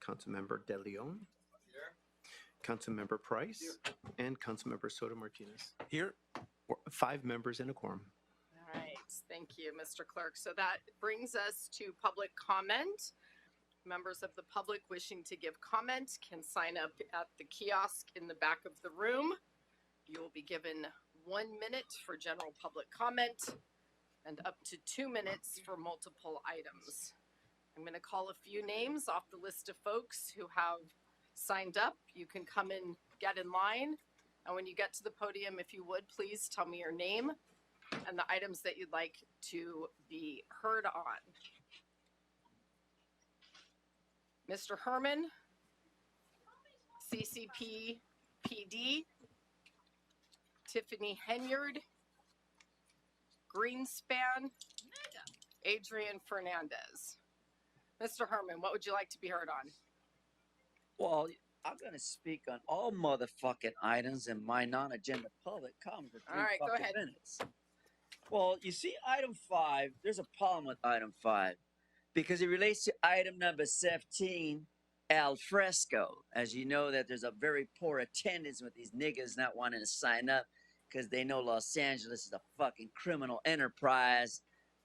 Councilmember De Leon, Councilmember Price, and Councilmember Soto Martinez. Here. 5 members in a quorum. All right, thank you, Mr. Clerk. So that brings us to public comment. Members of the public wishing to give comment can sign up at the kiosk in the back of the room. You will be given 1 minute for general public comment and up to 2 minutes for multiple items. I'm going to call a few names off the list of folks who have signed up. You can come and get in line. And when you get to the podium, if you would, please tell me your name and the items that you'd like to be heard on. Mr. Herman, CCP PD, Tiffany Henyard, Greenspan, Adrian Fernandez. Mr. Herman, what would you like to be heard on? Well, I'm going to speak on all motherfucking items in my non-agenda public comment for 3 All right, go fucking ahead. minutes. Well, you see, item 5, there's a problem with item 5 because it relates to item number 17, al fresco. As you know, that there's a very poor attendance with these niggas not wanting to sign up because they know Los Angeles is a fucking criminal enterprise.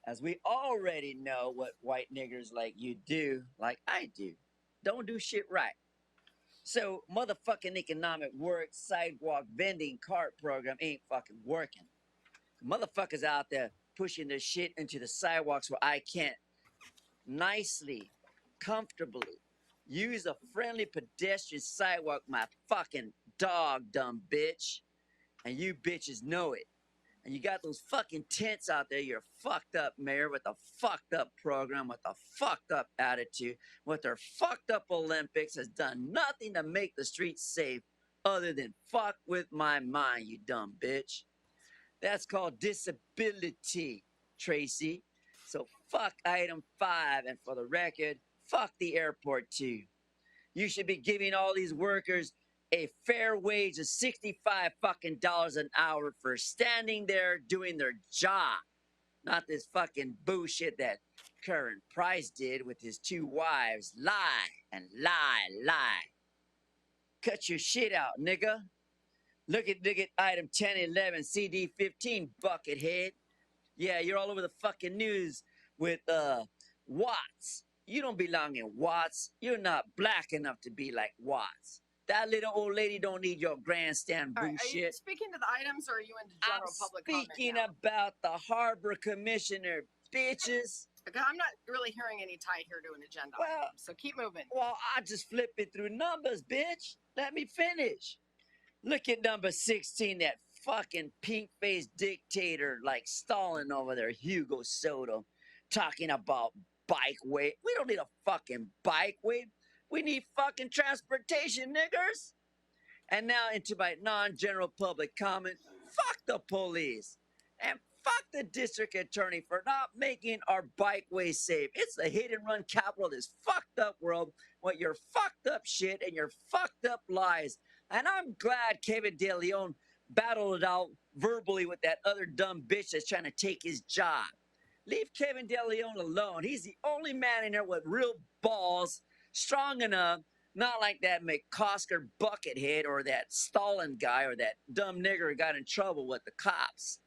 As we already know what white niggers like you do, like I do, don't do shit right. So motherfucking economic work, sidewalk vending cart program ain't fucking working. Motherfuckers out there pushing their shit into the sidewalks where I can't nicely, comfortably use a friendly pedestrian sidewalk, my fucking dog, dumb bitch. And you bitches know it. And you got those fucking tents out there. You're fucked up, mayor, with a fucked up program, with a fucked up attitude, with their fucked up Olympics, has done nothing to make the streets safe other than fuck with my mind, you dumb bitch. That's called disability, Tracy. So fuck item 5, and for the record, fuck the airport too. You should be giving all these workers a fair wage of $65 fucking dollars an hour for standing there doing their job. Not this fucking bullshit that Curran Price did with his 2 wives. Lie and lie, lie. Cut your shit out, nigga. Look at item 10, 11, CD 15, buckethead. Yeah, you're all over the fucking news with Watts. You don't belong in Watts. You're not black enough to be like Watts. That little old lady don't need your grandstand bullshit. All right, are you speaking to the items or are you into general public comment I'm speaking now? about the harbor commissioner, bitches. Okay, I'm not really hearing any tie here to an agenda Well- item, so keep moving. Well, I just flipping through numbers, bitch. Let me finish. Look at number 16, that fucking pink-faced dictator like Stalin over there, Hugo Soto, talking about bike weight. We don't need a fucking bike weight. We need fucking transportation, niggers. And now into my non-general public comment. Fuck the police. And fuck the district attorney for not making our bikeways safe. It's the hit and run capital of this fucked up world with your fucked up shit and your fucked up lies. And I'm glad Kevin De Leon battled it out verbally with that other dumb bitch that's trying to take his job. Leave Kevin De Leon alone. He's the only man in there with real balls, strong enough, not like that McCosker buckethead or that Stalin guy or that dumb nigger who got in trouble with the cops.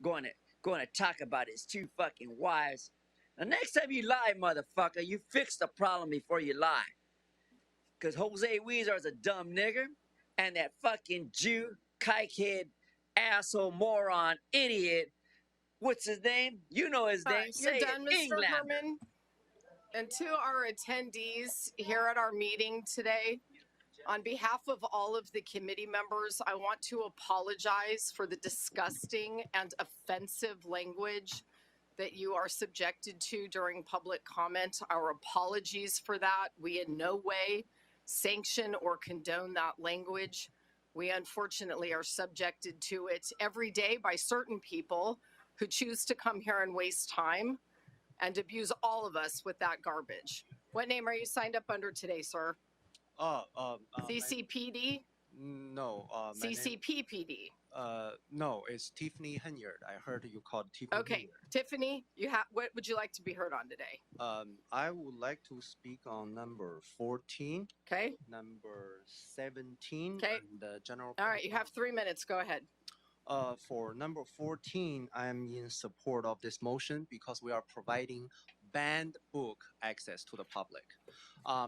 Going to talk about his 2 fucking wives. The next time you lie, motherfucker, you fix the problem before you lie. Because Jose Weezer is a dumb nigger, and that fucking Jew, kikehead, asshole, moron, idiot, what's his name? You know his All name. right, you're Say done, it, Mr. Englander. Herman. And to our attendees here at our meeting today, on behalf of all of the committee members, I want to apologize for the disgusting and offensive language that you are subjected to during public comment. Our apologies for that. We in no way sanction or condone that language. We unfortunately are subjected to it every day by certain people who choose to come here and waste time and abuse all of us with that garbage. What name are you signed up under today, sir? CCPD? No. CCPPD. No, it's Tiffany Henyard. I heard you called Tiffany Okay, Tiffany, what would you like to be heard on today? Henyard. I would like to speak on number 14, Okay, number 17, Okay. and the general. all right, you have 3 minutes. Go ahead. For number 14, I am in support of this motion because we are providing banned book access to the public.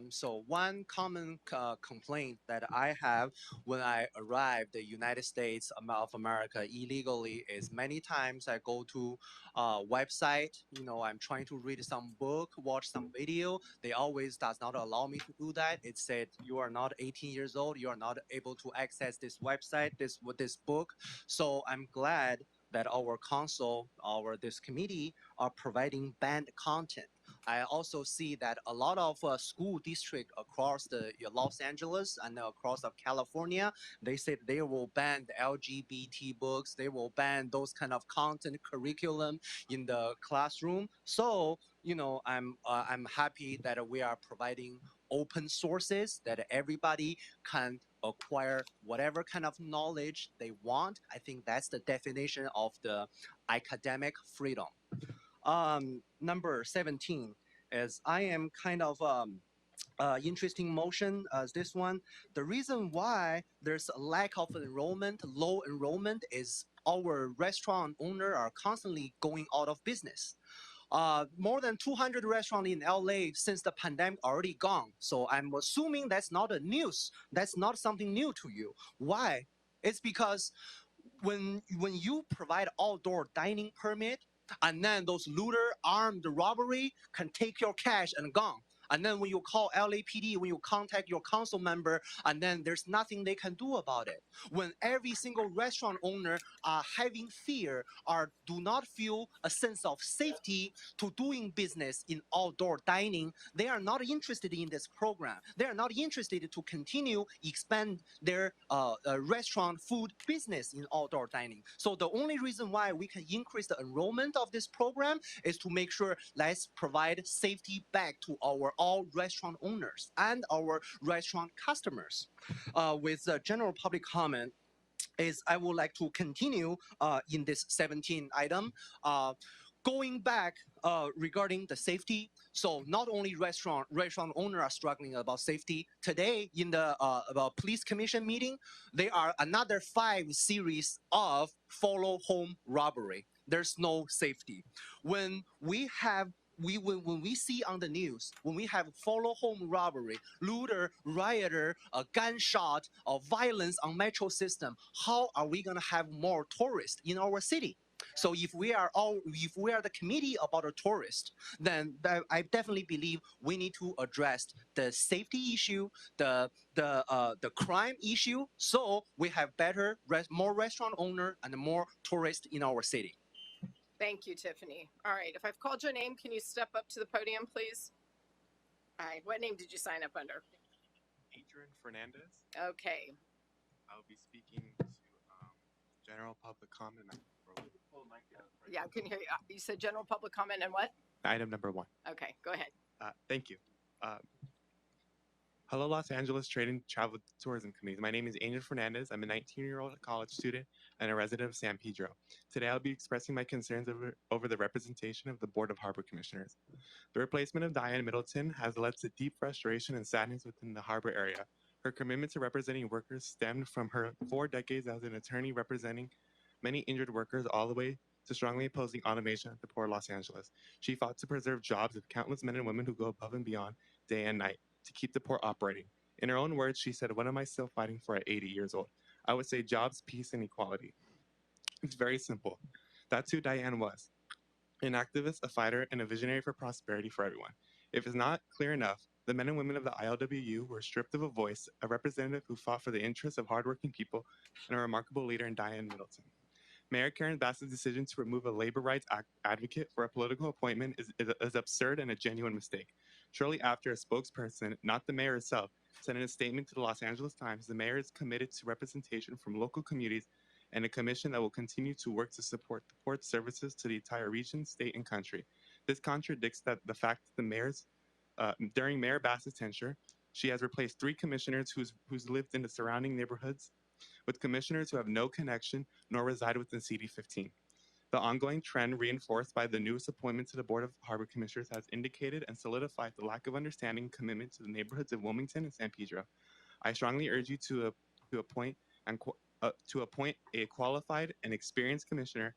So one common complaint that I have when I arrived the United States of America illegally is many times I go to a website, I'm trying to read some book, watch some video. They always does not allow me to do that. It said you are not 18 years old. You are not able to access this website, this book. So I'm glad that our council, this committee are providing banned content. I also see that a lot of school districts across the Los Angeles and across of California, they said they will ban the LGBT books. They will ban those kind of content curriculum in the classroom. So I'm happy that we are providing open sources that everybody can acquire whatever kind of knowledge they want. I think that's the definition of the academic freedom. Number 17 is I am kind of interesting motion as this one. The reason why there's a lack of enrollment, low enrollment, is our restaurant owner are constantly going out of business. More than 200 restaurants in LA since the pandemic already gone. So I'm assuming that's not a news. That's not something new to you. Why? It's because when you provide outdoor dining permit, and then those looter armed robbery can take your cash and gone. And then when you call LAPD, when you contact your council member, and then there's nothing they can do about it. When every single restaurant owner are having fear or do not feel a sense of safety to doing business in outdoor dining, they are not interested in this program. They are not interested to continue expand their restaurant food business in outdoor dining. So the only reason why we can increase the enrollment of this program is to make sure let's provide safety back to our all restaurant owners and our restaurant customers. With the general public comment, is I would like to continue in this 17 item. Going back regarding the safety, so not only restaurant owner are struggling about safety. Today in the about police commission meeting, there are another 5 series of follow home robbery. There's no safety. When we have when we see on the news, when we have follow home robbery, looter, rioter, a gunshot, violence on metro system, how are we gonna have more tourists in our city? So if we are the committee about a tourist, then I definitely believe we need to address the safety issue, the crime issue, so we have more restaurant owner and more tourists in our city. Thank you, Tiffany. All right, if I've called your name, can you step up to the podium, please? All right, what name did you sign up under? Adrian Fernandez. Okay, I'll be speaking to general public comment. yeah, I couldn't hear you. You said general public comment and what? Item number 1. Okay, go ahead. Thank you. Hello, Los Angeles Trade and Travel Tourism Committee. My name is Adrian Fernandez. I'm a 19-year-old college student and a resident of San Pedro. Today, I'll be expressing my concerns over the representation of the Board of Harbor Commissioners. The replacement of Diane Middleton has led to deep frustration and sadness within the harbor area. Her commitment to representing workers stemmed from her 4 decades as an attorney representing many injured workers all the way to strongly opposing automation at the Port of Los Angeles. She fought to preserve jobs of countless men and women who go above and beyond day and night to keep the port operating. In her own words, she said, "What am I still fighting for at 80 years old? I would say jobs, peace, and equality." It's very simple. That's who Diane was. An activist, a fighter, and a visionary for prosperity for everyone. If it's not clear enough, the men and women of the ILWU were stripped of a voice, a representative who fought for the interests of hardworking people, and a remarkable leader in Diane Middleton. Mayor Karen Bass's decision to remove a labor rights advocate for a political appointment is absurd and a genuine mistake. Shortly after, a spokesperson, not the mayor herself, said in a statement to the Los Angeles Times, the mayor is committed to representation from local communities and a commission that will continue to work to support the port services to the entire region, state, and country. This contradicts the fact that during Mayor Bass's tenure, she has replaced 3 commissioners who's lived in the surrounding neighborhoods with commissioners who have no connection nor reside within CD15. The ongoing trend reinforced by the newest appointment to the Board of Harbor Commissioners has indicated and solidified the lack of understanding and commitment to the neighborhoods of Wilmington and San Pedro. I strongly urge you to appoint a qualified and experienced commissioner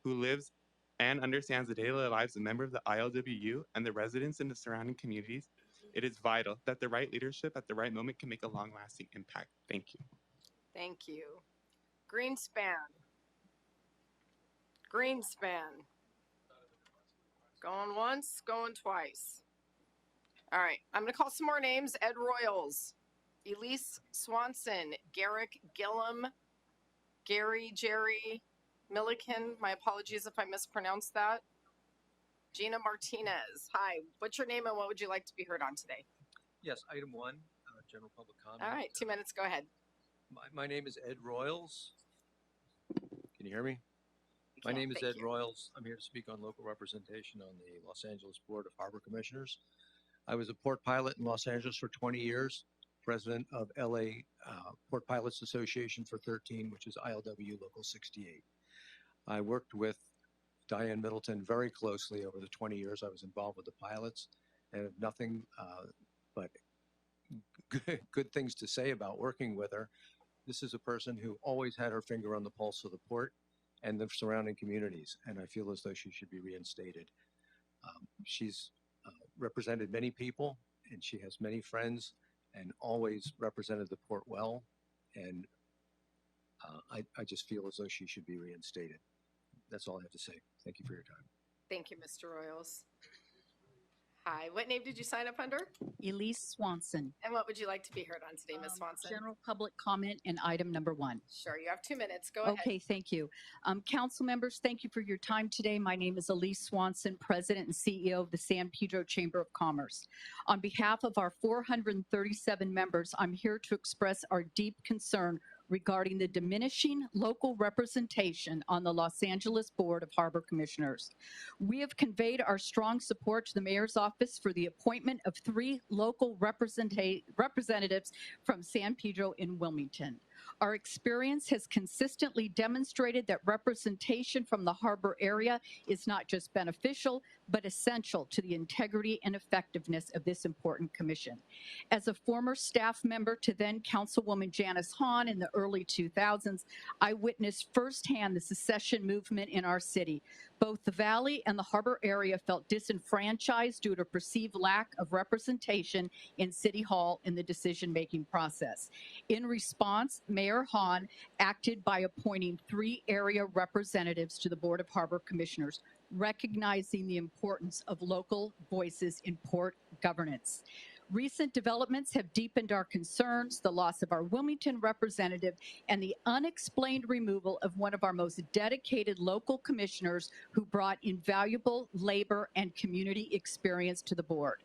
who lives and understands the daily lives of members of the ILWU and the residents in the surrounding communities. It is vital that the right leadership at the right moment can make a long-lasting impact. Thank you. Thank you. Greenspan. Greenspan. Going once, going twice. All right, I'm going to call some more names. Ed Royals, Elise Swanson, Garrick Gillum, Jerry Milliken. My apologies if I mispronounced that. Gina Martinez. Hi, what's your name and what would you like to be heard on today? Yes, item one, general public comment. All right, 2 minutes, go ahead. My name is Ed Royals. Can you hear me? My name is Thank Ed you. Royals. I'm here to speak on local representation on the Los Angeles Board of Harbor Commissioners. I was a port pilot in Los Angeles for 20 years, president of LA Port Pilots Association for 13, which is ILW Local 68. I worked with Diane Middleton very closely over the 20 years I was involved with the pilots, and have nothing but good things to say about working with her. This is a person who always had her finger on the pulse of the port and the surrounding communities, and I feel as though she should be reinstated. She's represented many people, and she has many friends, and always represented the port well, and I just feel as though she should be reinstated. That's all I have to say. Thank you for your time. Thank you, Mr. Royals. Hi, what name did you sign up under? Elise Swanson. And what would you like to be heard on today, Ms. Swanson? General public comment and item number 1. Sure, you have 2 minutes. Go ahead. Okay, thank you. Council members, thank you for your time today. My name is Elise Swanson, President and CEO of the San Pedro Chamber of Commerce. On behalf of our 437 members, I'm here to express our deep concern regarding the diminishing local representation on the Los Angeles Board of Harbor Commissioners. We have conveyed our strong support to the mayor's office for the appointment of 3 local representatives from San Pedro and Wilmington. Our experience has consistently demonstrated that representation from the harbor area is not just beneficial, but essential to the integrity and effectiveness of this important commission. As a former staff member to then Councilwoman Janice Hahn in the early 2000s, I witnessed firsthand the secession movement in our city. Both the Valley and the harbor area felt disenfranchised due to perceived lack of representation in City Hall in the decision-making process. In response, Mayor Hahn acted by appointing 3 area representatives to the Board of Harbor Commissioners, recognizing the importance of local voices in port governance. Recent developments have deepened our concerns, the loss of our Wilmington representative, and the unexplained removal of one of our most dedicated local commissioners who brought invaluable labor and community experience to the board.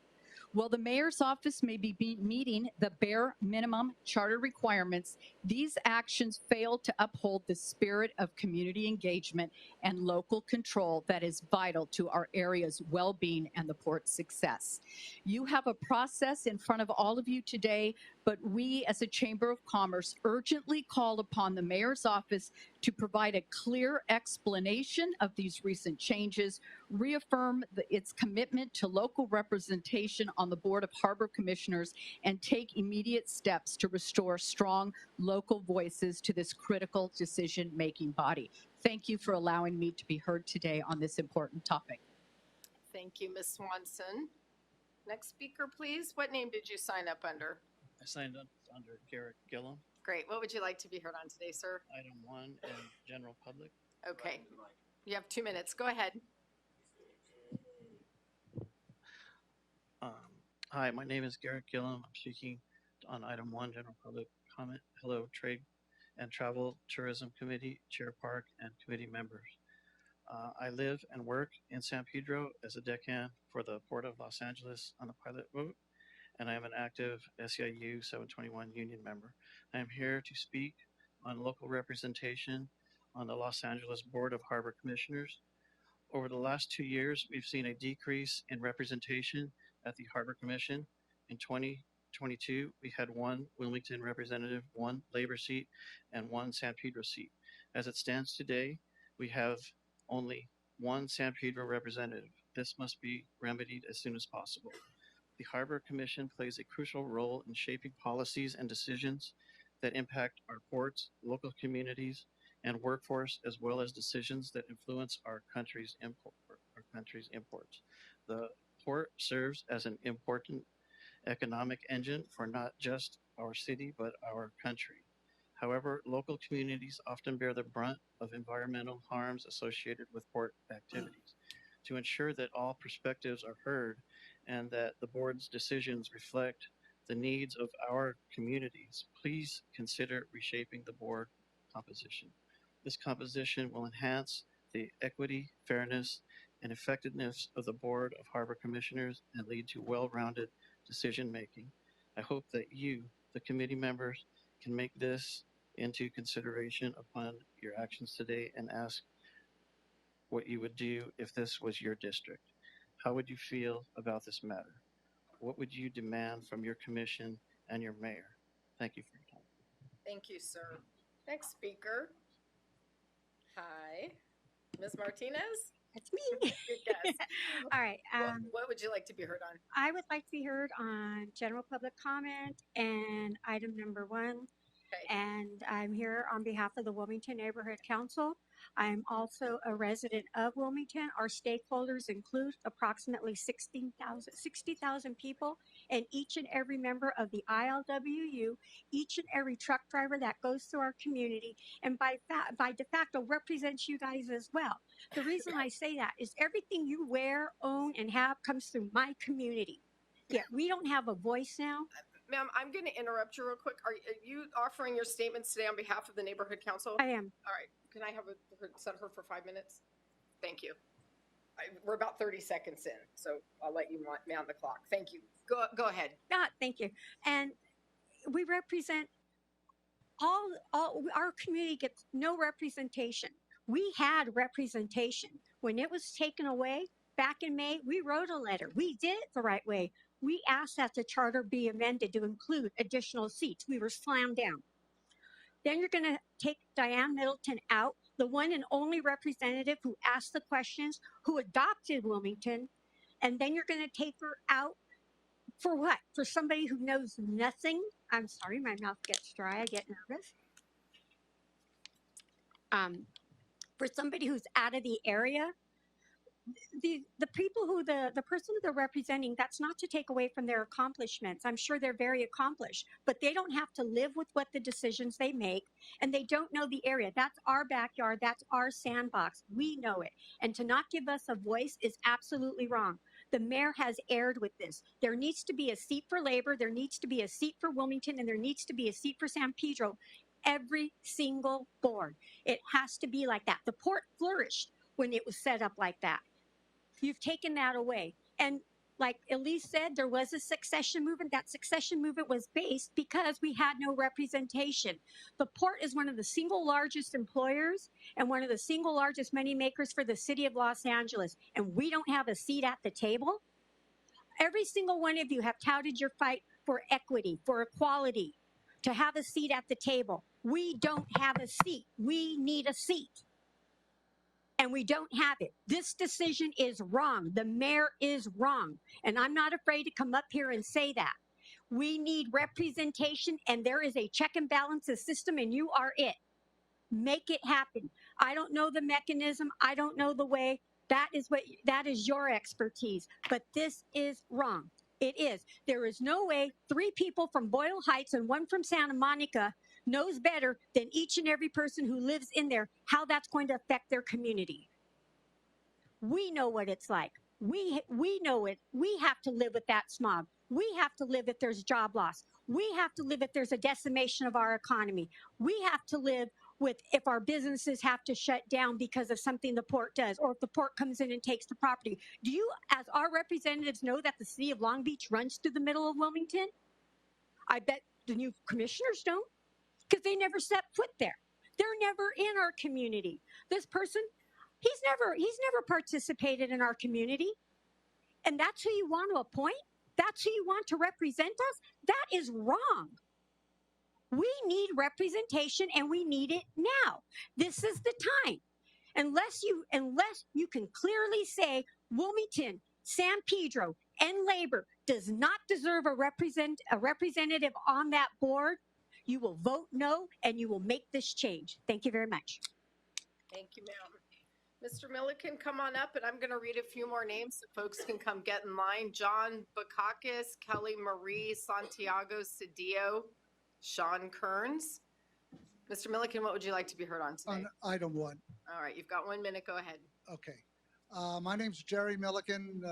While the mayor's office may be meeting the bare minimum charter requirements, these actions fail to uphold the spirit of community engagement and local control that is vital to our area's well-being and the port's success. You have a process in front of all of you today, but we as a Chamber of Commerce urgently call upon the mayor's office to provide a clear explanation of these recent changes, reaffirm its commitment to local representation on the Board of Harbor Commissioners, and take immediate steps to restore strong local voices to this critical decision-making body. Thank you for allowing me to be heard today on this important topic. Thank you, Ms. Swanson. Next speaker, please. What name did you sign up under? I signed up under Garrett Gillum, Great. What would you like to be heard on today, sir? item 1, and general public. Okay. You have 2 minutes. Go ahead. Hi, my name is Garrett Gillum. I'm speaking on item 1, general public comment. Hello, Trade and Travel Tourism Committee, Chair Park, and committee members. I live and work in San Pedro as a deckhand for the Port of Los Angeles on the pilot boat, and I am an active SEIU 721 union member. I am here to speak on local representation on the Los Angeles Board of Harbor Commissioners. Over the last 2 years, we've seen a decrease in representation at the Harbor Commission. In 2020, 22, we had one Wilmington representative, one Labor seat, and one San Pedro seat. As it stands today, we have only one San Pedro representative. This must be remedied as soon as possible. The Harbor Commission plays a crucial role in shaping policies and decisions that impact our ports, local communities, and workforce, as well as decisions that influence our country's imports. The port serves as an important economic engine for not just our city, but our country. However, local communities often bear the brunt of environmental harms associated with port activities. To ensure that all perspectives are heard and that the board's decisions reflect the needs of our communities, please consider reshaping the board composition. This composition will enhance the equity, fairness, and effectiveness of the Board of Harbor Commissioners and lead to well-rounded decision-making. I hope that you, the committee members, can make this into consideration upon your actions today and ask what you would do if this was your district. How would you feel about this matter? What would you demand from your commission and your mayor? Thank you for your time. Thank you, sir. Next speaker. Hi, Ms. Martinez. That's me. Yes. All right. What would you like to be heard on? I would like to be heard on general public comment and item number 1. Okay. And I'm here on behalf of the Wilmington Neighborhood Council. I'm also a resident of Wilmington. Our stakeholders include approximately 60,000 people, and each and every member of the ILWU, each and every truck driver that goes through our community, and by de facto represents you guys as well. The reason I say that is everything you wear, own, and have comes through my community. Yet we don't have a voice now. Ma'am, I'm going to interrupt you real quick. Are you offering your statements today on behalf of the Neighborhood Council? I am. All right. Can I have set her for 5 minutes? Thank you. We're about 30 seconds in, so I'll let you man the clock. Thank you. Go ahead. Thank you. And we represent all our community gets no representation. We had representation. When it was taken away back in May, we wrote a letter. We did it the right way. We asked that the charter be amended to include additional seats. We were slammed down. Then you're going to take Diane Middleton out, the one and only representative who asked the questions, who adopted Wilmington, and then you're going to take her out for what? For somebody who knows nothing? I'm sorry, my mouth gets dry. I get nervous. For somebody who's out of the area, the people who the person they're representing, that's not to take away from their accomplishments. I'm sure they're very accomplished, but they don't have to live with what the decisions they make, and they don't know the area. That's our backyard. That's our sandbox. We know it. And to not give us a voice is absolutely wrong. The mayor has erred with this. There needs to be a seat for labor. There needs to be a seat for Wilmington, and there needs to be a seat for San Pedro. Every single board. It has to be like that. The port flourished when it was set up like that. You've taken that away. And like Elise said, there was a succession movement. That succession movement was based because we had no representation. The port is one of the single largest employers and one of the single largest money makers for the city of Los Angeles. And we don't have a seat at the table. Every single one of you have touted your fight for equity, for equality, to have a seat at the table. We don't have a seat. We need a seat. And we don't have it. This decision is wrong. The mayor is wrong. And I'm not afraid to come up here and say that. We need representation, and there is a check and balances system, and you are it. Make it happen. I don't know the mechanism. I don't know the way. That is your expertise. But this is wrong. It is. There is no way 3 people from Boyle Heights and 1 from Santa Monica knows better than each and every person who lives in there how that's going to affect their community. We know what it's like. We know it. We have to live with that smog. We have to live if there's job loss. We have to live if there's a decimation of our economy. We have to live with if our businesses have to shut down because of something the port does, or if the port comes in and takes the property. Do you, as our representatives, know that the city of Long Beach runs through the middle of Wilmington? I bet the new commissioners don't, because they never set foot there. They're never in our community. This person, he's never participated in our community. And that's who you want to appoint? That's who you want to represent us? That is wrong. We need representation and we need it now. This is the time. Unless you can clearly say Wilmington, San Pedro, and Labor does not deserve a representative on that board, you will vote no and you will make this change. Thank you very much. Thank you, ma'am. Mr. Milliken, come on up, and I'm going to read a few more names so folks can come get in line. John Bakakis, Kelly Marie, Santiago Cedillo, Sean Kearns. Mr. Milliken, what would you like to be heard on today? On item 1. All right, you've got 1 minute. Go ahead. Okay. My name's Jerry Milliken,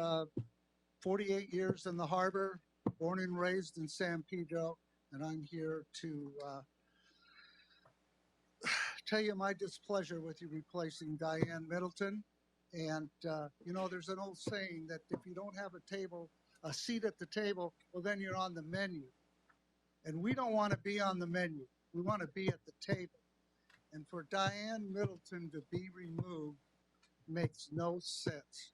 48 years in the harbor, born and raised in San Pedro, and I'm here to tell you my displeasure with you replacing Diane Middleton. And, you know, there's an old saying that if you don't have a seat at the table, well, then you're on the menu. And we don't want to be on the menu. We want to be at the table. And for Diane Middleton to be removed makes no sense.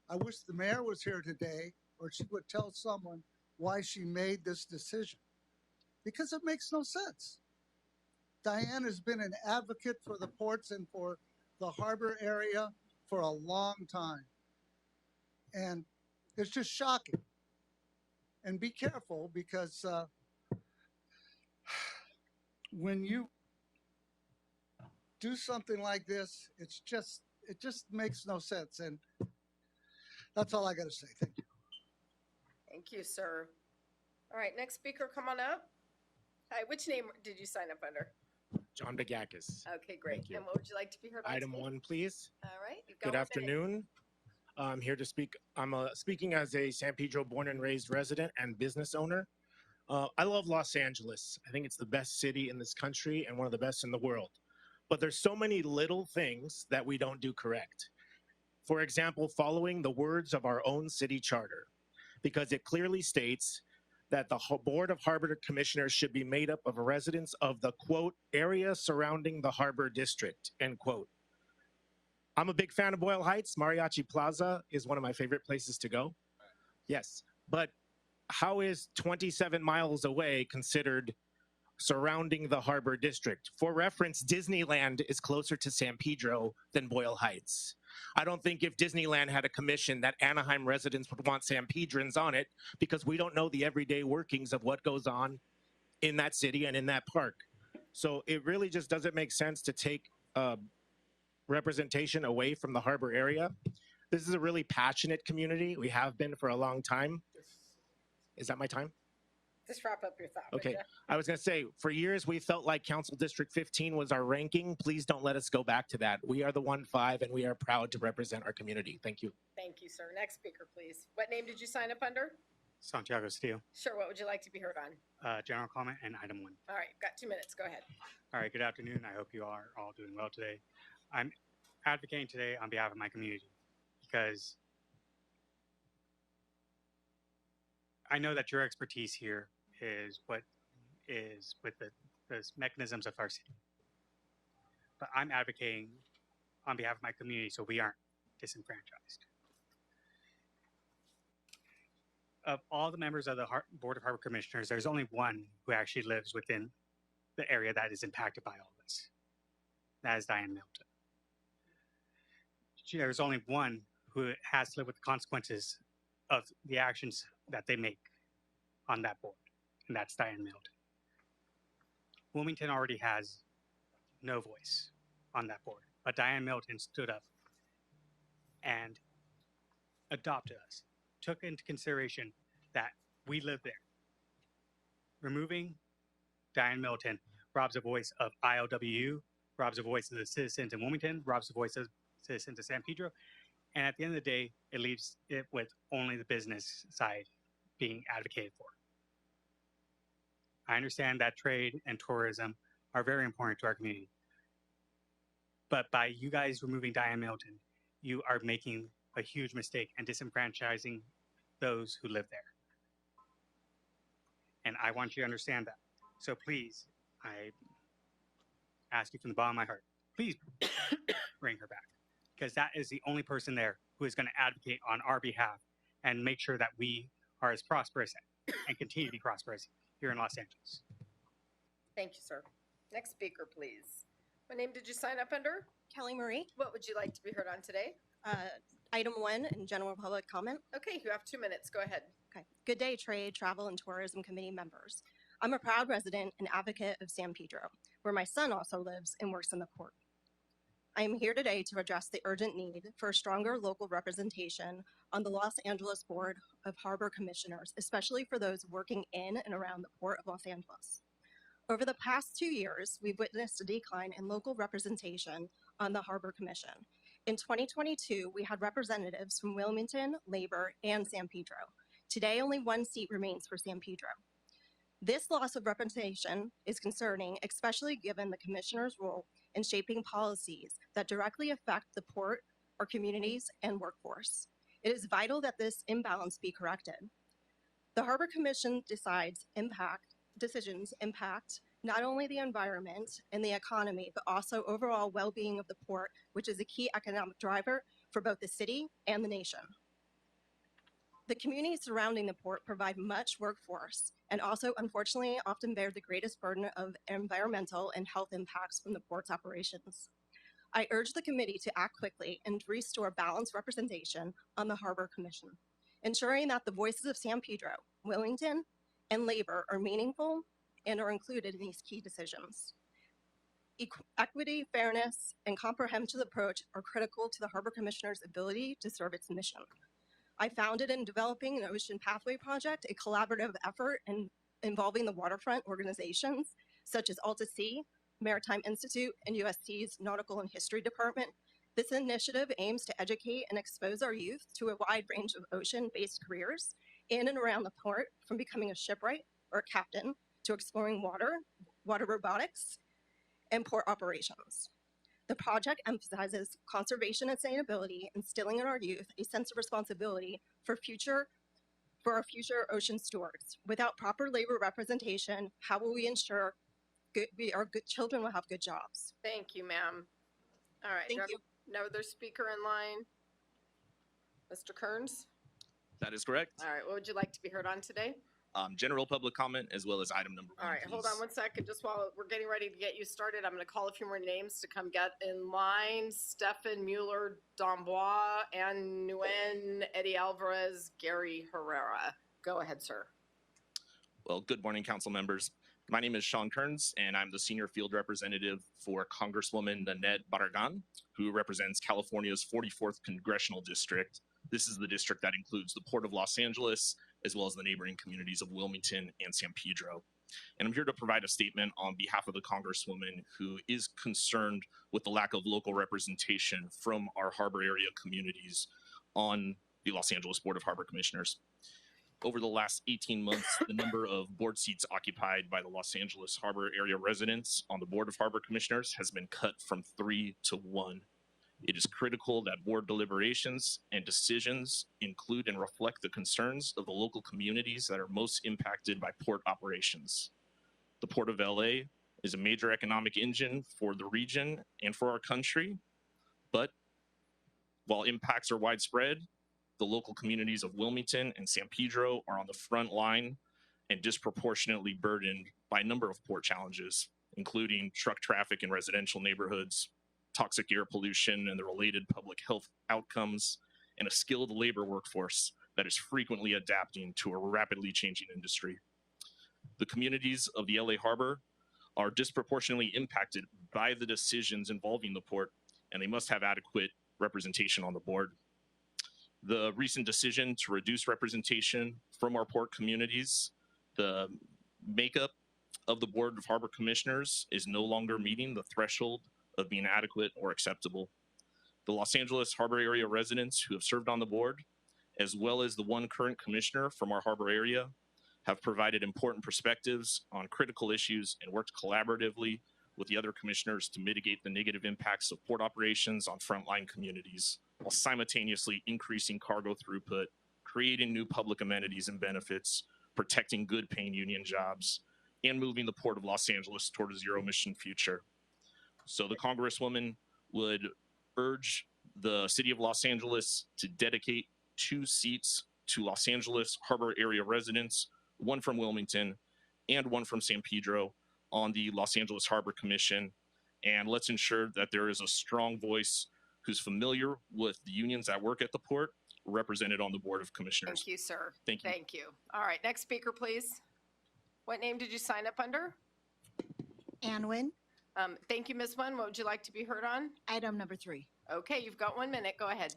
I wish the mayor was here today, or she would tell someone why she made this decision, because it makes no sense. Diane has been an advocate for the ports and for the harbor area for a long time. And it's just shocking. And be careful, because when you do something like this, it just makes no sense. And that's all I got to say. Thank you. Thank you, sir. All right, next speaker, come on up. Hi, which name did you sign up under? John Begakis. Okay, great. Thank you. And what would you like to be heard on Item today? 1, please. All right, you've got Good 1 minute. afternoon. I'm here to speak. I'm speaking as a San Pedro born and raised resident and business owner. I love Los Angeles. I think it's the best city in this country and one of the best in the world. But there's so many little things that we don't do correct. For example, following the words of our own city charter, because it clearly states that the Board of Harbor Commissioners should be made up of residents of the, quote, area surrounding the harbor district, end quote. I'm a big fan of Boyle Heights. Mariachi Plaza is one of my favorite places to go. Yes, but how is 27 miles away considered surrounding the harbor district? For reference, Disneyland is closer to San Pedro than Boyle Heights. I don't think if Disneyland had a commission that Anaheim residents would want San Pedrons on it, because we don't know the everyday workings of what goes on in that city and in that park. So it really just doesn't make sense to take representation away from the harbor area. This is a really passionate community. We have been for a long time. Is that my time? Just wrap up your thought. would Okay. ya? I was going to say, for years, we felt like Council District 15 was our ranking. Please don't let us go back to that. We are the 1-5, and we are proud to represent our community. Thank you. Thank you, sir. Next speaker, please. What name did you sign up under? Santiago Cedillo, Sure, what would you like to be heard on? general comment and item 1. All right, you've got 2 minutes. Go ahead. All right, good afternoon. I hope you are all doing well today. I'm advocating today on behalf of my community because I know that your expertise here is what is with the mechanisms of our city. But I'm advocating on behalf of my community so we aren't disenfranchised. Of all the members of the Board of Harbor Commissioners, there's only one who actually lives within the area that is impacted by all this. That is Diane Middleton. There's only one who has to live with the consequences of the actions that they make on that board, and that's Diane Middleton. Wilmington already has no voice on that board, but Diane Middleton stood up and adopted us, took into consideration that we live there. Removing Diane Middleton robs the voice of ILWU, robs the voice of the citizens in Wilmington, robs the voice of citizens of San Pedro, and at the end of the day, it leaves it with only the business side being advocated for. I understand that trade and tourism are very important to our community. But by you guys removing Diane Middleton, you are making a huge mistake and disenfranchising those who live there. And I want you to understand that. So please, I ask you from the bottom of my heart, please bring her back. Because that is the only person there who is going to advocate on our behalf and make sure that we are as prosperous and continue to be prosperous here in Los Angeles. Thank you, sir. Next speaker, please. What name did you sign up under? Kelly Marie, What would you like to be heard on today? item 1 in general public comment. Okay, you have 2 minutes. Go ahead. Okay. Good day, Trade, Travel, and Tourism Committee members. I'm a proud resident and advocate of San Pedro, where my son also lives and works in the port. I am here today to address the urgent need for a stronger local representation on the Los Angeles Board of Harbor Commissioners, especially for those working in and around the Port of Los Angeles. Over the past 2 years, we've witnessed a decline in local representation on the Harbor Commission. In 2022, we had representatives from Wilmington, Labor, and San Pedro. Today, only 1 seat remains for San Pedro. This loss of representation is concerning, especially given the commissioner's role in shaping policies that directly affect the port, our communities, and workforce. It is vital that this imbalance be corrected. The Harbor Commission decisions impact not only the environment and the economy, but also overall well-being of the port, which is a key economic driver for both the city and the nation. The communities surrounding the port provide much workforce and also, unfortunately, often bear the greatest burden of environmental and health impacts from the port's operations. I urge the committee to act quickly and restore balanced representation on the Harbor Commission, ensuring that the voices of San Pedro, Wilmington, and Labor are meaningful and are included in these key decisions. Equity, fairness, and comprehensive approach are critical to the Harbor Commissioner's ability to serve its mission. I founded in developing an Ocean Pathway Project, a collaborative effort involving the waterfront organizations such as Alta Sea, Maritime Institute, and USC's Nautical and History Department. This initiative aims to educate and expose our youth to a wide range of ocean-based careers in and around the port, from becoming a shipwright or a captain to exploring water robotics, and port operations. The project emphasizes conservation and sustainability, instilling in our youth a sense of responsibility for our future ocean stewards. Without proper labor representation, how will we ensure our good children will have good jobs? Thank you, ma'am. All right. Thank you. No other speaker in line? Mr. Kearns? That is correct. All right. What would you like to be heard on today? General public comment as well as item number 1. All right, hold on 1 second. Just while we're getting ready to get you started, I'm going to call a few more names to come get in line. Stefan Mueller, Dombois, Ann Nguyen, Eddie Alvarez, Gary Herrera. Go ahead, sir. Well, good morning, council members. My name is Sean Kearns, and I'm the senior field representative for Congresswoman Nanette Barragan, who represents California's 44th Congressional District. This is the district that includes the Port of Los Angeles, as well as the neighboring communities of Wilmington and San Pedro. And I'm here to provide a statement on behalf of the Congresswoman who is concerned with the lack of local representation from our harbor area communities on the Los Angeles Board of Harbor Commissioners. Over the last 18 months, the number of board seats occupied by the Los Angeles Harbor area residents on the Board of Harbor Commissioners has been cut from 3 to 1. It is critical that board deliberations and decisions include and reflect the concerns of the local communities that are most impacted by port operations. The Port of LA is a major economic engine for the region and for our country, but while impacts are widespread, the local communities of Wilmington and San Pedro are on the front line and disproportionately burdened by a number of port challenges, including truck traffic in residential neighborhoods, toxic air pollution and the related public health outcomes, and a skilled labor workforce that is frequently adapting to a rapidly changing industry. The communities of the LA Harbor are disproportionately impacted by the decisions involving the port, and they must have adequate representation on the board. The recent decision to reduce representation from our port communities, the makeup of the Board of Harbor Commissioners is no longer meeting the threshold of being adequate or acceptable. The Los Angeles Harbor area residents who have served on the board, as well as the one current commissioner from our harbor area, have provided important perspectives on critical issues and worked collaboratively with the other commissioners to mitigate the negative impacts of port operations on frontline communities, while simultaneously increasing cargo throughput, creating new public amenities and benefits, protecting good paying union jobs, and moving the Port of Los Angeles toward a zero emission future. So the Congresswoman would urge the city of Los Angeles to dedicate 2 seats to Los Angeles Harbor area residents, 1 from Wilmington, and 1 from San Pedro on the Los Angeles Harbor Commission. And let's ensure that there is a strong voice who's familiar with the unions that work at the port represented on the Board of Commissioners. Thank you, sir. Thank you. Thank you. All right, next speaker, please. What name did you sign up under? Ann Wynn, Thank you, Ms. Wynn. What would you like to be heard on? item number 3. Okay, you've got 1 minute. Go ahead.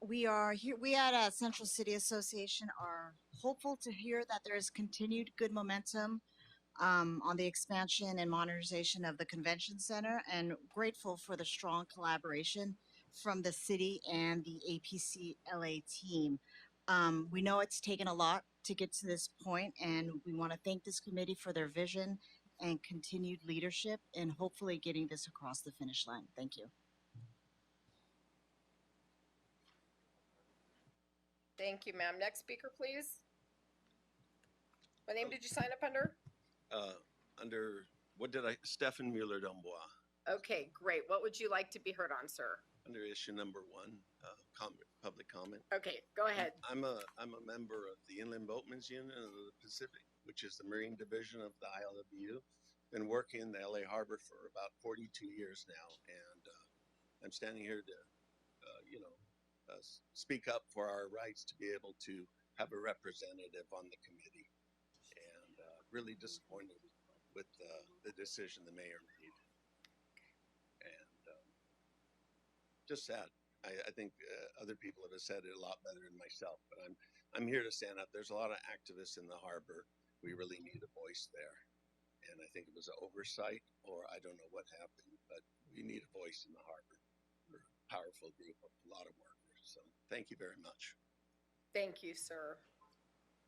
We are here, we at Central City Association are hopeful to hear that there is continued good momentum on the expansion and modernization of the convention center, and grateful for the strong collaboration from the city and the APC LA team. We know it's taken a lot to get to this point, and we want to thank this committee for their vision and continued leadership and hopefully getting this across the finish line. Thank you. Thank you, ma'am. Next speaker, please. What name did you sign up under? Stefan Mueller-Dombois, Okay, great. What would you like to be heard on, sir? under issue number 1, public comment. Okay, go ahead. I'm a member of the Inland Boatmen's Union of the Pacific, which is the Marine Division of the ILWU. Been working in the LA Harbor for about 42 years now, and I'm standing here to, speak up for our rights to be able to have a representative on the committee, and really disappointed with the decision the mayor made, and just sad. I think other people have said it a lot better than myself, but I'm here to stand up. There's a lot of activists in the harbor. We really need a voice there, and I think it was an oversight, or I don't know what happened, but we need a voice in the harbor. We're a powerful group of a lot of workers. So thank you very much. Thank you, sir.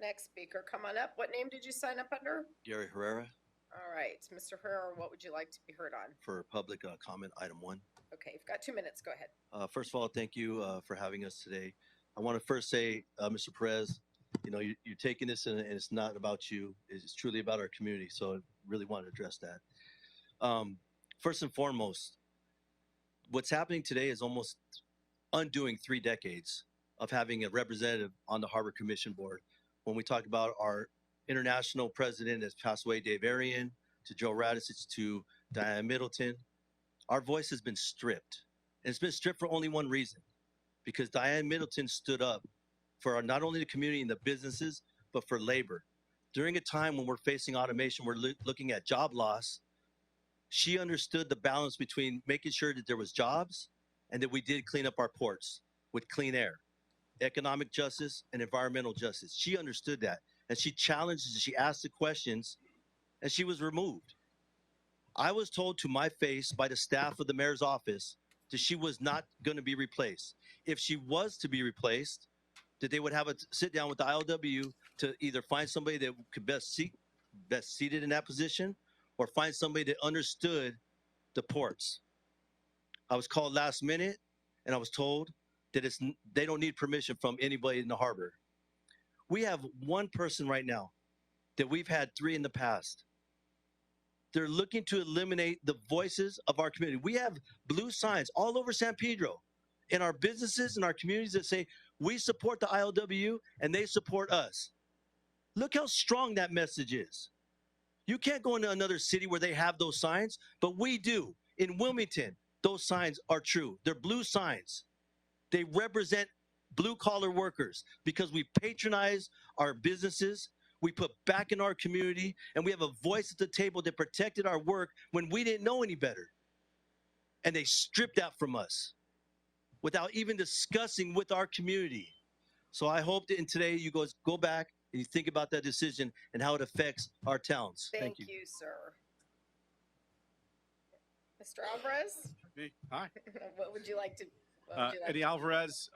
Next speaker, come on up. What name did you sign up under? Gary Herrera All right, Mr. Herrera, what would you like to be heard on? for public comment, item 1. Okay, you've got 2 minutes. Go ahead. First of all, thank you for having us today. I want to first say, Mr. Perez, you're taking this and it's not about you. It's truly about our community. So I really want to address that. First and foremost, what's happening today is almost undoing 3 decades of having a representative on the Harbor Commission Board. When we talk about our international president that's passed away, Dave Arian, to Joe Radisich, to Diane Middleton, our voice has been stripped. And it's been stripped for only one reason, because Diane Middleton stood up for not only the community and the businesses, but for labor. During a time when we're facing automation, we're looking at job loss, she understood the balance between making sure that there was jobs and that we did clean up our ports with clean air, economic justice and environmental justice. She understood that, and she challenged, she asked the questions, and she was removed. I was told to my face by the staff of the mayor's office that she was not going to be replaced. If she was to be replaced, that they would have a sit down with the ILW to either find somebody that could best seated in that position, or find somebody that understood the ports. I was called last minute, and I was told that they don't need permission from anybody in the harbor. We have one person right now that we've had 3 in the past. They're looking to eliminate the voices of our community. We have blue signs all over San Pedro in our businesses and our communities that say, we support the ILWU and they support us. Look how strong that message is. You can't go into another city where they have those signs, but we do. In Wilmington, those signs are true. They're blue signs. They represent blue-collar workers because we patronize our businesses, we put back in our community, and we have a voice at the table that protected our work when we didn't know any better. And they stripped that from us without even discussing with our community. So I hope that in today you guys go back and you think about that decision and how it affects our towns. Thank you, sir. Mr. Alvarez? Hi. What would you like to? Eddie Alvarez,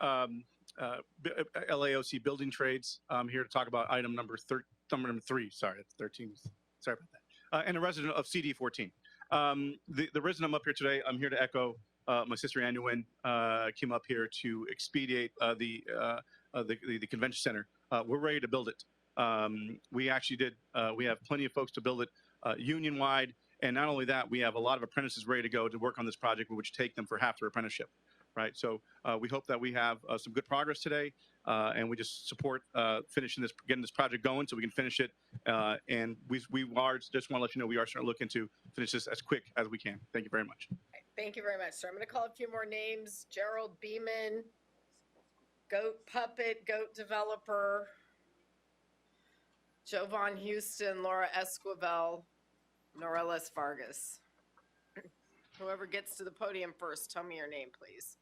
LAOC Building Trades. I'm here to talk about item number 3. Sorry, that's 13. Sorry about that. And a resident of CD 14. The reason I'm up here today, I'm here to echo my sister Ann Nguyen came up here to expedite the convention center. We're ready to build it. We actually did. We have plenty of folks to build it union-wide. And not only that, we have a lot of apprentices ready to go to work on this project, which take them for half their apprenticeship. Right. So we hope that we have some good progress today. and we just support finishing this, getting this project going so we can finish it. And we are just want to let you know we are starting to look into finish this as quick as we can. Thank you very much. Thank you very much, sir. I'm going to call a few more names. Gerald Beeman, Goat Puppet, Goat Developer, Jovan Houston, Laura Esquivel, Norelis Vargas. Whoever gets to the podium first, tell me your name, please.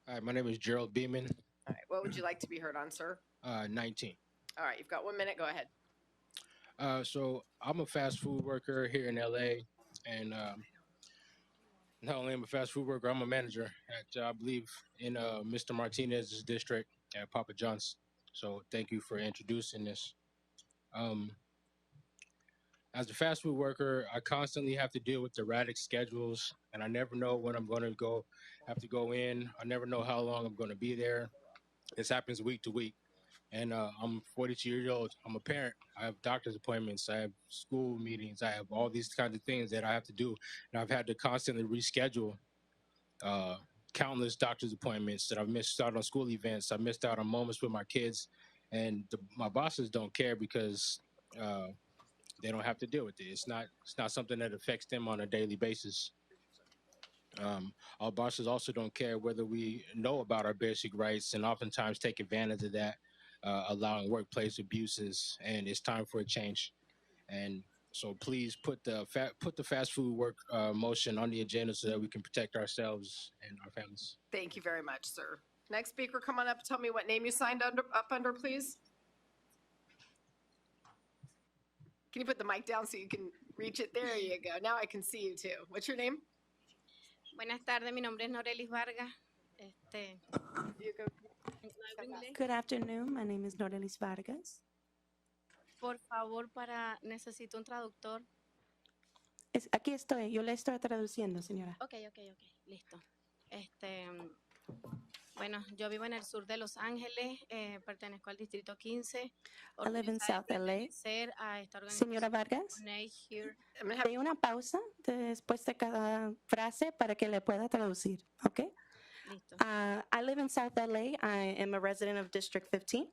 Hi, my name is Gerald Beeman, All right, what would you like to be heard on, sir? 19. All right, you've got 1 minute. Go ahead. So I'm a fast food worker here in LA, and not only am I a fast food worker, I'm a manager at, I believe, in Mr. Martinez's district at Papa John's. So thank you for introducing this. As a fast food worker, I constantly have to deal with erratic schedules, and I never know when I'm going to have to go in. I never know how long I'm going to be there. This happens week to week. And I'm 42 years old. I'm a parent. I have doctor's appointments. I have school meetings. I have all these kinds of things that I have to do. And I've had to constantly reschedule countless doctor's appointments that I've missed out on school events. I missed out on moments with my kids. And my bosses don't care because they don't have to deal with it. It's not something that affects them on a daily basis. Our bosses also don't care whether we know about our basic rights and oftentimes take advantage of that, allowing workplace abuses. And it's time for a change. And so please put the fast food work motion on the agenda so that we can protect ourselves and our families. Thank you very much, sir. Next speaker, come on up. Tell me what name you signed up under, please. Can you put the mic down so you can reach it? There you go. Now I can see you too. What's your name? Buenas tardes, mi nombre es Norelis Vargas. Good afternoon. My name is Norelis Vargas. Por favor, necesito un traductor. Aquí estoy. Yo le estoy traduciendo, señora. Ok, listo. Bueno, yo vivo en el sur de Los Ángeles, pertenezco al distrito 15. I live in South LA. A esta Señora Vargas, hay una pausa después de cada frase para que le pueda traducir, ¿ok? Listo. I live in South LA. I am a resident of District 15.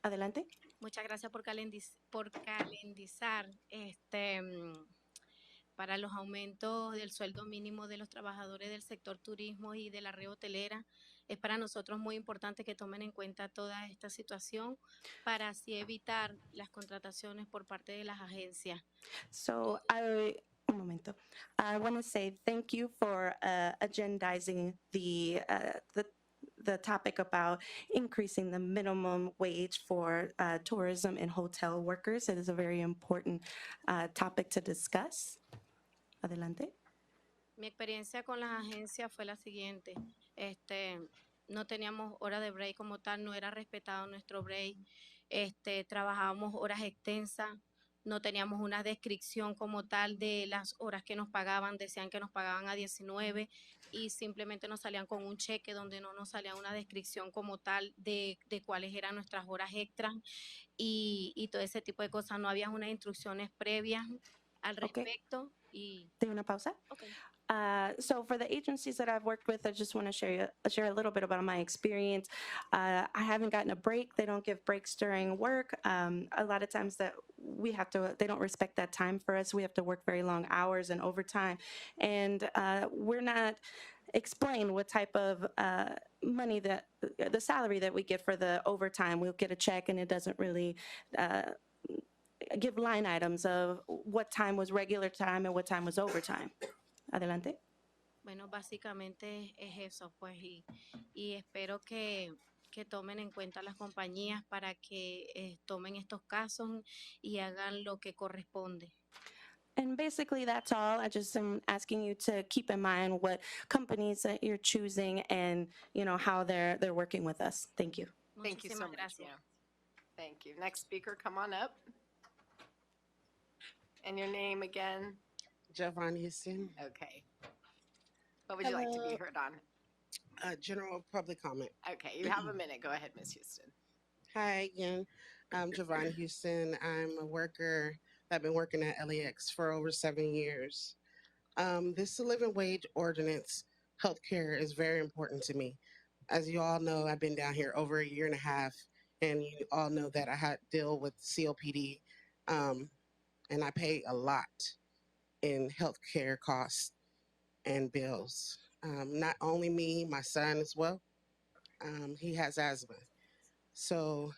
Adelante. Muchas gracias por calendizar para los aumentos del sueldo mínimo de los trabajadores del sector turismo y de la red hotelera. Es para nosotros muy importante que tomen en cuenta toda esta situación para así evitar las contrataciones por parte de las agencias. So un momento. I want to say thank you for agendizing the topic about increasing the minimum wage for tourism and hotel workers. It is a very important topic to discuss. Adelante. Mi experiencia con las agencias fue la siguiente. No teníamos hora de break como tal, no era respetado nuestro break. Trabajábamos horas extensas, no teníamos una descripción como tal de las horas que nos pagaban. Decían que nos pagaban a 19 y simplemente nos salían con un cheque donde no nos salía una descripción como tal de cuáles eran nuestras horas extras y todo ese tipo de cosas. No había unas instrucciones previas al respecto. ¿De una pausa? Okay. So for the agencies that I've worked with, I just want to share a little bit about my experience. I haven't gotten a break. They don't give breaks during work. A lot of times that they don't respect that time for us. We have to work very long hours and overtime. And we're not explained what type of money the salary that we get for the overtime. We'll get a check and it doesn't really give line items of what time was regular time and what time was overtime. Adelante. Bueno, básicamente es eso, pues, y espero que tomen en cuenta las compañías para que tomen estos casos y hagan lo que corresponde. And basically that's all. I just am asking you to keep in mind what companies that you're choosing and, how they're working with us. Thank you. Thank you so much. Gracias. ma'am. Thank you. Next speaker, come on up. And your name again? Jovan Houston. Okay. What would you like to be Hello. heard on? General public comment. Okay, you have a minute. Go ahead, Ms. Houston. Hi again. I'm Jovan Houston. I'm a worker. I've been working at LAX for over 7 years. This living wage ordinance, healthcare is very important to me. As you all know, I've been down here over a year and a half, and you all know that I had to deal with COPD, and I pay a lot in healthcare costs and bills. Not only me, my son as well. He has asthma. So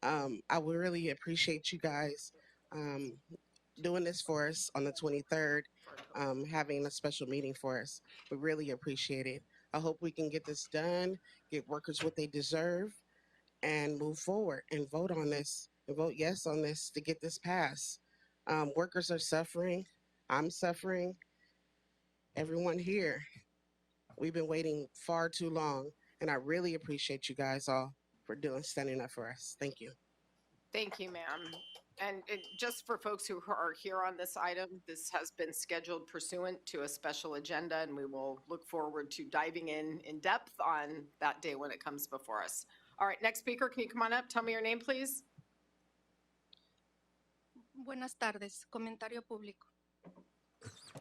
I would really appreciate you guys doing this for us on the 23rd, having a special meeting for us. We really appreciate it. I hope we can get this done, get workers what they deserve, and move forward and vote on this and vote yes on this to get this passed. Workers are suffering. I'm suffering. Everyone here. We've been waiting far too long, and I really appreciate you guys all for standing up for us. Thank you. Thank you, ma'am. And just for folks who are here on this item, this has been scheduled pursuant to a special agenda, and we will look forward to diving in depth on that day when it comes before us. All right, next speaker, can you come on up? Tell me your name, please. Buenas tardes. Comentario público.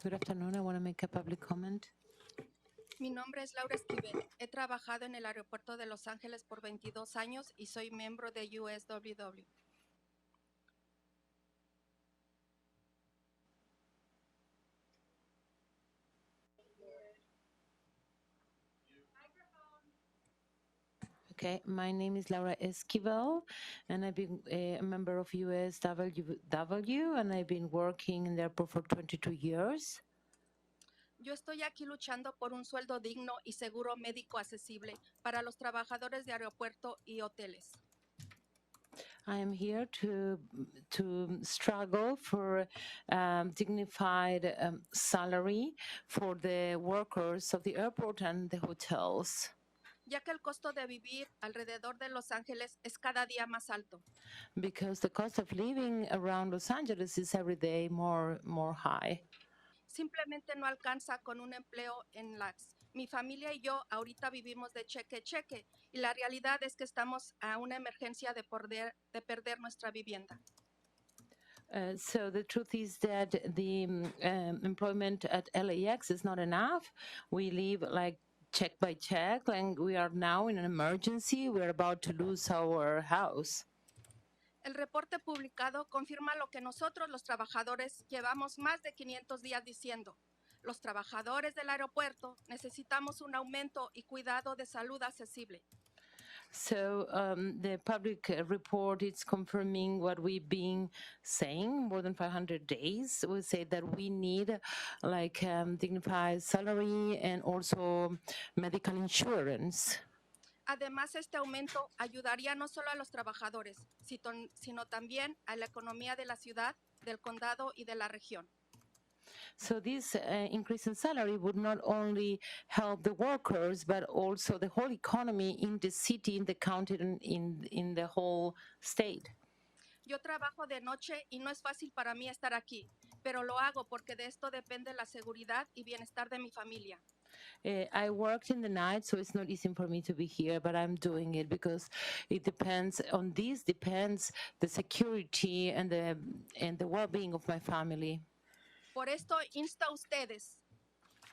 Good afternoon. I want to make a public comment. Mi nombre es Laura Esquivel. He trabajado en el aeropuerto de Los Ángeles por 22 años y soy miembro de USWW. Okay, my name is Laura Esquivel, and I've been a member of USWW, and I've been working in the airport for 22 years. Yo estoy aquí luchando por un sueldo digno y seguro médico accesible para los trabajadores de aeropuerto y hoteles. I am here to struggle for dignified salary for the workers of the airport and the hotels. Ya que el costo de vivir alrededor de Los Ángeles es cada día más alto. Because the cost of living around Los Angeles is every day more high. Simplemente no alcanza con un empleo en LAX. Mi familia y yo ahorita vivimos de cheque a cheque y la realidad es que estamos a una emergencia de perder nuestra vivienda. So the truth is that the employment at LAX is not enough. We live like check by check, and we are now in an emergency. We're about to lose our house. El reporte publicado confirma lo que nosotros los trabajadores llevamos más de 500 días diciendo. Los trabajadores del aeropuerto necesitamos un aumento y cuidado de salud accesible. So the public report is confirming what we've been saying more than 500 days. We say that we need like dignified salary and also medical insurance. Además, este aumento ayudaría no solo a los trabajadores, sino también a la economía de la ciudad, del condado y de la región. So this increase in salary would not only help the workers, but also the whole economy in the city, in the county, and in the whole state. Yo trabajo de noche y no es fácil para mí estar aquí, pero lo hago porque de esto depende la seguridad y bienestar de mi familia. I worked in the night, so it's not easy for me to be here, but I'm doing it because it depends on this, depends the security and the well-being of my family. Por esto insto a ustedes,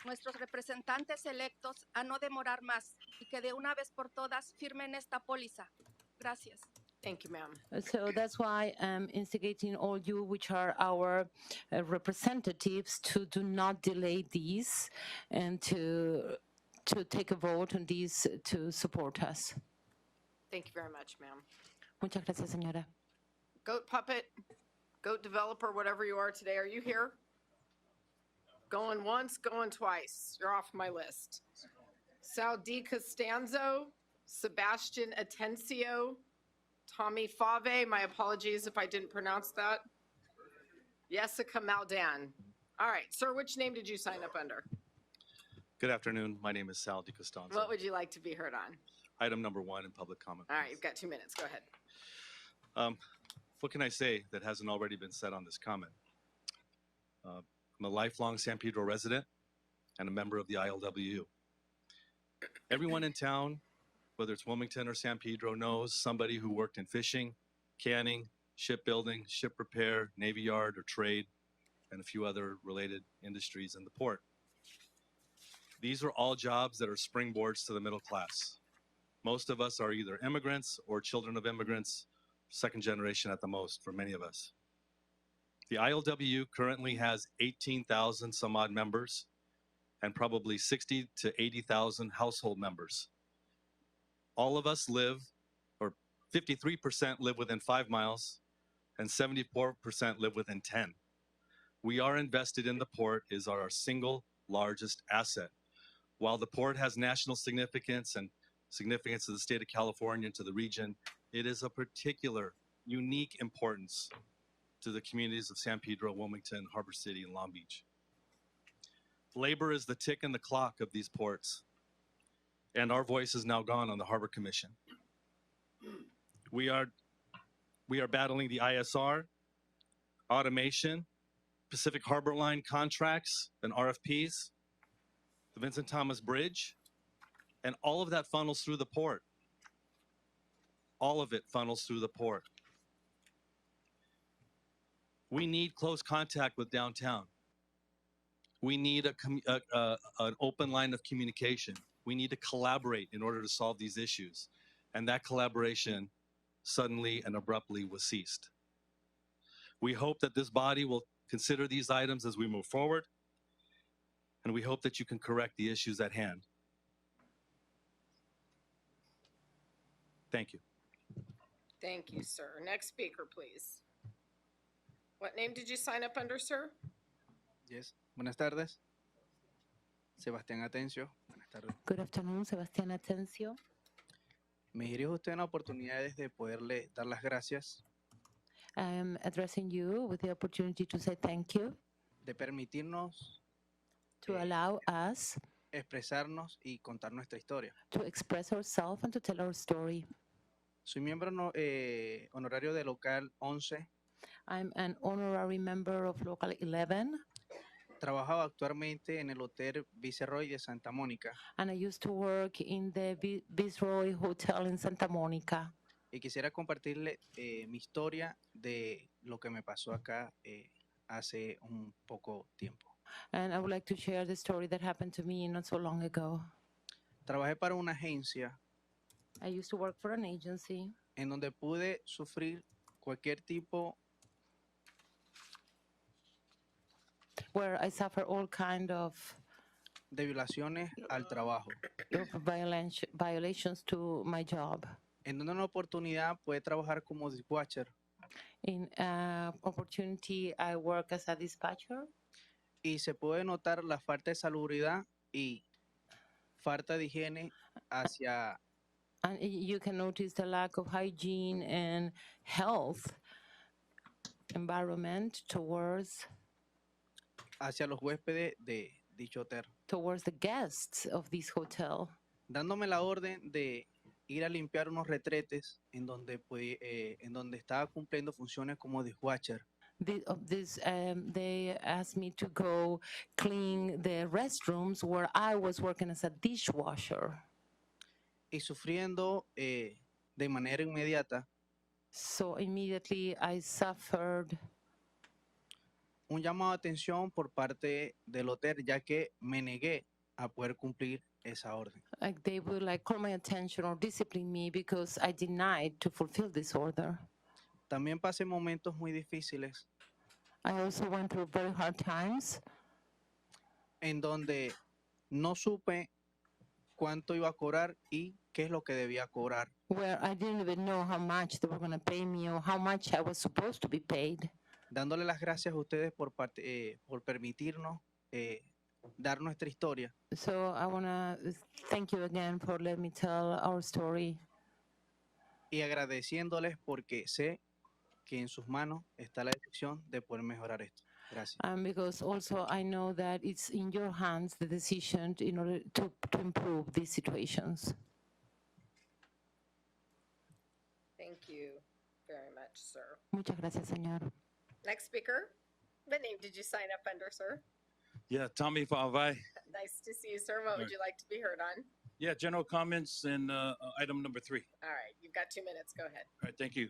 nuestros representantes electos, a no demorar más y que de una vez por todas firmen esta póliza. Gracias. Thank you, ma'am. So that's why I'm instigating all you, which are our representatives, to do not delay these and to take a vote on these to support us. Thank you very much, ma'am. Muchas gracias, señora. Goat puppet, goat developer, whatever you are today, are you here? Going once, going twice. You're off my list. Sal D. Costanzo, Sebastian Atencio, Tommy Fave, my apologies if I didn't pronounce that. Jessica Maldan. All right, sir, which name did you sign up under? Good afternoon. My name is Sal DiCostanzo. What would you like to be heard on? Item number 1 in public comment. All right, you've got 2 minutes. Go ahead. What can I say that hasn't already been said on this comment? I'm a lifelong San Pedro resident and a member of the ILWU. Everyone in town, whether it's Wilmington or San Pedro, knows somebody who worked in fishing, canning, shipbuilding, ship repair, Navy Yard, or trade, and a few other related industries in the port. These are all jobs that are springboards to the middle class. Most of us are either immigrants or children of immigrants, second generation at the most for many of us. The ILWU currently has 18,000 some odd members and probably 60 to 80,000 household members. All of us live, or 53% live within 5 miles, and 74% live within 10. We are invested in the port, is our single largest asset. While the port has national significance and significance to the state of California and to the region, it is of particular unique importance to the communities of San Pedro, Wilmington, Harbor City, and Long Beach. Labor is the tick in the clock of these ports, and our voice is now gone on the Harbor Commission. We are battling the ISR, automation, Pacific Harbor Line contracts and RFPs, the Vincent Thomas Bridge, and all of that funnels through the port. All of it funnels through the port. We need close contact with downtown. We need an open line of communication. We need to collaborate in order to solve these issues. And that collaboration suddenly and abruptly was ceased. We hope that this body will consider these items as we move forward, and we hope that you can correct the issues at hand. Thank you. Thank you, sir. Next speaker, please. What name did you sign up under, sir? Yes. Buenas tardes. Sebastián Atencio. Buenas tardes. Good afternoon, Sebastián Atencio. Me dirijo a usted en la oportunidad de poderle dar las gracias, I am addressing you with the opportunity to say thank you, de permitirnos to allow us expresarnos y contar nuestra historia. to express ourselves and to tell our story. Soy miembro honorario de Local 11. I'm an honorary member of Local 11, Trabajaba actualmente en el Hotel Viceroy de Santa Mónica and I used to work in the Viceroy Hotel in Santa Monica. y quisiera compartirle mi historia de lo que me pasó acá hace un poco tiempo. And I would like to share the story that happened to me not so long ago. Trabajé para una agencia I used to work for an agency en donde pude sufrir cualquier tipo where I suffer all kind of de violaciones al trabajo. violations to my job. En una oportunidad pude trabajar como dispatcher In opportunity, I work as a dispatcher, y se puede notar la falta de salubridad y falta de higiene hacia and you can notice the lack of hygiene and health environment towards los huéspedes de dicho hotel, towards the guests of this hotel, dándome la orden de ir a limpiar unos retretes en donde estaba cumpliendo funciones como dispatcher. They asked me to go clean the restrooms where I was working as a dishwasher. Y sufriendo de manera inmediata So immediately I suffered un llamado de atención por parte del hotel, ya que me negué a poder cumplir esa orden. like they would like call my attention or discipline me because I denied to fulfill this order. También pasé momentos muy difíciles I also went through very hard times en donde no supe cuánto iba a cobrar y qué es lo que debía cobrar. where I didn't even know how much they were going to pay me or how much I was supposed to be paid. Dándole las gracias a ustedes por permitirnos dar nuestra historia. So I want to thank you again for letting me tell our story. Y agradeciéndoles porque sé que en sus manos está la decisión de poder mejorar esto. Gracias. Because also I know that it's in your hands the decision in order to improve these situations. Thank you very much, sir. Muchas gracias, señor. Next speaker. What name did you sign up under, sir? Yeah, Tommy Favai. Nice to see you, sir. What would you like to be heard on? Yeah, general comments and item number 3. All right, you've got 2 minutes. Go ahead. All right, thank you.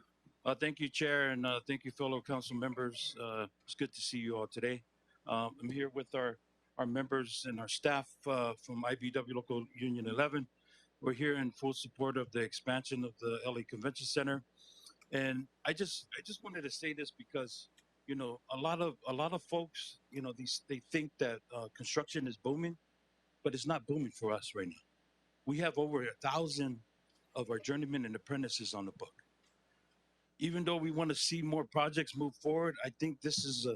Thank you, Chair, and thank you, fellow council members. It's good to see you all today. I'm here with our members and our staff from IBW Local Union 11. We're here in full support of the expansion of the LA Convention Center. And I just wanted to say this because, you know, a lot of folks, you know, they think that construction is booming, but it's not booming for us right now. We have over 1,000 of our journeymen and apprentices on the book. Even though we want to see more projects move forward, I think this is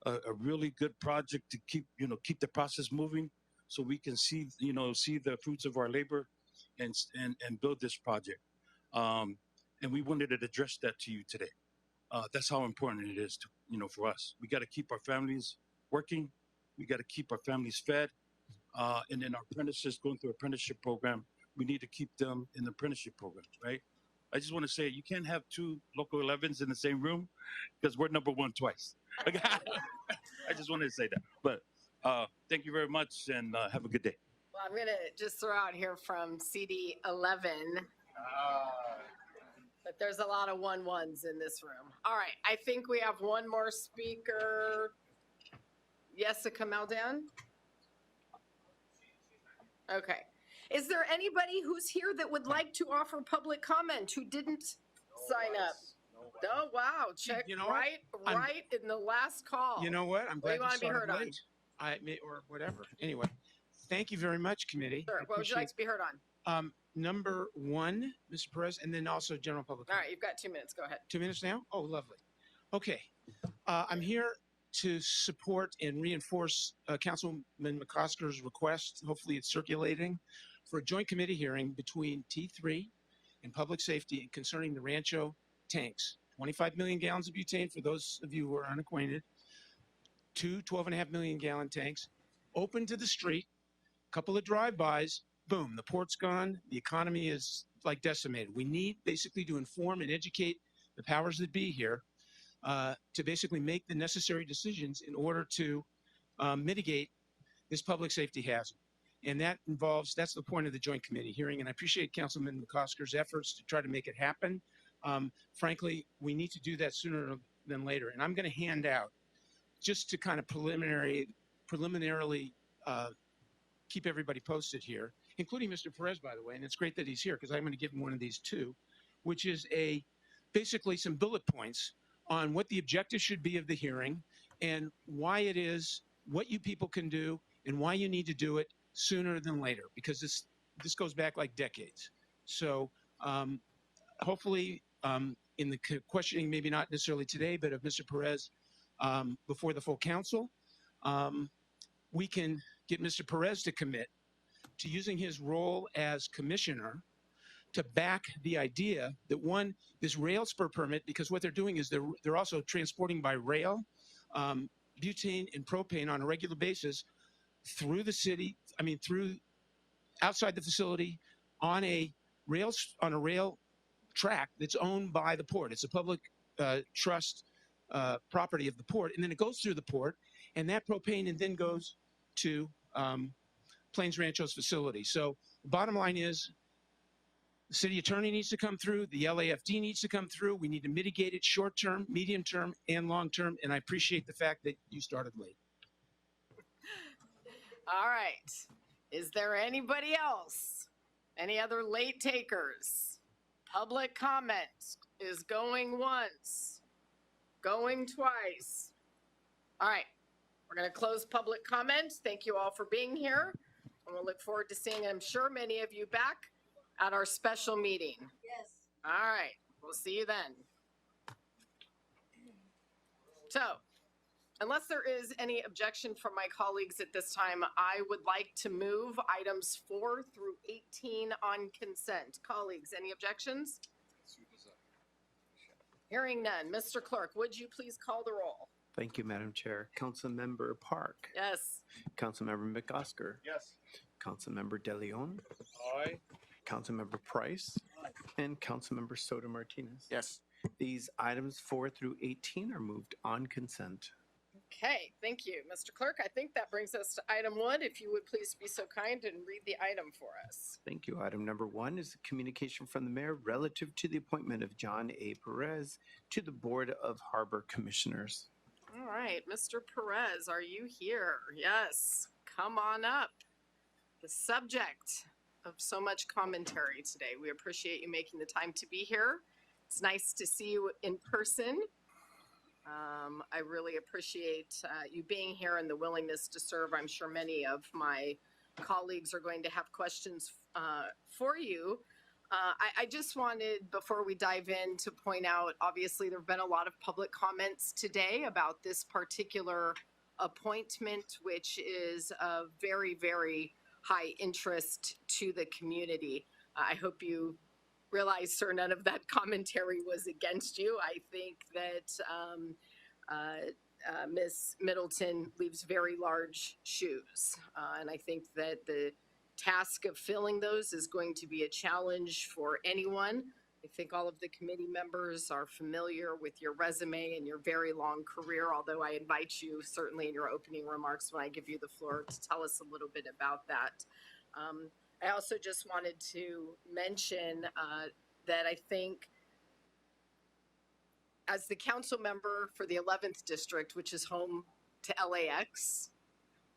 a really good project to keep the process moving, so we can see the fruits of our labor and build this project. And we wanted to address that to you today. That's how important it is to, for us. We got to keep our families working. We got to keep our families fed. And then our apprentices going through apprenticeship program, we need to keep them in the apprenticeship program, right? I just want to say you can't have two local 11s in the same room because we're number one twice. I just wanted to say that. But thank you very much and have a good day. Well, I'm going to just throw out here from CD 11. But there's a lot of 1-1s in this room. All right. I think we have one more speaker. Jessica Maldan. Okay. Is there anybody who's here that would like to offer public comment who didn't sign up? Oh, wow. Check right in the last call. You know what? I'm What do glad you want to be started heard on? late. Or whatever. Anyway, thank you very much, committee. Sure. I What would you like to appreciate- be heard on? Number one, Mr. Perez, and then also general public. All right. You've got 2 minutes. Go ahead. 2 minutes now? Oh, lovely. Okay. I'm here to support and reinforce Councilman McCosker's request. Hopefully it's circulating for a joint committee hearing between T3 and Public Safety concerning the Rancho tanks. 25 million gallons of butane for those of you who are unacquainted. 2 12.5 million gallon tanks open to the street, couple of drive-bys, boom, the port's gone. The economy is like decimated. We need basically to inform and educate the powers that be here to basically make the necessary decisions in order to mitigate this public safety hazard. And that's the point of the joint committee hearing. And I appreciate Councilman McCosker's efforts to try to make it happen. Frankly, we need to do that sooner than later. And I'm going to hand out, just to kind of preliminarily keep everybody posted here, including Mr. Perez, by the way. And it's great that he's here because I'm going to give him one of these too, which is basically some bullet points on what the objective should be of the hearing and why it is, what you people can do, and why you need to do it sooner than later, because this goes back like decades. So hopefully in the questioning, maybe not necessarily today, but of Mr. Perez before the full council, we can get Mr. Perez to commit to using his role as commissioner to back the idea that this rail spur permit, because what they're doing is they're also transporting by rail butane and propane on a regular basis through the city, through outside the facility on a rail track that's owned by the port. It's a public trust property of the port, and then it goes through the port, and that propane and then goes to Plains Rancho's facility. So bottom line is, the city attorney needs to come through, the LAFD needs to come through. We need to mitigate it short term, medium term, and long term. And I appreciate the fact that you started late. All right. Is there anybody else? Any other late takers? Public comment is going once, going twice. All right. We're going to close public comment. Thank you all for being here. And we'll look forward to seeing, I'm sure, many of you back at our special meeting. Yes. All right. We'll see you then. So, unless there is any objection from my colleagues at this time, I would like to move items 4 through 18 on consent. Colleagues, any objections? Hearing none. Mr. Clerk, would you please call the roll? Thank you, Madam Chair. Councilmember Park. Yes. Councilmember McOsker. Yes. Councilmember De Leon. Aye. Councilmember Price. And Councilmember Soto Martinez. Yes. These items 4 through 18 are moved on consent. Okay, thank you, Mr. Clerk. I think that brings us to item 1. If you would please be so kind and read the item for us. Thank you. Item number 1 is a communication from the mayor relative to the appointment of John A. Perez to the Board of Harbor Commissioners. All right, Mr. Perez, are you here? Yes, come on up. The subject of so much commentary today. We appreciate you making the time to be here. It's nice to see you in person. I really appreciate you being here and the willingness to serve. I'm sure many of my colleagues are going to have questions for you. I just wanted, before we dive in, to point out, obviously, there have been a lot of public comments today about this particular appointment, which is of very, very high interest to the community. I hope you realize, sir, none of that commentary was against you. I think that Ms. Middleton leaves very large shoes. And I think that the task of filling those is going to be a challenge for anyone. I think all of the committee members are familiar with your resume and your very long career, although I invite you certainly in your opening remarks when I give you the floor to tell us a little bit about that. I also just wanted to mention that I think as the council member for the 11th district, which is home to LAX,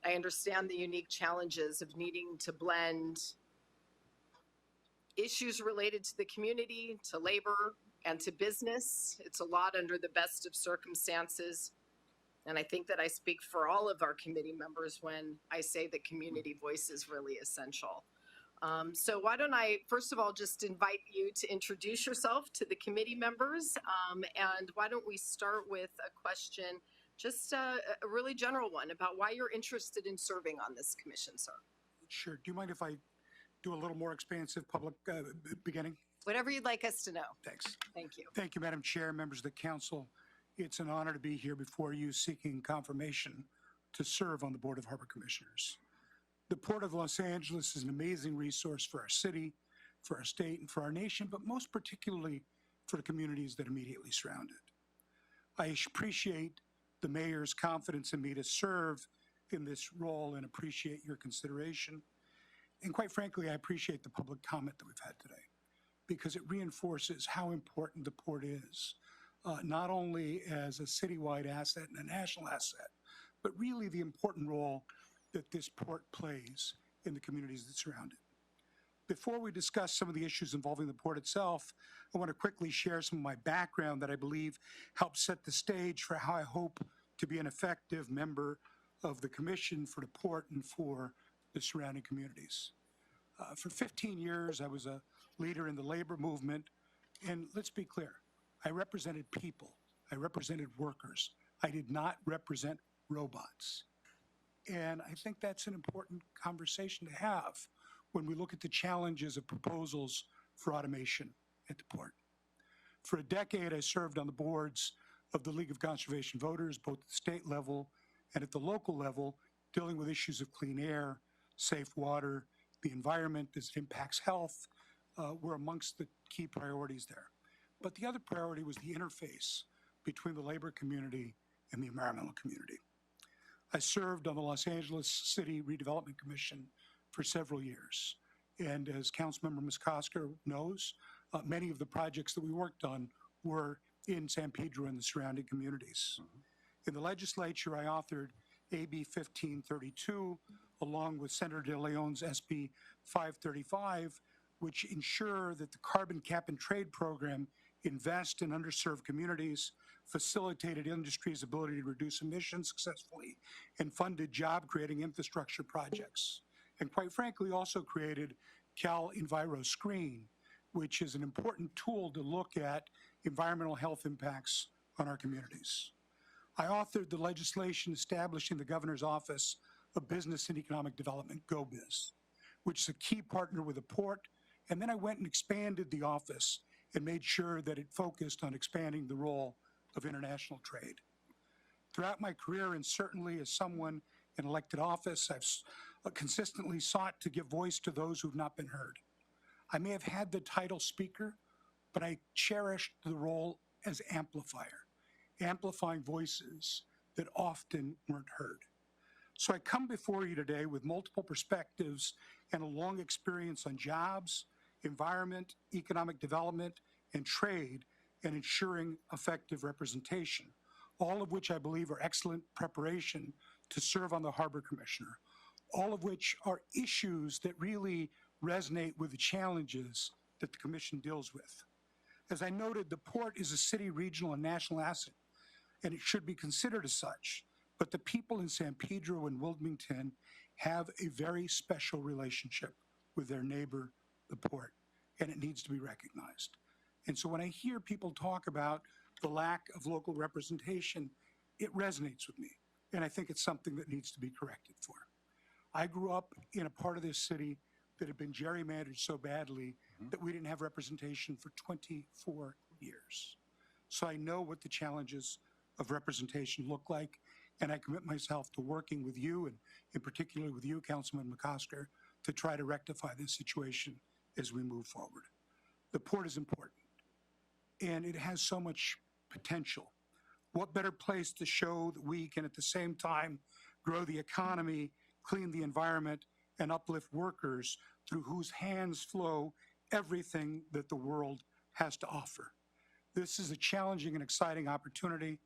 I understand the unique challenges of needing to blend issues related to the community, to labor, and to business. It's a lot under the best of circumstances. And I think that I speak for all of our committee members when I say that community voice is really essential. So why don't I, first of all, just invite you to introduce yourself to the committee members. And why don't we start with a question, just a really general one, about why you're interested in serving on this commission, sir. Sure. Do you mind if I do a little more expansive public beginning? Whatever you'd like us to know. Thanks. Thank you. Thank you, Madam Chair, members of the council. It's an honor to be here before you seeking confirmation to serve on the Board of Harbor Commissioners. The Port of Los Angeles is an amazing resource for our city, for our state, and for our nation, but most particularly for the communities that immediately surround it. I appreciate the mayor's confidence in me to serve in this role and appreciate your consideration. And quite frankly, I appreciate the public comment that we've had today because it reinforces how important the port is, not only as a citywide asset and a national asset, but really the important role that this port plays in the communities that surround it. Before we discuss some of the issues involving the port itself, I want to quickly share some of my background that I believe helps set the stage for how I hope to be an effective member of the Commission for the Port and for the surrounding communities. For 15 years, I was a leader in the labor movement, and let's be clear, I represented people. I represented workers. I did not represent robots. And I think that's an important conversation to have when we look at the challenges of proposals for automation at the port. For a decade, I served on the boards of the League of Conservation Voters, both at the state level and at the local level, dealing with issues of clean air, safe water, the environment as it impacts health, were amongst the key priorities there. But the other priority was the interface between the labor community and the environmental community. I served on the Los Angeles City Redevelopment Commission for several years. And as Councilmember Muskoska knows, many of the projects that we worked on were in San Pedro and the surrounding communities. In the legislature, I authored AB 1532, along with Senator De Leon's SB 535, which ensure that the carbon cap and trade program invest in underserved communities, facilitated industry's ability to reduce emissions successfully, and funded job-creating infrastructure projects. And quite frankly, also created Cal Enviro Screen, which is an important tool to look at environmental health impacts on our communities. I authored the legislation establishing the Governor's Office of Business and Economic Development, GoBiz, which is a key partner with the port. And then I went and expanded the office and made sure that it focused on expanding the role of international trade. Throughout my career, and certainly as someone in elected office, I've consistently sought to give voice to those who've not been heard. I may have had the title speaker, but I cherished the role as amplifier, amplifying voices that often weren't heard. So I come before you today with multiple perspectives and a long experience on jobs, environment, economic development, and trade, and ensuring effective representation, all of which I believe are excellent preparation to serve on the Harbor Commissioner, all of which are issues that really resonate with the challenges that the commission deals with. As I noted, the port is a city, regional, and national asset, and it should be considered as such. But the people in San Pedro and Wilmington have a very special relationship with their neighbor, the port, and it needs to be recognized. And so when I hear people talk about the lack of local representation, it resonates with me, and I think it's something that needs to be corrected for. I grew up in a part of this city that had been gerrymandered so badly that we didn't have representation for 24 years. So I know what the challenges of representation look like, and I commit myself to working with you, and in particular with you, Councilman McCosker, to try to rectify this situation as we move forward. The port is important, and it has so much potential. What better place to show that we can at the same time grow the economy, clean the environment, and uplift workers through whose hands flow everything that the world has to offer. This is a challenging and exciting opportunity,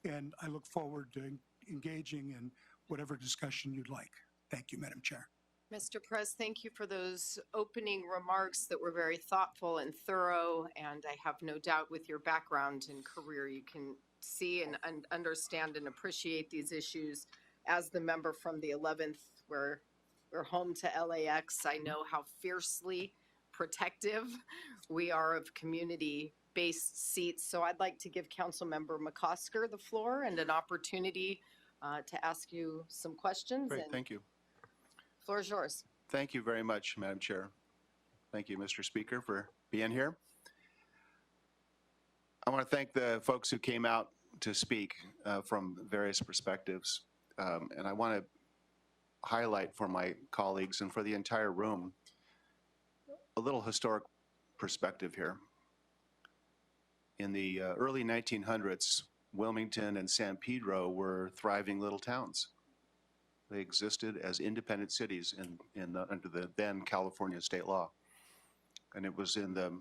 and I look forward to engaging in whatever discussion you'd like. Thank you, Madam Chair. Mr. Perez, thank you for those opening remarks that were very thoughtful and thorough. And I have no doubt with your background and career, you can see and understand and appreciate these issues. As the member from the 11th, where we're home to LAX, I know how fiercely protective we are of community-based seats. So I'd like to give Councilmember McCosker the floor and an opportunity to ask you some questions. Great, and thank you. Floor is yours. Thank you very much, Madam Chair. Thank you, Mr. Speaker, for being here. I want to thank the folks who came out to speak from various perspectives. And I want to highlight for my colleagues and for the entire room a little historic perspective here. In the early 1900s, Wilmington and San Pedro were thriving little towns. They existed as independent cities under the then California state law. And it was in the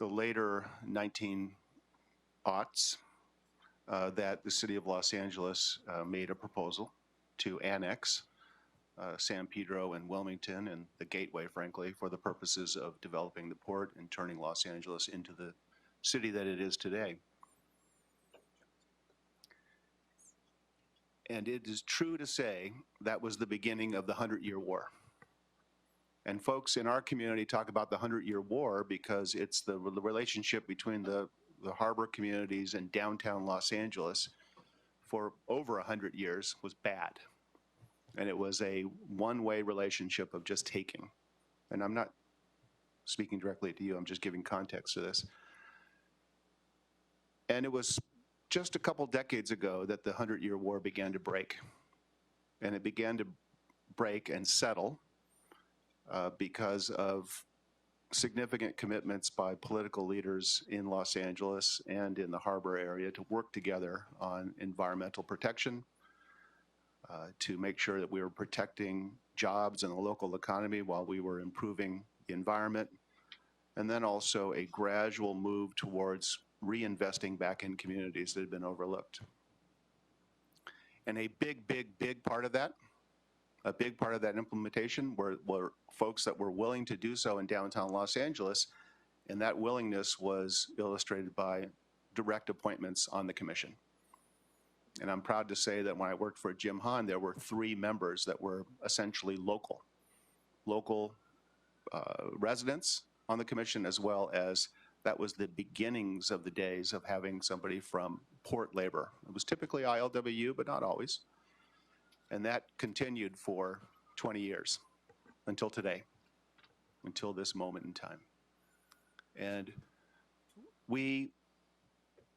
later 1900s that the city of Los Angeles made a proposal to annex San Pedro and Wilmington and the Gateway, frankly, for the purposes of developing the port and turning Los Angeles into the city that it is today. And it is true to say that was the beginning of the 100-Year War. And folks in our community talk about the 100-Year War because it's the relationship between the harbor communities and downtown Los Angeles for over 100 years was bad. And it was a one-way relationship of just taking. And I'm not speaking directly to you, I'm just giving context to this. And it was just a couple decades ago that the 100-Year War began to break. And it began to break and settle because of significant commitments by political leaders in Los Angeles and in the harbor area to work together on environmental protection, to make sure that we were protecting jobs in the local economy while we were improving the environment, and then also a gradual move towards reinvesting back in communities that had been overlooked. And a big part of that, implementation were folks that were willing to do so in downtown Los Angeles, and that willingness was illustrated by direct appointments on the commission. And I'm proud to say that when I worked for Jim Hahn, there were 3 members that were essentially local residents on the commission, as well as that was the beginnings of the days of having somebody from port labor. It was typically ILWU, but not always. And that continued for 20 years until today, until this moment in time. And we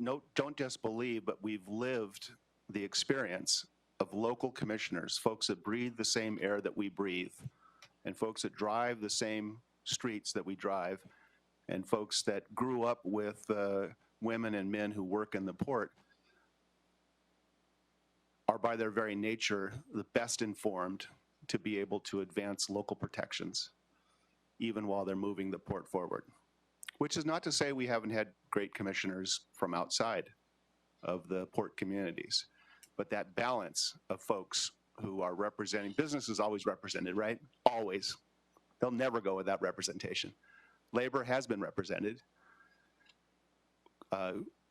don't just believe, but we've lived the experience of local commissioners, folks that breathe the same air that we breathe, and folks that drive the same streets that we drive, and folks that grew up with women and men who work in the port are by their very nature the best informed to be able to advance local protections, even while they're moving the port forward. Which is not to say we haven't had great commissioners from outside of the port communities, but that balance of folks who are representing, business is always represented, right? Always. They'll never go without representation. Labor has been represented.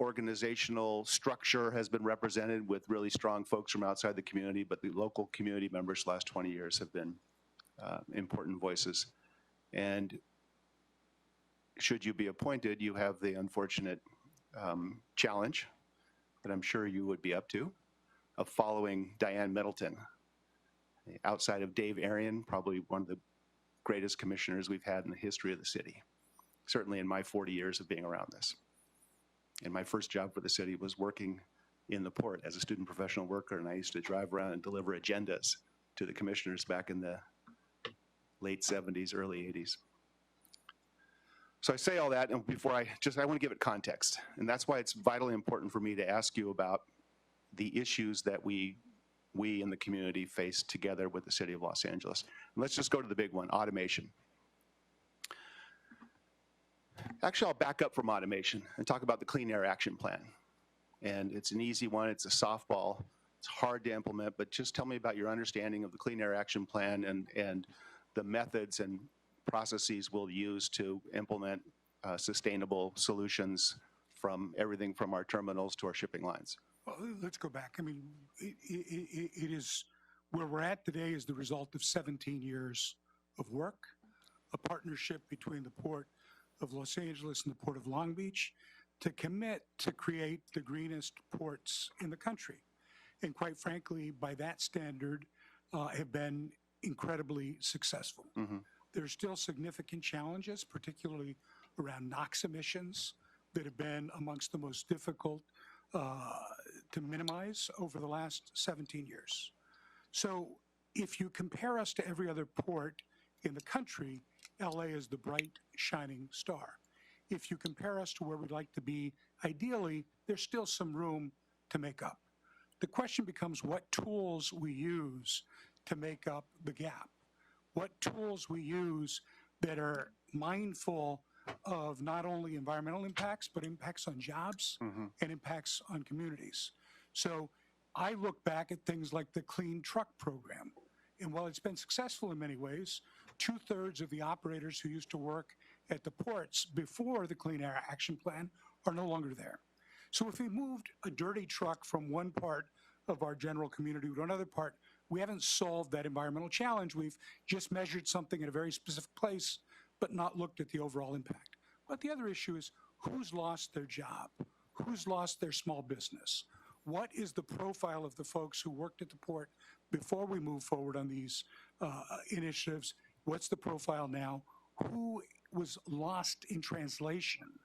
Organizational structure has been represented with really strong folks from outside the community, but the local community members the last 20 years have been important voices. And should you be appointed, you have the unfortunate challenge that I'm sure you would be up to of following Diane Middleton. Outside of Dave Arian, probably one of the greatest commissioners we've had in the history of the city, certainly in my 40 years of being around this. And my first job for the city was working in the port as a student professional worker, and I used to drive around and deliver agendas to the commissioners back in the late 70s, early 80s. So I say all that, and before I want to give it context, and that's why it's vitally important for me to ask you about the issues that we in the community face together with the city of Los Angeles. And let's just go to the big one, automation. Actually, I'll back up from automation and talk about the Clean Air Action Plan. And it's an easy one, it's a softball, it's hard to implement, but just tell me about your understanding of the Clean Air Action Plan and the methods and processes we'll use to implement sustainable solutions from everything from our terminals to our shipping lines. Well, let's go back. I mean, it is where we're at today is the result of 17 years of work, a partnership between the Port of Los Angeles and the Port of Long Beach to commit to create the greenest ports in the country. And quite frankly, by that standard, have been incredibly successful. There's still significant challenges, particularly around NOx emissions, that have been amongst the most difficult to minimize over the last 17 years. So if you compare us to every other port in the country, LA is the bright, shining star. If you compare us to where we'd like to be, ideally, there's still some room to make up. The question becomes what tools we use to make up the gap. What tools we use that are mindful of not only environmental impacts, but impacts on jobs and impacts on communities. So I look back at things like the Clean Truck Program. And while it's been successful in many ways, 2/3 of the operators who used to work at the ports before the Clean Air Action Plan are no longer there. So if we moved a dirty truck from one part of our general community to another part, we haven't solved that environmental challenge. We've just measured something in a very specific place, but not looked at the overall impact. But the other issue is who's lost their job? Who's lost their small business? What is the profile of the folks who worked at the port before we move forward on these initiatives? What's the profile now? Who was lost in translation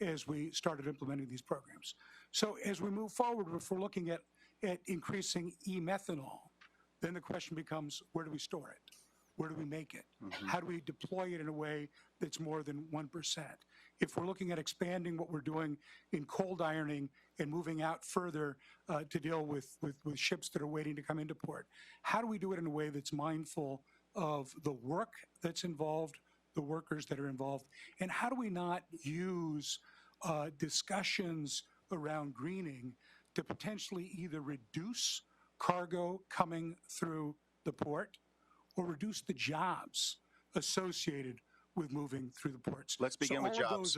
as we started implementing these programs? So as we move forward, if we're looking at increasing e-methanol, then the question becomes, where do we store it? Where do we make it? How do we deploy it in a way that's more than 1%? If we're looking at expanding what we're doing in cold ironing and moving out further to deal with ships that are waiting to come into port, how do we do it in a way that's mindful of the work that's involved, the workers that are involved, and how do we not use discussions around greening to potentially either reduce cargo coming through the port or reduce the jobs associated with moving through the ports. Let's begin with jobs.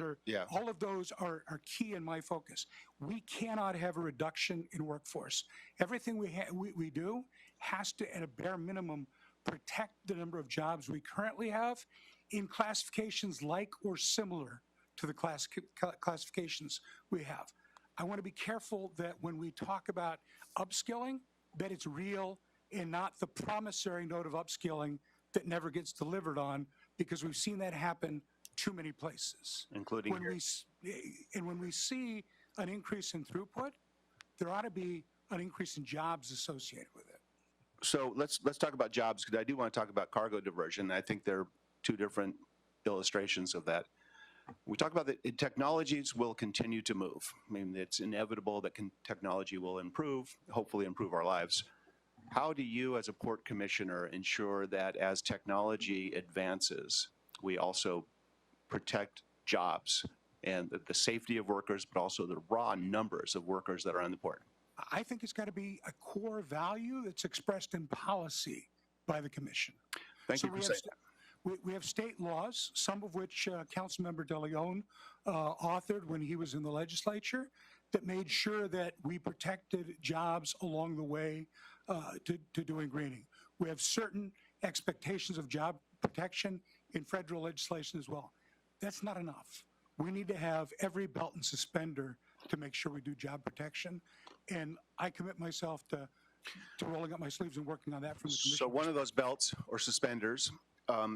All of those are key in my focus. We cannot have a reduction in workforce. Everything we do has to, at a bare minimum, protect the number of jobs we currently have in classifications like or similar to the classifications we have. I want to be careful that when we talk about upskilling, that it's real and not the promissory note of upskilling that never gets delivered on, because we've seen that happen too many places. Including when when we see an increase in throughput, there ought to be an increase in jobs associated with it. So let's talk about jobs, because I do want to talk about cargo diversion. I think there are two different illustrations of that. We talk about that technologies will continue to move. I mean, it's inevitable that technology will improve, hopefully improve our lives. How do you, as a port commissioner, ensure that as technology advances, we also protect jobs and the safety of workers, but also the raw numbers of workers that are on the port? I think it's got to be a core value that's expressed in policy by the commission. Thank you for saying that. We have state laws, some of which Councilmember De Leon authored when he was in the legislature, that made sure that we protected jobs along the way to doing greening. We have certain expectations of job protection in federal legislation as well. That's not enough. We need to have every belt and suspender to make sure we do job protection. And I commit myself to rolling up my sleeves and working on that from the commission. So one of those belts or suspenders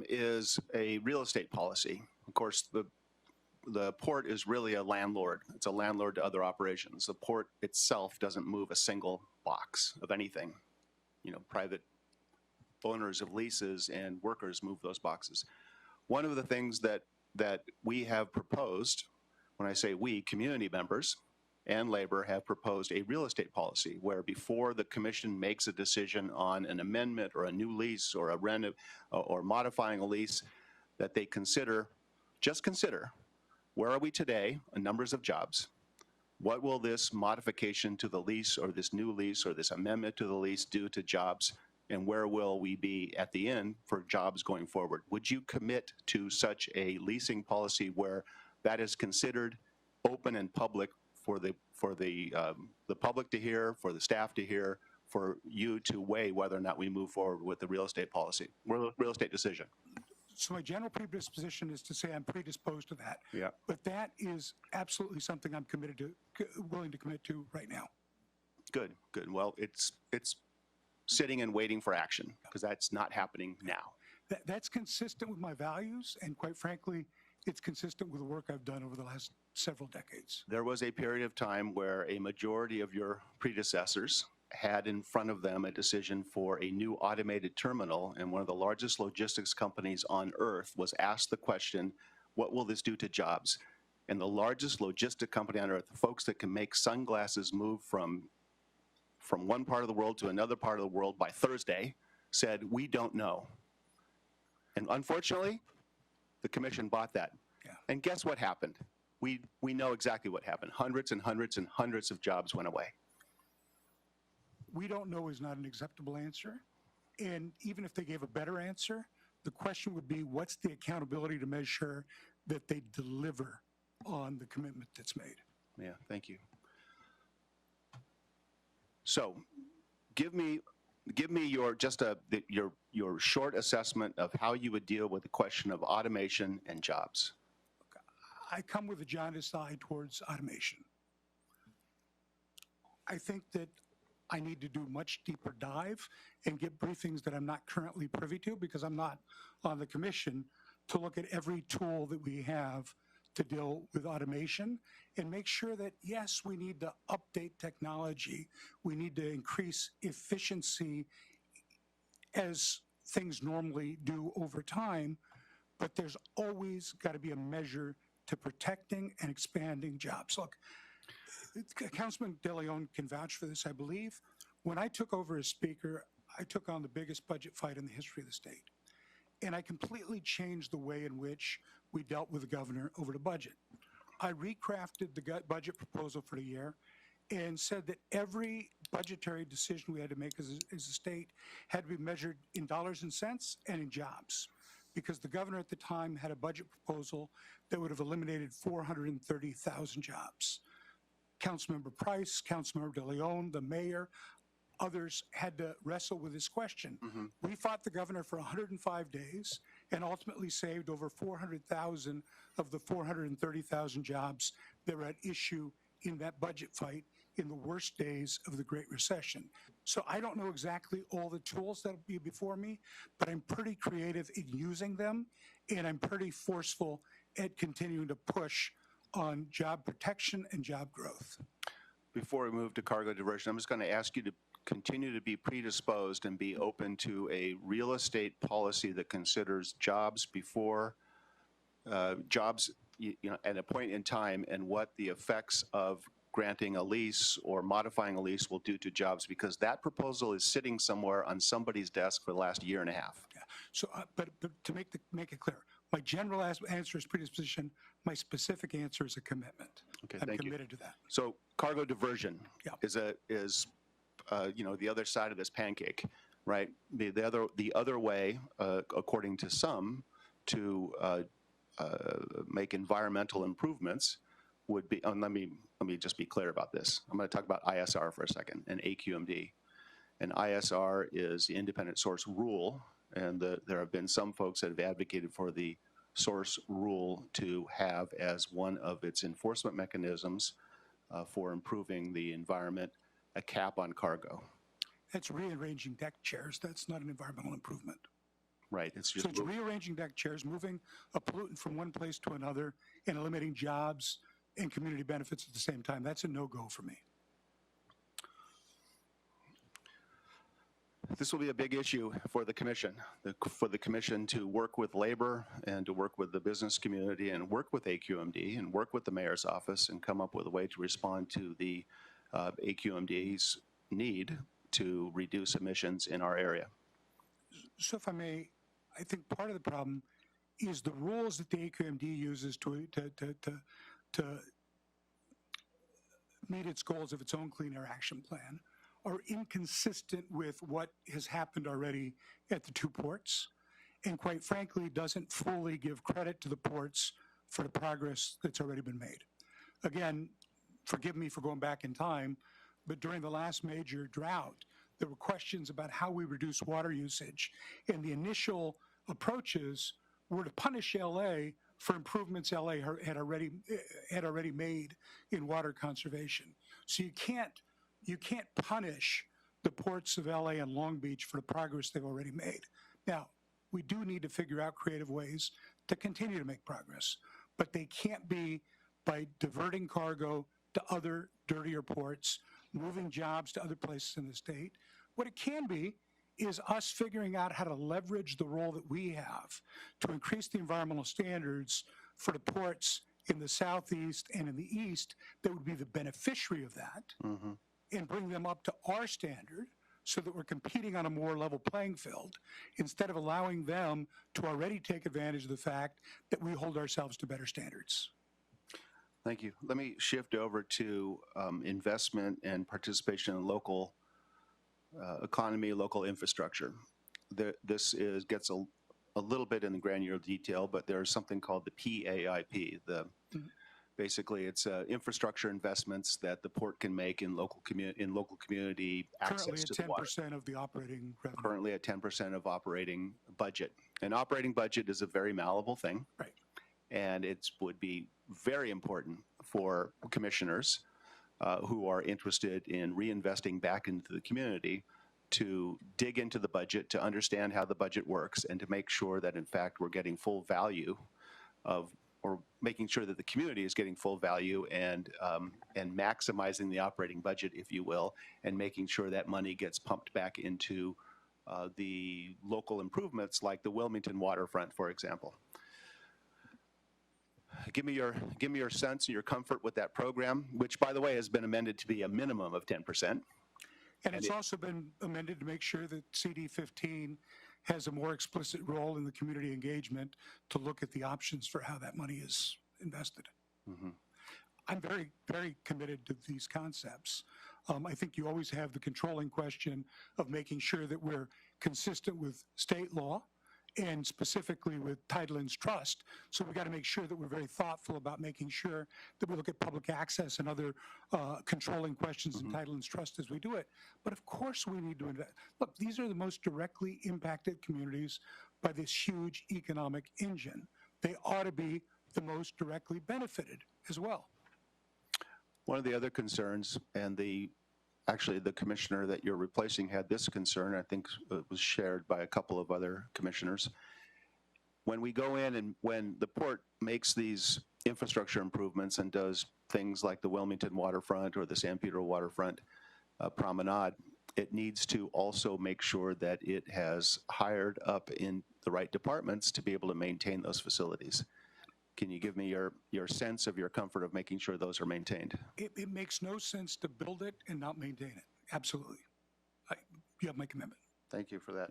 is a real estate policy. Of course, the port is really a landlord. It's a landlord to other operations. The port itself doesn't move a single box of anything. You know, private owners of leases and workers move those boxes. One of the things that we have proposed, when I say we, community members and labor have proposed a real estate policy where before the commission makes a decision on an amendment or a new lease or a rent or modifying a lease, that they just consider, where are we today on numbers of jobs? What will this modification to the lease or this new lease or this amendment to the lease do to jobs? And where will we be at the end for jobs going forward? Would you commit to such a leasing policy where that is considered open and public for the public to hear, for the staff to hear, for you to weigh whether or not we move forward with the real estate policy, real estate decision? So my general predisposition is to say I'm predisposed to that. Yeah. But that is absolutely something I'm committed to, willing to commit to right now. Good, good. Well, it's sitting and waiting for action because that's not happening now. That's consistent with my values, and quite frankly, it's consistent with the work I've done over the last several decades. There was a period of time where a majority of your predecessors had in front of them a decision for a new automated terminal, and one of the largest logistics companies on earth was asked the question, what will this do to jobs? And the largest logistic company on earth, the folks that can make sunglasses move from one part of the world to another part of the world by Thursday, said, we don't know. And unfortunately, the commission bought that. Yeah. And guess what happened? We know exactly what happened. Hundreds and hundreds and hundreds of jobs went away. We don't know is not an acceptable answer. And even if they gave a better answer, the question would be, what's the accountability to measure that they deliver on the commitment that's made? Yeah, thank you. So give me your your short assessment of how you would deal with the question of automation and jobs. I come with a jaundiced eye towards automation. I think that I need to do much deeper dive and get briefings that I'm not currently privy to because I'm not on the commission, to look at every tool that we have to deal with automation and make sure that, yes, we need to update technology. We need to increase efficiency as things normally do over time, but there's always got to be a measure to protecting and expanding jobs. Look, Councilman De Leon can vouch for this, I believe. When I took over as Speaker, I took on the biggest budget fight in the history of the state. And I completely changed the way in which we dealt with the governor over the budget. I recrafted the budget proposal for the year and said that every budgetary decision we had to make as a state had to be measured in dollars and cents and in jobs, because the governor at the time had a budget proposal that would have eliminated 430,000 jobs. Councilmember Price, Councilmember De Leon, the mayor, others had to wrestle with this question. We fought the governor for 105 days and ultimately saved over 400,000 of the 430,000 jobs that were at issue in that budget fight in the worst days of the Great Recession. So I don't know exactly all the tools that will be before me, but I'm pretty creative in using them, and I'm pretty forceful at continuing to push on job protection and job growth. Before we move to cargo diversion, I'm just going to ask you to continue to be predisposed and be open to a real estate policy that considers jobs before jobs, at a point in time, and what the effects of granting a lease or modifying a lease will do to jobs, because that proposal is sitting somewhere on somebody's desk for the last year and a half. Yeah. So, but to make it clear, my general answer is predisposition. My specific answer is a commitment. Okay, I'm thank you. committed to that. So cargo diversion is the other side of this pancake, right? The other way, according to some, to make environmental improvements would be, let me just be clear about this. I'm going to talk about ISR for a second and AQMD. And ISR is the independent source rule, and there have been some folks that have advocated for the source rule to have as one of its enforcement mechanisms for improving the environment a cap on cargo. That's rearranging deck chairs. That's not an environmental improvement. Right. It's just So it's rearranging deck chairs, moving a pollutant from one place to another, and eliminating jobs and community benefits at the same time. That's a no-go for me. This will be a big issue for the commission, for the commission to work with labor and to work with the business community and work with AQMD and work with the mayor's office and come up with a way to respond to the AQMD's need to reduce emissions in our area. So if I may, I think part of the problem is the rules that the AQMD uses to meet its goals of its own Clean Air Action Plan are inconsistent with what has happened already at the two ports, and quite frankly, doesn't fully give credit to the ports for the progress that's already been made. Again, forgive me for going back in time, but during the last major drought, there were questions about how we reduce water usage, and the initial approaches were to punish LA for improvements LA had already made in water conservation. So you can't punish the ports of LA and Long Beach for the progress they've already made. Now, we do need to figure out creative ways to continue to make progress, but they can't be by diverting cargo to other dirtier ports, moving jobs to other places in the state. What it can be is us figuring out how to leverage the role that we have to increase the environmental standards for the ports in the southeast and in the east that would be the beneficiary of that, and bring them up to our standard so that we're competing on a more level playing field instead of allowing them to already take advantage of the fact that we hold ourselves to better standards. Thank you. Let me shift over to investment and participation in local economy, local infrastructure. This gets a little bit in the granular detail, but there's something called the PAIP. Basically, it's infrastructure investments that the port can make in local community access to the water. Currently at 10% of the operating revenue. Currently at 10% of operating budget. An operating budget is a very malleable thing. Right. And it would be very important for commissioners who are interested in reinvesting back into the community to dig into the budget, to understand how the budget works, and to make sure that, in fact, we're getting full value of, or making sure that the community is getting full value and maximizing the operating budget, if you will, and making sure that money gets pumped back into the local improvements like the Wilmington waterfront, for example. Give me your sense and your comfort with that program, which, by the way, has been amended to be a minimum of 10%. And it's also been amended to make sure that CD15 has a more explicit role in the community engagement to look at the options for how that money is invested. I'm very, very committed to these concepts. I think you always have the controlling question of making sure that we're consistent with state law and specifically with Tidelands Trust. So we got to make sure that we're very thoughtful about making sure that we look at public access and other controlling questions in Tidelands Trust as we do it. But of course we need to invest. Look, these are the most directly impacted communities by this huge economic engine. They ought to be the most directly benefited as well. One of the other concerns, and actually the commissioner that you're replacing had this concern, I think it was shared by a couple of other commissioners. When we go in and when the port makes these infrastructure improvements and does things like the Wilmington waterfront or the San Pedro waterfront promenade, it needs to also make sure that it has hired up in the right departments to be able to maintain those facilities. Can you give me your sense of your comfort of making sure those are maintained? It makes no sense to build it and not maintain it. Absolutely. You have my commitment. Thank you for that.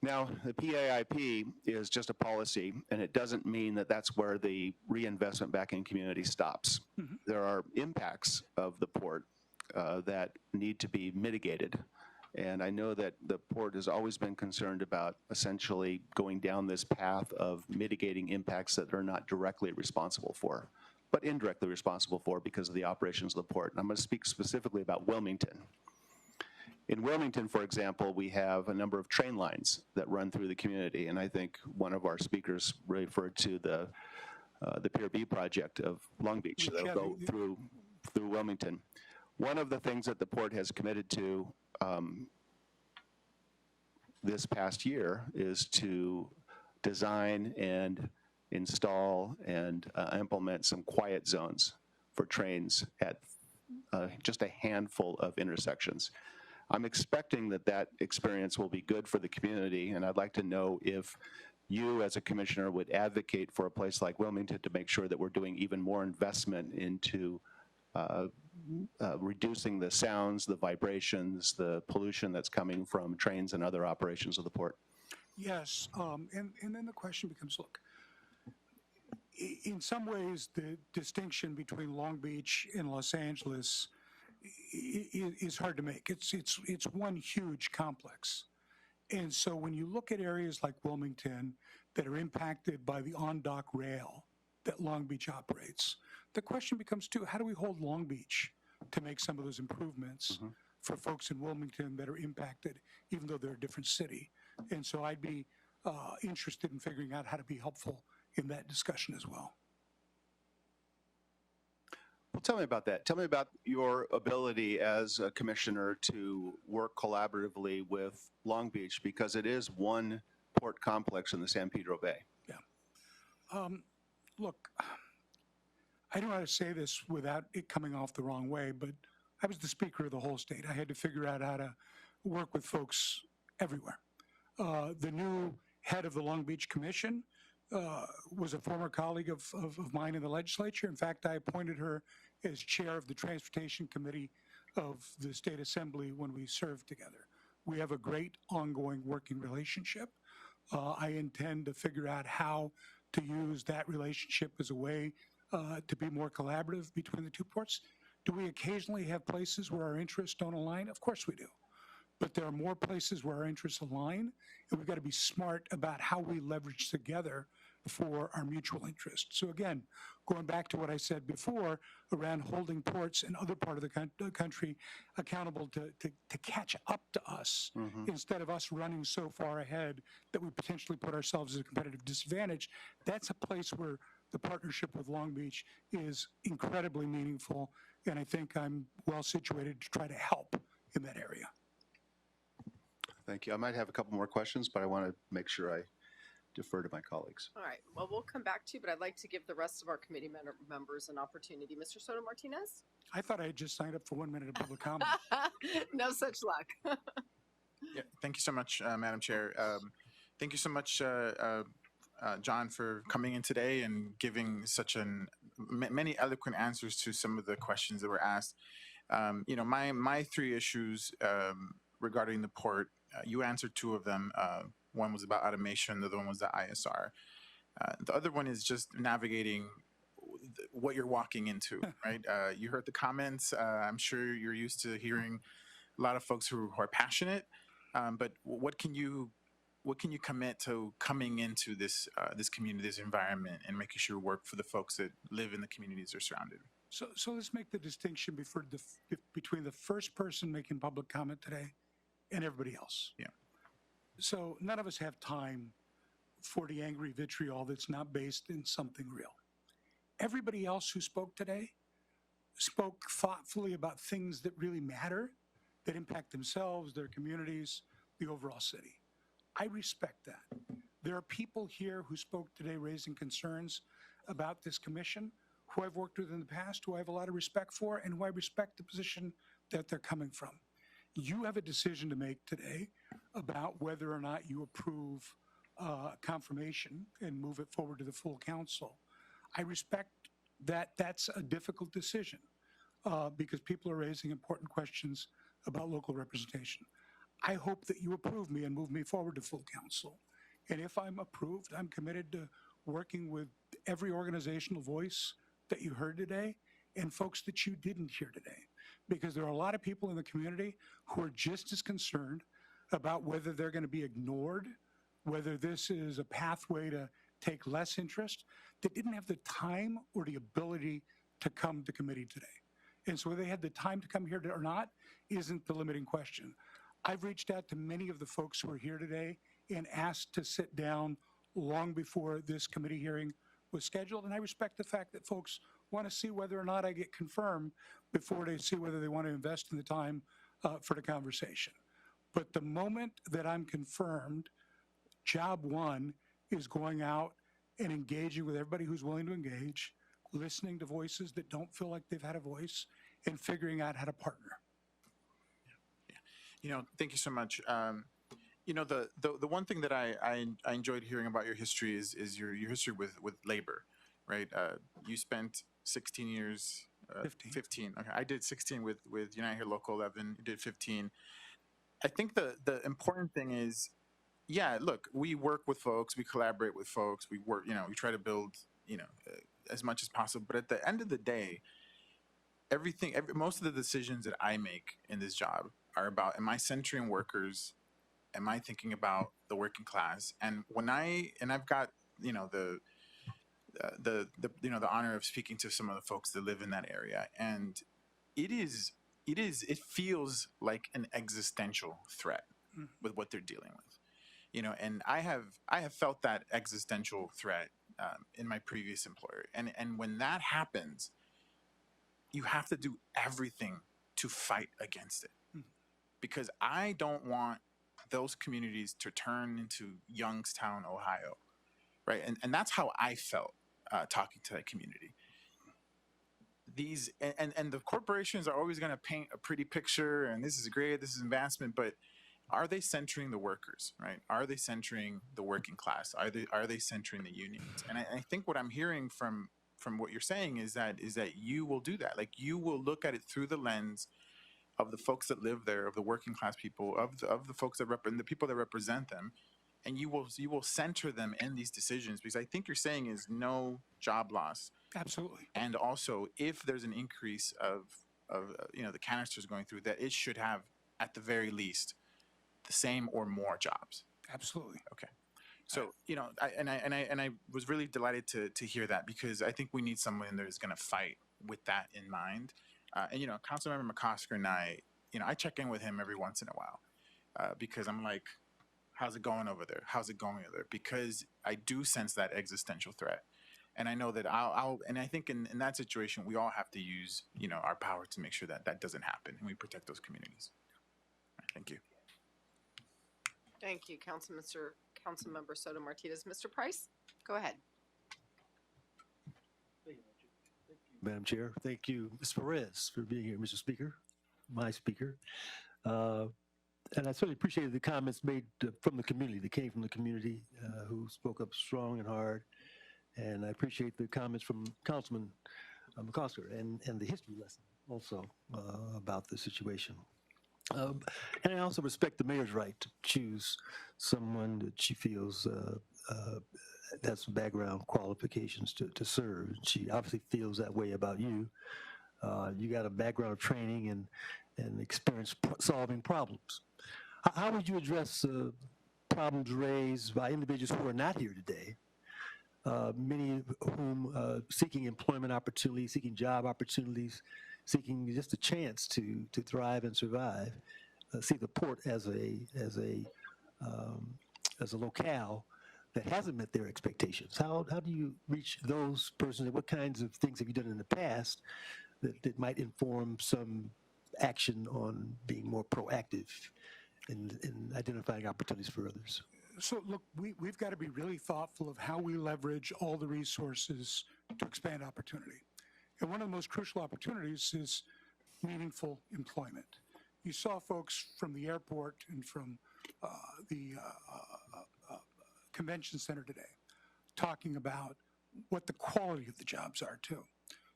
Now, the PAIP is just a policy, and it doesn't mean that that's where the reinvestment back in community stops. There are impacts of the port that need to be mitigated. And I know that the port has always been concerned about essentially going down this path of mitigating impacts that they're not directly responsible for, but indirectly responsible for because of the operations of the port. And I'm going to speak specifically about Wilmington. In Wilmington, for example, we have a number of train lines that run through the community, and I think one of our speakers referred to the PRB project of Long Beach that'll go through Wilmington. One of the things that the port has committed to this past year is to design and install and implement some quiet zones for trains at just a handful of intersections. I'm expecting that that experience will be good for the community, and I'd like to know if you as a commissioner would advocate for a place like Wilmington to make sure that we're doing even more investment into reducing the sounds, the vibrations, the pollution that's coming from trains and other operations of the port. Yes, and then the question becomes, look, in some ways, the distinction between Long Beach and Los Angeles is hard to make. It's one huge complex. And so when you look at areas like Wilmington that are impacted by the on-dock rail that Long Beach operates, the question becomes too, how do we hold Long Beach to make some of those improvements for folks in Wilmington that are impacted, even though they're a different city? And so I'd be interested in figuring out how to be helpful in that discussion as well. Well, tell me about that. Tell me about your ability as a commissioner to work collaboratively with Long Beach, because it is one port complex in the San Pedro Bay. Yeah. Look, I don't know how to say this without it coming off the wrong way, but I was the speaker of the whole state. I had to figure out how to work with folks everywhere. The new head of the Long Beach Commission was a former colleague of mine in the legislature. In fact, I appointed her as chair of the Transportation Committee of the State Assembly when we served together. We have a great ongoing working relationship. I intend to figure out how to use that relationship as a way to be more collaborative between the two ports. Do we occasionally have places where our interests don't align? Of course we do. But there are more places where our interests align, and we've got to be smart about how we leverage together for our mutual interest. So again, going back to what I said before around holding ports in other part of the country accountable to catch up to us instead of us running so far ahead that we potentially put ourselves at a competitive disadvantage, that's a place where the partnership with Long Beach is incredibly meaningful, and I think I'm well situated to try to help in that area. Thank you. I might have a couple more questions, but I want to make sure I defer to my colleagues. All right, well, we'll come back to you, but I'd like to give the rest of our committee members an opportunity. Mr. Soto Martinez? I thought I had just signed up for 1 minute of public comment. No such luck. Yeah, thank you so much, Madam Chair. Thank you so much, John, for coming in today and giving such many eloquent answers to some of the questions that were asked. You know, my three issues regarding the port, you answered two of them. One was about automation, the other one was the ISR. The other one is just navigating what you're walking into, right? You heard the comments. I'm sure you're used to hearing a lot of folks who are passionate, but what can you commit to coming into this this community, this environment, and making sure work for the folks that live in the communities they're surrounded? So let's make the distinction between the first person making public comment today and everybody else. Yeah. So none of us have time for the angry vitriol that's not based in something real. Everybody else who spoke today spoke thoughtfully about things that really matter, that impact themselves, their communities, the overall city. I respect that. There are people here who spoke today raising concerns about this commission, who I've worked with in the past, who I have a lot of respect for, and who I respect the position that they're coming from. You have a decision to make today about whether or not you approve confirmation and move it forward to the full council. I respect that that's a difficult decision because people are raising important questions about local representation. I hope that you approve me and move me forward to full council. And if I'm approved, I'm committed to working with every organizational voice that you heard today and folks that you didn't hear today. because there are a lot of people in the community who are just as concerned about whether they're going to be ignored, whether this is a pathway to take less interest, that didn't have the time or the ability to come to committee today. And so whether they had the time to come here or not isn't the limiting question. I've reached out to many of the folks who are here today and asked to sit down long before this committee hearing was scheduled. And I respect the fact that folks want to see whether or not I get confirmed before they see whether they want to invest in the time for the conversation. But the moment that I'm confirmed, job one is going out and engaging with everybody who's willing to engage, listening to voices that don't feel like they've had a voice, and figuring out how to partner. You know, thank you so much. You know, the one thing that I enjoyed hearing about your history is your history with labor, right? You spent 16 years, 15. Okay, I did 16 with United Here Local 11. You did 15. I think the important thing is, yeah, look, we work with folks, we collaborate with folks, we work, you know, we try to build, you know, as much as possible. But at the end of the day, most of the decisions that I make in this job are about, am I centering workers? Am I thinking about the working class? And I've got, you know, the honor of speaking to some of the folks that live in that area. And it feels like an existential threat with what they're dealing with, you know, and I have felt that existential threat in my previous employer. And when that happens, you have to do everything to fight against it, because I don't want those communities to turn into Youngstown, Ohio, right? And that's how I felt talking to that community. And the corporations are always going to paint a pretty picture, and this is great, this is advancement, but are they centering the workers, right? Are they centering the working class? Are they centering the unions? And I think what I'm hearing from what you're saying is that you will do that. Like, you will look at it through the lens of the folks that live there, of the working class people, of the folks that the people that represent them, and you will center them in these decisions, because I think you're saying is no job loss. Absolutely. And also, if there's an increase of you know, the canisters going through, that it should have at the very least the same or more jobs. Absolutely. Okay. So, you know, I was really delighted to hear that, because I think we need someone that is going to fight with that in mind. And, you know, Councilmember McCosker and I, you know, I check in with him every once in a while because I'm like, how's it going over there? How's it going over there? Because I do sense that existential threat. And I know that and I think in that situation, we all have to use, you know, our power to make sure that that doesn't happen and we protect those communities. All right, thank you. Thank you, Councilmember Soto Martinez. Mr. Price, go ahead. Madam Chair, thank you, Ms. Perez, for being here, Mr. Speaker, my speaker. And I certainly appreciated the comments made from the community, that came from the community, who spoke up strong and hard. And I appreciate the comments from Councilman McCosker and the history lesson also about the situation. And I also respect the mayor's right to choose someone that she feels has some background qualifications to serve. She obviously feels that way about you. You got a background of training and experience solving problems. How would you address problems raised by individuals who are not here today, many of whom seeking employment opportunities, seeking job opportunities, seeking just a chance to thrive and survive, see the port as a locale that hasn't met their expectations? How do you reach those persons, and what kinds of things have you done in the past that might inform some action on being more proactive in identifying opportunities for others? So look, we've got to be really thoughtful of how we leverage all the resources to expand opportunity. And one of the most crucial opportunities is meaningful employment. You saw folks from the airport and from the convention center today talking about what the quality of the jobs are too.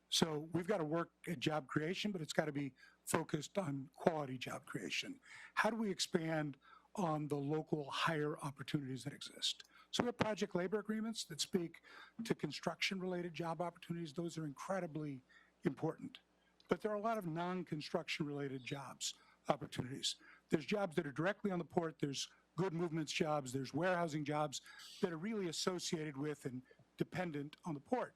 So we've got to work at job creation, but it's got to be focused on quality job creation. How do we expand on the local hire opportunities that exist? So we have project labor agreements that speak to construction-related job opportunities. Those are incredibly important. but there are a lot of non-construction related jobs opportunities. There's jobs that are directly on the port. There's good movements jobs. There's warehousing jobs that are really associated with and dependent on the port.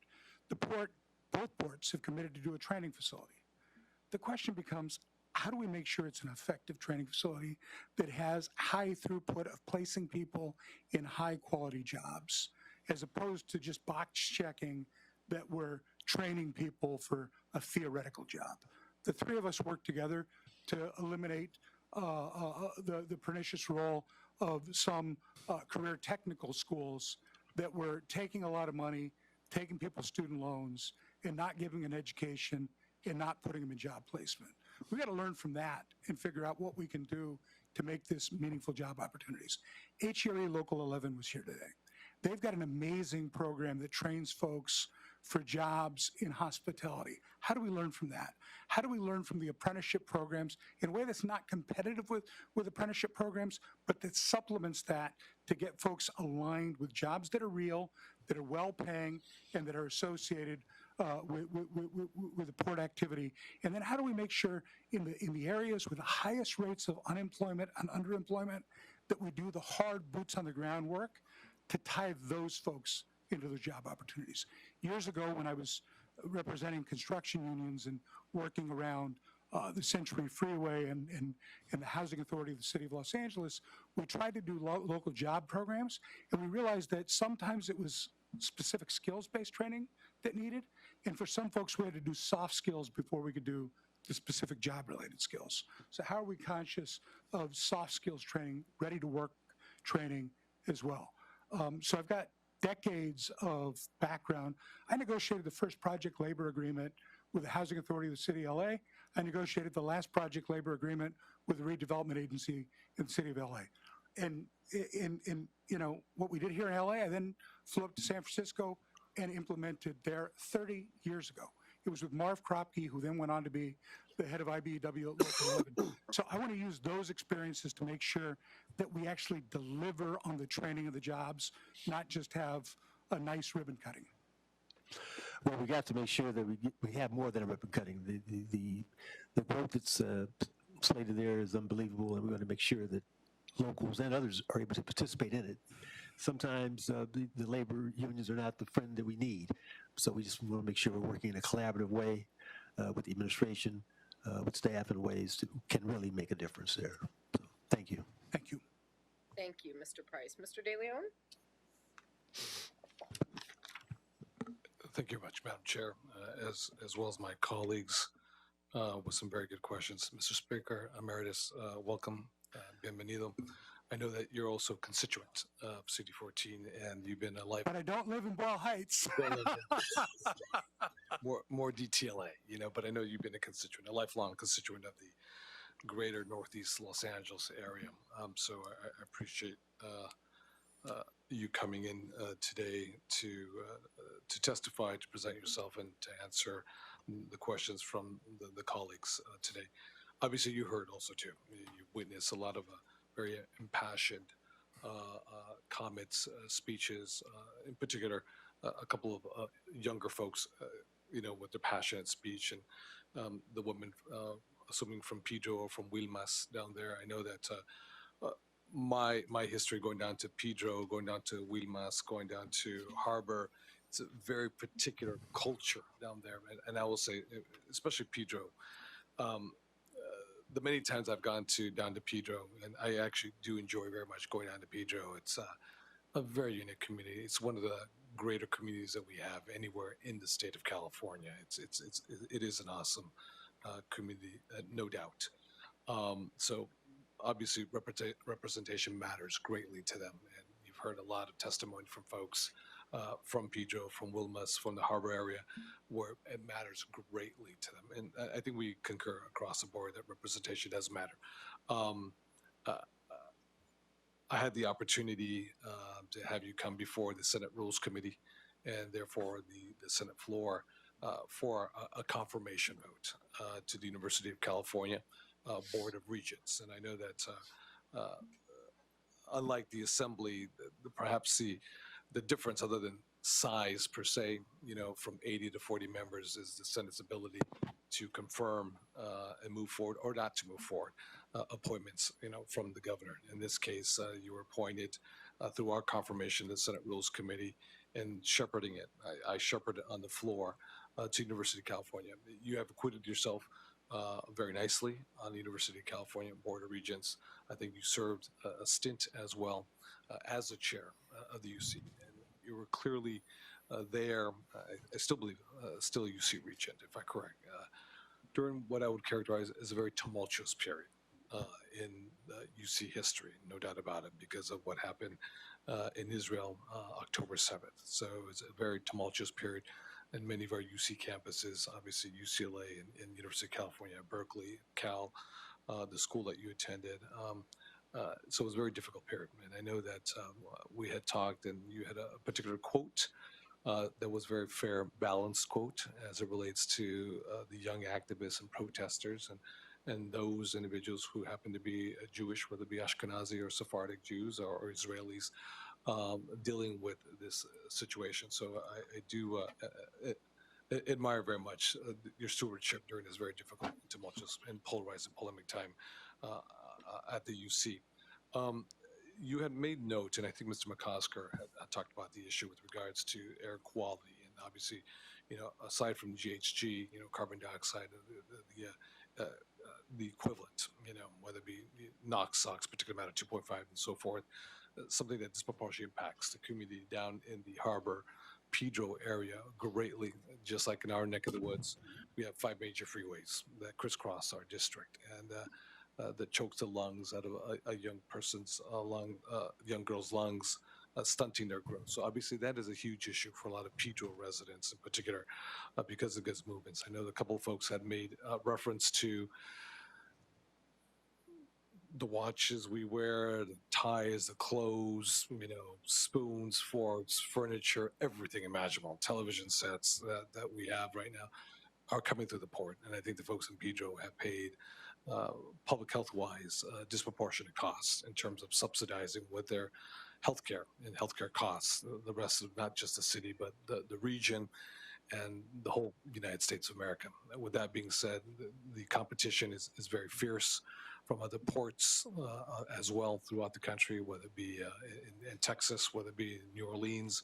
The port, both ports have committed to do a training facility. The question becomes, how do we make sure it's an effective training facility that has high throughput of placing people in high quality jobs, as opposed to just box checking that we're training people for a theoretical job? The three of us work together to eliminate the pernicious role of some career technical schools that were taking a lot of money, taking people's student loans, and not giving an education and not putting them in job placement. We got to learn from that and figure out what we can do to make this meaningful job opportunities. HERE Local 11 was here today. They've got an amazing program that trains folks for jobs in hospitality. How do we learn from that? How do we learn from the apprenticeship programs in a way that's not competitive with apprenticeship programs, but that supplements that to get folks aligned with jobs that are real, that are well-paying, and that are associated with the port activity? And then how do we make sure in the areas with the highest rates of unemployment and underemployment that we do the hard boots on the ground work to tie those folks into those job opportunities? Years ago, when I was representing construction unions and working around the Century Freeway and the Housing Authority of the City of Los Angeles, we tried to do local job programs, and we realized that sometimes it was specific skills-based training that needed, and for some folks we had to do soft skills before we could do the specific job-related skills. So how are we conscious of soft skills training, ready-to-work training as well? So I've got decades of background. I negotiated the first project labor agreement with the Housing Authority of the City of LA. I negotiated the last project labor agreement with the redevelopment agency in the City of LA. And you know, what we did here in LA, I then flew up to San Francisco and implemented there 30 years ago. It was with Marv Kropke, who then went on to be the head of IBEW at Local 11. So I want to use those experiences to make sure that we actually deliver on the training of the jobs, not just have a nice ribbon cutting. Well, we got to make sure that we have more than a ribbon cutting. The growth that's slated there is unbelievable, and we're going to make sure that locals and others are able to participate in it. Sometimes the labor unions are not the friend that we need, so we just want to make sure we're working in a collaborative way with the administration, with staff in ways that can really make a difference there. So, thank you. Thank you. Thank you, Mr. Price. Mr. De Leon? Thank you much, Madam Chair, as well as my colleagues with some very good questions. Mr. Speaker, Emeritus, welcome, bienvenido. I know that you're also a constituent of CD14, and you've been a life. But I don't live in Boyle Heights. more DTLA, you know, but I know you've been a constituent, a lifelong constituent of the greater Northeast Los Angeles area. So I appreciate you coming in today to testify, to present yourself, and to answer the questions from the colleagues today. Obviously, you heard also too. You witnessed a lot of very impassioned comments, speeches, in particular, a couple of younger folks, you know, with their passionate speech, and the woman, assuming from Pedro or from Wilmas down there. I know that my history going down to Pedro, going down to Wilmas, going down to Harbor, it's a very particular culture down there. And I will say, especially Pedro, the many times I've gone down to Pedro, and I actually do enjoy very much going down to Pedro. It's a very unique community. It's one of the greater communities that we have anywhere in the state of California. It is an awesome community, no doubt. So obviously representation matters greatly to them, and you've heard a lot of testimony from folks from Pedro, from Wilmas, from the Harbor area, where it matters greatly to them. And I think we concur across the board that representation does matter. I had the opportunity to have you come before the Senate Rules Committee and therefore the Senate floor for a confirmation vote to the University of California Board of Regents. And I know that unlike the Assembly, perhaps the difference other than size per se, you know, from 80 to 40 members is the Senate's ability to confirm and move forward or not to move forward appointments, from the governor. In this case, you were appointed through our confirmation to the Senate Rules Committee and shepherding it. I shepherded on the floor to University of California. You have acquitted yourself very nicely on the University of California Board of Regents. I think you served a stint as well as the chair of the UC. And you were clearly there, I still believe, still a UC regent, if I'm correct, during what I would characterize as a very tumultuous period in UC history, no doubt about it, because of what happened in Israel October 7th. So it's a very tumultuous period in many of our UC campuses, obviously UCLA and University of California, Berkeley, Cal, the school that you attended. So it was a very difficult period. And I know that we had talked and you had a particular quote that was very fair, balanced quote as it relates to the young activists and protesters and those individuals who happen to be Jewish, whether it be Ashkenazi or Sephardic Jews or Israelis, dealing with this situation. So I do admire very much your stewardship during this very difficult, tumultuous, and polarizing polemic time at the UC. You had made note, and I think Mr. McCosker had talked about the issue with regards to air quality, and obviously, aside from GHG, carbon dioxide, the equivalent, whether it be NOx, particulate matter 2.5, and so forth, something that disproportionately impacts the community down in the Harbor, Pedro area greatly. Just like in our neck of the woods, we have 5 major freeways that crisscross our district, and that chokes the lungs out of a young person's young girl's lungs, stunting their growth. So obviously that is a huge issue for a lot of Pedro residents in particular because of these movements. I know a couple of folks had made reference to the watches we wear, the ties, the clothes, spoons, forks, furniture, everything imaginable, television sets that we have right now are coming through the port. And I think the folks in Pedro have paid public health-wise disproportionate costs in terms of subsidizing with their healthcare and healthcare costs, the rest of not just the city, but the region and the whole United States of America. With that being said, the competition is very fierce from other ports as well throughout the country, whether it be in Texas, whether it be in New Orleans,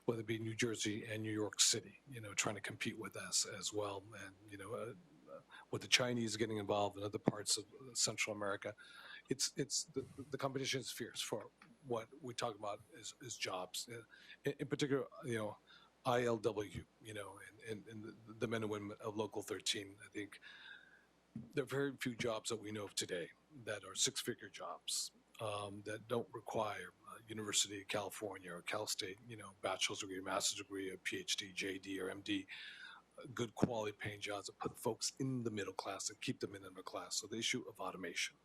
whether it be New Jersey and New York City, trying to compete with us as well. And, with the Chinese getting involved in other parts of Central America, it's the competition is fierce for what we talk about is jobs. In particular, ILW, and the men and women of Local 13, I think there are very few jobs that we know of today that are 6-figure jobs that don't require University of California or Cal State, bachelor's degree, master's degree, a PhD, JD, or MD, good quality paying jobs that put folks in the middle class and keep them in the middle class. So the issue of automation.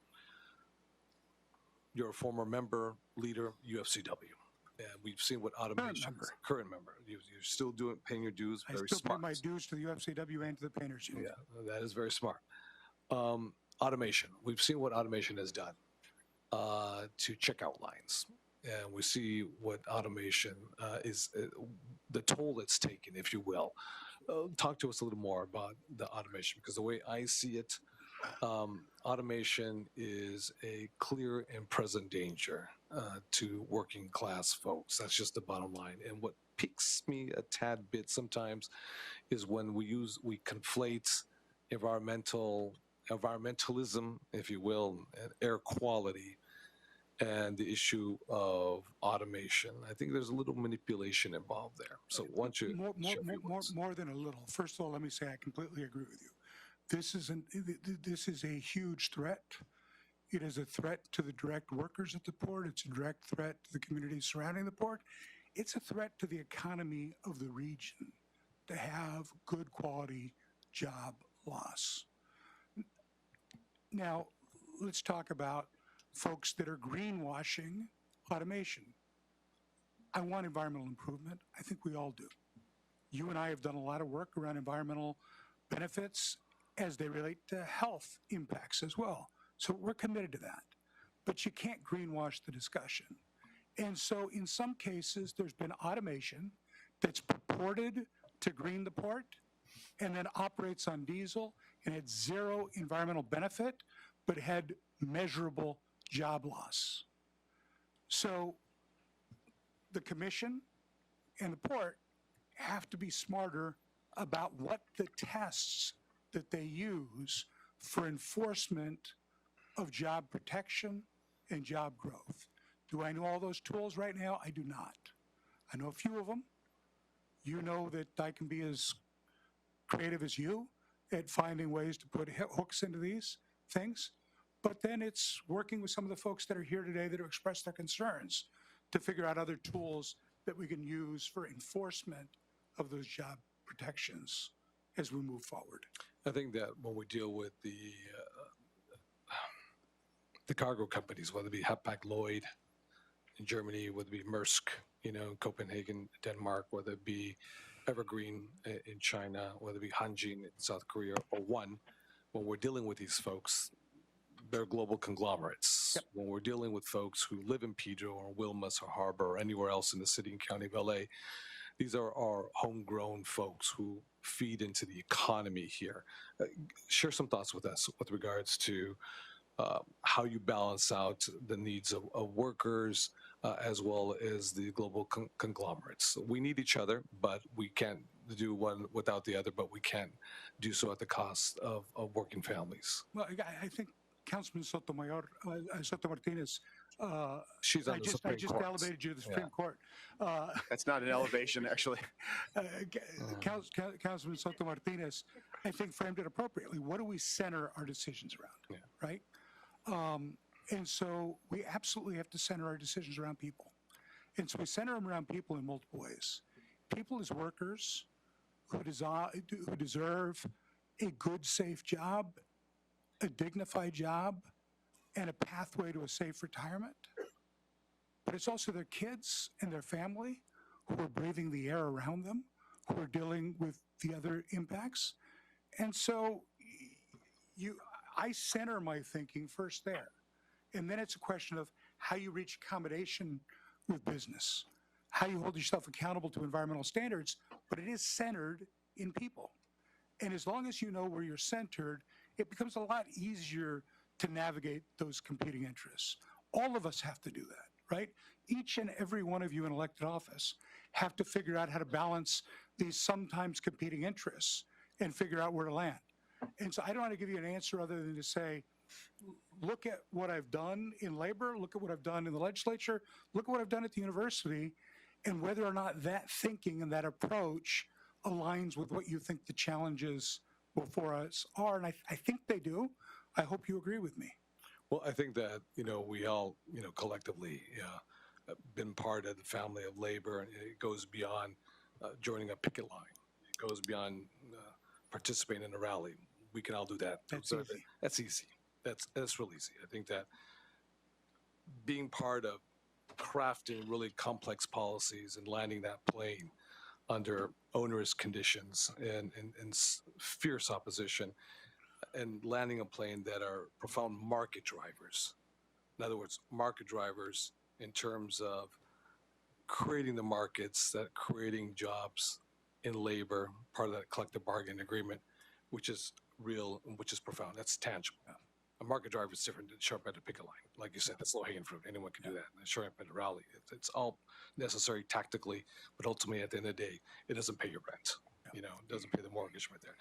You're a former member, leader, UFCW. And we've seen what automation is. Current member. You're still paying your dues. Very I still smart. pay my dues to the UFCW and to the Painters Union. Yeah, that is very smart. Automation. We've seen what automation has done to checkout lines. And we see what automation is, the toll it's taken, if you will. Talk to us a little more about the automation, because the way I see it, automation is a clear and present danger to working class folks. That's just the bottom line. And what piques me a tad bit sometimes is when we conflate environmentalism, if you will, and air quality and the issue of automation. I think there's a little manipulation involved there. So once you more than a little. First of all, let me say I completely agree with you. This is a huge threat. It is a threat to the direct workers at the port. It's a direct threat to the communities surrounding the port. It's a threat to the economy of the region to have good quality job loss. Now, let's talk about folks that are greenwashing automation. I want environmental improvement. I think we all do. You and I have done a lot of work around environmental benefits as they relate to health impacts as well. So we're committed to that. But you can't greenwash the discussion. And so in some cases, there's been automation that's purported to green the port, and then operates on diesel and had zero environmental benefit, but had measurable job loss. So the commission and the port have to be smarter about what the tests that they use for enforcement of job protection and job growth. Do I know all those tools right now? I do not. I know a few of them. You know that I can be as creative as you at finding ways to put hooks into these things. But then it's working with some of the folks that are here today that have expressed their concerns to figure out other tools that we can use for enforcement of those job protections as we move forward. I think that when we deal with the cargo companies, whether it be Hapag-Lloyd in Germany, whether it be Maersk, in Copenhagen, Denmark, whether it be Evergreen in China, whether it be Hanjin in South Korea, or One, when we're dealing with these folks, they're global conglomerates. Yep. When we're dealing with folks who live in Pedro or Wilmot or Harbor or anywhere else in the city and county of LA, these are our homegrown folks who feed into the economy here. Share some thoughts with us with regards to how you balance out the needs of workers as well as the global conglomerates. We need each other, but we can't do one without the other, but we can do so at the cost of working families. Well, I think Councilman Sotomayor, Soto Martinez, She's on I the just Supreme Court. elevated you to the Supreme Yeah. Court. That's not an elevation, actually. Councilman Soto Martinez, I think framed it appropriately. What do we center our decisions around, right? And so we absolutely have to center our decisions around people. And so we center them around people in multiple ways. People as workers who deserve a good, safe job, a dignified job, and a pathway to a safe retirement. But it's also their kids and their family who are breathing the air around them, who are dealing with the other impacts. And so I center my thinking first there. And then it's a question of how you reach accommodation with business, how you hold yourself accountable to environmental standards, but it is centered in people. And as long as you know where you're centered, it becomes a lot easier to navigate those competing interests. All of us have to do that, right? Each and every one of you in elected office have to figure out how to balance these sometimes competing interests and figure out where to land. And so I don't want to give you an answer other than to say, look at what I've done in labor, look at what I've done in the legislature, look at what I've done at the university, and whether or not that thinking and that approach aligns with what you think the challenges before us are. And I think they do. I hope you agree with me. Well, I think that, we all, collectively been part of the family of labor, and it goes beyond joining a picket line. It goes beyond participating in a rally. We can all do that. That's easy. That's easy. That's real easy. I think that being part of crafting really complex policies and landing that plane under onerous conditions and fierce opposition, and landing a plane that are profound market drivers. In other words, market drivers in terms of creating the markets, that creating jobs in labor, part of that collective bargaining agreement, which is real and which is profound. That's tangible. A market driver is different than showing up at a picket line. Like you said, that's low-hanging fruit. Anyone can do that. And showing up at a rally, it's all necessary tactically, but ultimately at the end of the day, it doesn't pay your rent. It doesn't pay the mortgage right there.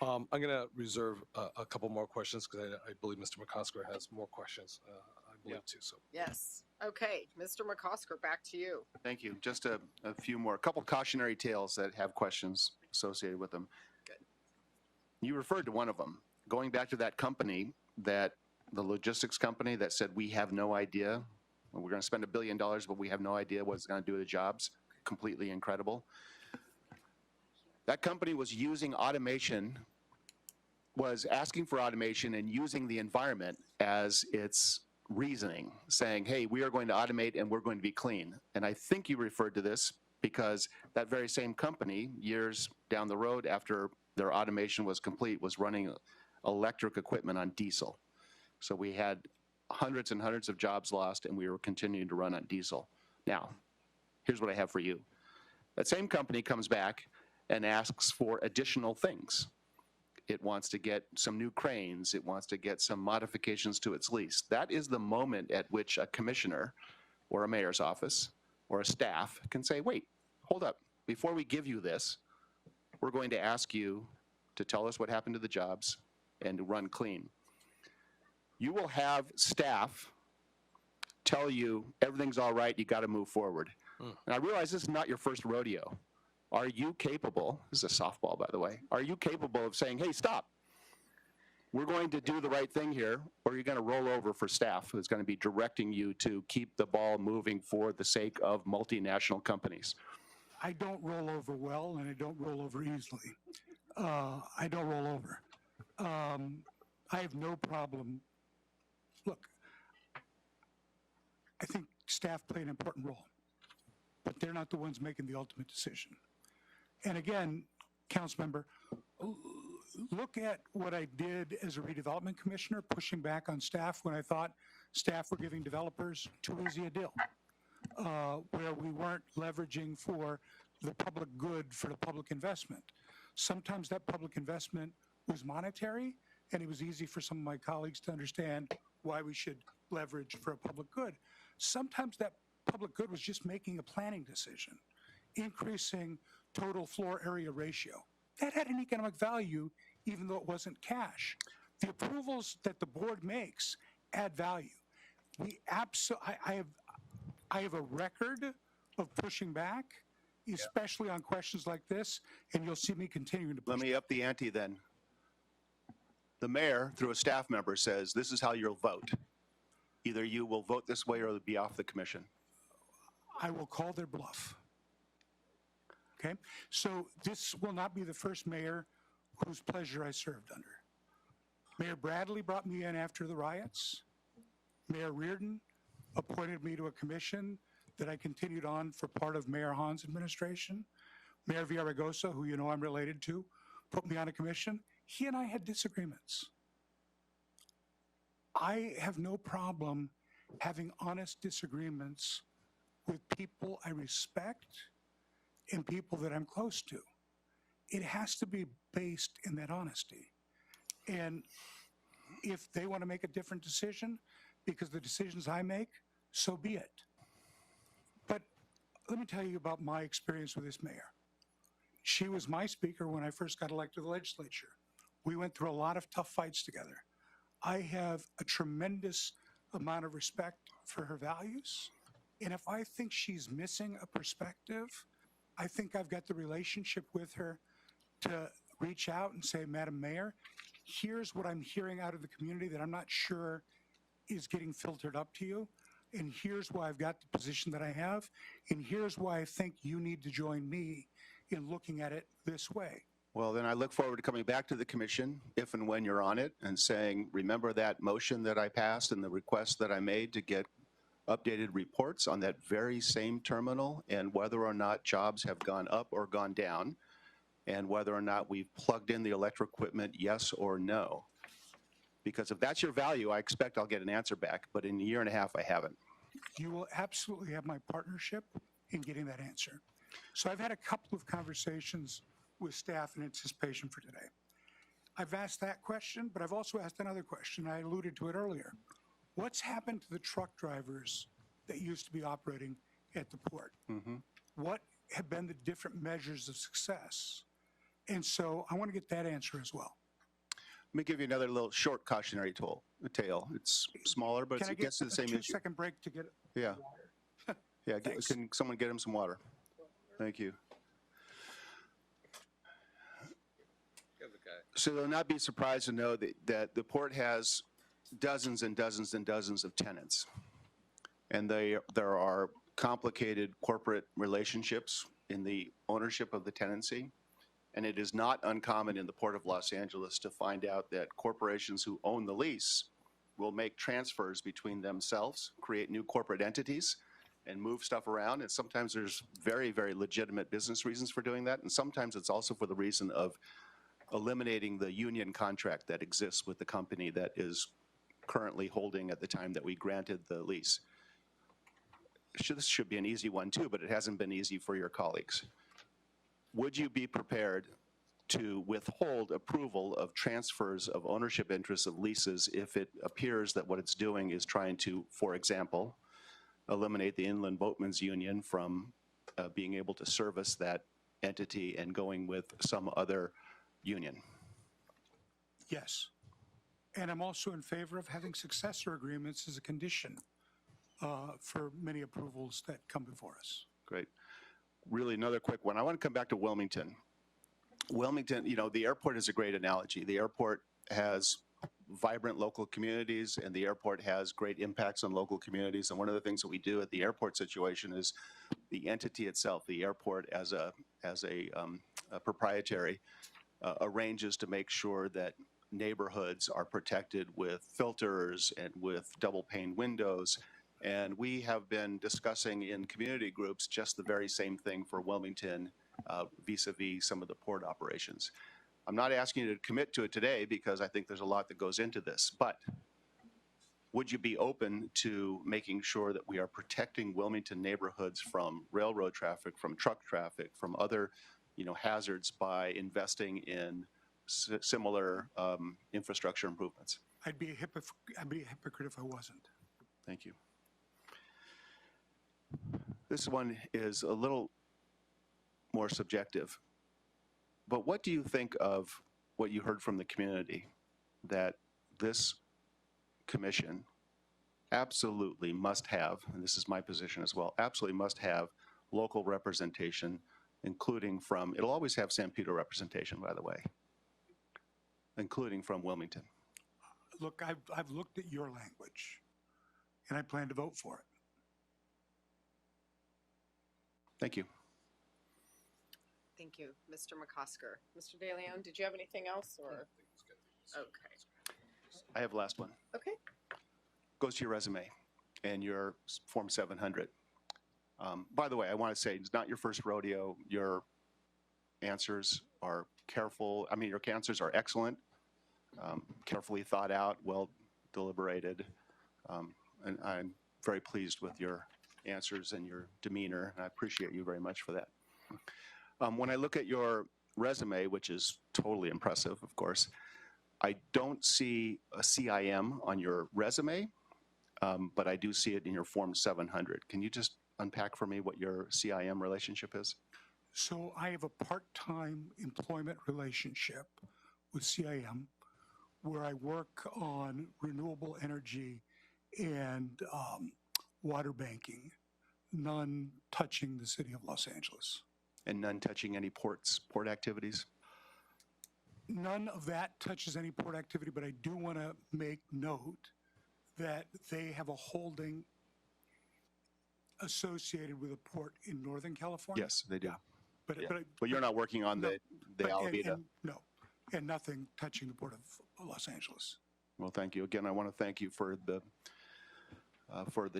I'm going to reserve a couple more questions because I believe Mr. McCosker has more questions, I believe, too. So Yes. Okay, Mr. McCosker, back to you. Thank you. Just a few more, a couple cautionary tales that have questions associated with them. Good. You referred to one of them. Going back to that company, the logistics company that said, we have no idea, we're going to spend $1 billion, but we have no idea what it's going to do to the jobs. Completely incredible. That company was using automation, was asking for automation and using the environment as its reasoning, saying, hey, we are going to automate and we're going to be clean. And I think you referred to this because that very same company, years down the road after their automation was complete, was running electric equipment on diesel. So we had hundreds and hundreds of jobs lost, and we were continuing to run on diesel. Now, here's what I have for you. That same company comes back and asks for additional things. It wants to get some new cranes. It wants to get some modifications to its lease. That is the moment at which a commissioner or a mayor's office or a staff can say, wait, hold up. Before we give you this, we're going to ask you to tell us what happened to the jobs and to run clean. You will have staff tell you everything's all right, you got to move forward. And I realize this is not your first rodeo. Are you capable, this is a softball, by the way, are you capable of saying, hey, stop, we're going to do the right thing here, or you're going to roll over for staff who's going to be directing you to keep the ball moving for the sake of multinational companies? I don't roll over well, and I don't roll over easily. I don't roll over. I have no problem. Look, I think staff play an important role, but they're not the ones making the ultimate decision. And again, council member, look at what I did as a redevelopment commissioner, pushing back on staff when I thought staff were giving developers too easy a deal, where we weren't leveraging for the public good for the public investment. Sometimes that public investment was monetary, and it was easy for some of my colleagues to understand why we should leverage for a public good. Sometimes that public good was just making a planning decision, increasing total floor area ratio. That had an economic value, even though it wasn't cash. The approvals that the board makes add value. We I have a record of pushing back, especially on questions like this, and you'll see me continuing to push. Let me up the ante then. The mayor, through a staff member, says this is how you'll vote. Either you will vote this way or it'll be off the commission. I will call their bluff. Okay? So this will not be the first mayor whose pleasure I served under. Mayor Bradley brought me in after the riots. Mayor Reardon appointed me to a commission that I continued on for part of Mayor Hahn's administration. Mayor Villaraigosa, who you know I'm related to, put me on a commission. He and I had disagreements. I have no problem having honest disagreements with people I respect and people that I'm close to. It has to be based in that honesty. And if they want to make a different decision because the decisions I make, so be it. But let me tell you about my experience with this mayor. She was my speaker when I first got elected to the legislature. We went through a lot of tough fights together. I have a tremendous amount of respect for her values. And if I think she's missing a perspective, I think I've got the relationship with her to reach out and say, Madam Mayor, here's what I'm hearing out of the community that I'm not sure is getting filtered up to you. And here's why I've got the position that I have. And here's why I think you need to join me in looking at it this way. Well, then I look forward to coming back to the commission if and when you're on it and saying, remember that motion that I passed and the request that I made to get updated reports on that very same terminal and whether or not jobs have gone up or gone down and whether or not we've plugged in the electric equipment, yes or no. Because if that's your value, I expect I'll get an answer back, but in a year and a half, I haven't. You will absolutely have my partnership in getting that answer. So I've had a couple of conversations with staff in anticipation for today. I've asked that question, but I've also asked another question. I alluded to it earlier. What's happened to the truck drivers that used to be operating at the port? What have been the different measures of success? And so I want to get that answer as well. Let me give you another little short cautionary tale. It's smaller, but it gets to the same issue. 2-second break to get Yeah. Yeah, Thanks. can someone get him some water? Thank you. So they'll not be surprised to know that the port has dozens and dozens and dozens of tenants. And there are complicated corporate relationships in the ownership of the tenancy. And it is not uncommon in the Port of Los Angeles to find out that corporations who own the lease will make transfers between themselves, create new corporate entities, and move stuff around. And sometimes there's very, very legitimate business reasons for doing that. And sometimes it's also for the reason of eliminating the union contract that exists with the company that is currently holding at the time that we granted the lease. This should be an easy one too, but it hasn't been easy for your colleagues. would you be prepared to withhold approval of transfers of ownership interests of leases if it appears that what it's doing is trying to, for example, eliminate the Inland Boatmen's Union from being able to service that entity and going with some other union? Yes. And I'm also in favor of having successor agreements as a condition for many approvals that come before us. Great. Really, another quick one. I want to come back to Wilmington. Wilmington, you know, the airport is a great analogy. The airport has vibrant local communities, and the airport has great impacts on local communities. And one of the things that we do at the airport situation is the entity itself, the airport as a proprietary, arranges to make sure that neighborhoods are protected with filters and with double pane windows. And we have been discussing in community groups just the very same thing for Wilmington vis-a-vis some of the port operations. I'm not asking you to commit to it today because I think there's a lot that goes into this, but would you be open to making sure that we are protecting Wilmington neighborhoods from railroad traffic, from truck traffic, from other, you know, hazards by investing in similar infrastructure improvements? I'd be a hypocrite if I wasn't. Thank you. This one is a little more subjective, but what do you think of what you heard from the community, that this commission absolutely must have, and this is my position as well, absolutely must have local representation, including from, it'll always have San Pedro representation, by the way, including from Wilmington? Look, I've looked at your language, and I plan to vote for it. Thank you. Thank you, Mr. McCosker. Mr. De Leon, did you have anything else or? Okay. I have the last one. Okay. Goes to your resume and your Form 700. By the way, I want to say it's not your first rodeo. Your answers are careful. I mean, your answers are excellent, carefully thought out, well deliberated. And I'm very pleased with your answers and your demeanor, and I appreciate you very much for that. When I look at your resume, which is totally impressive, of course, I don't see a CIM on your resume, but I do see it in your Form 700. Can you just unpack for me what your CIM relationship is? So I have a part-time employment relationship with CIM where I work on renewable energy and water banking, none touching the city of Los Angeles. And none touching any port activities? None of that touches any port activity, but I do want to make note that they have a holding associated with a port in Northern California. Yes, they do. But, Yeah. but, but you're not working on the Alameda? No, and nothing touching the port of Los Angeles. Well, thank you. Again, I want to thank you for the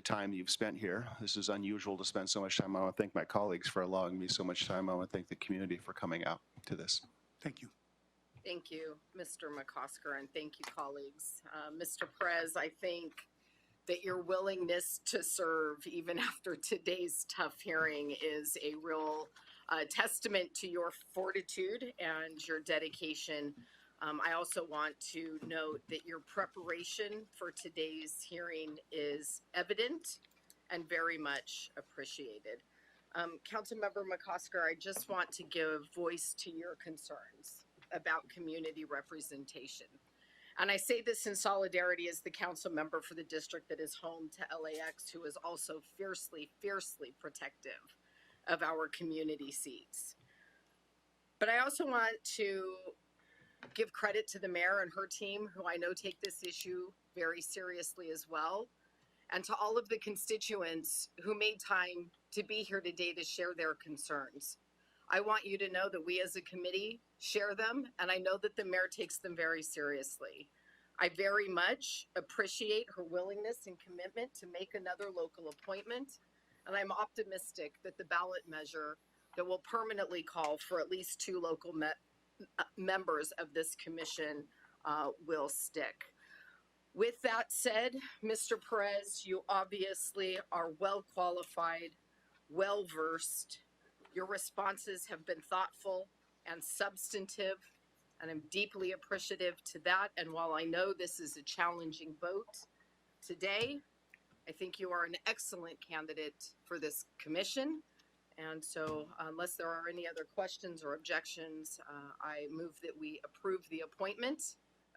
time you've spent here. This is unusual to spend so much time. I want to thank my colleagues for allowing me so much time. I want to thank the community for coming out to this. Thank you. Thank you, Mr. McCosker, and thank you, colleagues. Mr. Perez, I think that your willingness to serve even after today's tough hearing is a real testament to your fortitude and your dedication. I also want to note that your preparation for today's hearing is evident and very much appreciated. Councilmember McCosker, I just want to give voice to your concerns about community representation. And I say this in solidarity as the council member for the district that is home to LAX, who is also fiercely, fiercely protective of our community seats. But I also want to give credit to the mayor and her team, who I know take this issue very seriously as well, and to all of the constituents who made time to be here today to share their concerns. I want you to know that we as a committee share them, and I know that the mayor takes them very seriously. I very much appreciate her willingness and commitment to make another local appointment, and I'm optimistic that the ballot measure that will permanently call for at least 2 local members of this commission will stick. With that said, Mr. Perez, you obviously are well qualified, well versed, Your responses have been thoughtful and substantive, and I'm deeply appreciative to that. And while I know this is a challenging vote today, I think you are an excellent candidate for this commission. And so unless there are any other questions or objections, I move that we approve the appointment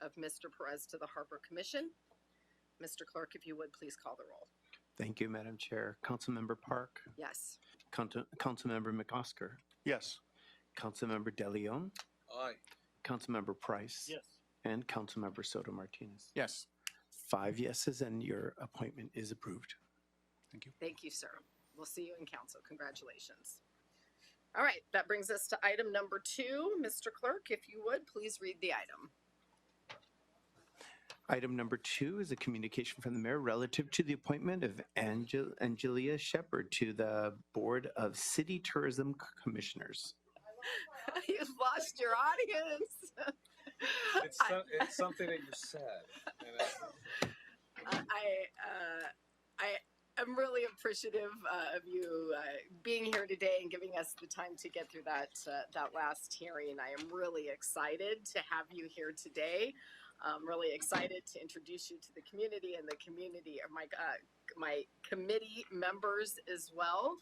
of Mr. Perez to the Harbor Commission. Mr. Clerk, if you would, please call the roll. Thank you, Madam Chair. Councilmember Park, Yes. Councilmember McOsker, Yes. Councilmember DeLeon, Aye. Councilmember Price, Yes. and Councilmember Soto Martinez. Yes. 5 yeses, and your appointment is approved. Thank you. Thank you, sir. We'll see you in council. Congratulations. All right, that brings us to item number 2. Mr. Clerk, if you would, please read the item. Item number 2 is a communication from the mayor relative to the appointment of Angelia Shepherd to the Board of City Tourism Commissioners. You've lost your audience. It's something that you said. I'm really appreciative of you being here today and giving us the time to get through that last hearing. I am really excited to have you here today. I'm really excited to introduce you to the community and the community of my committee members as well.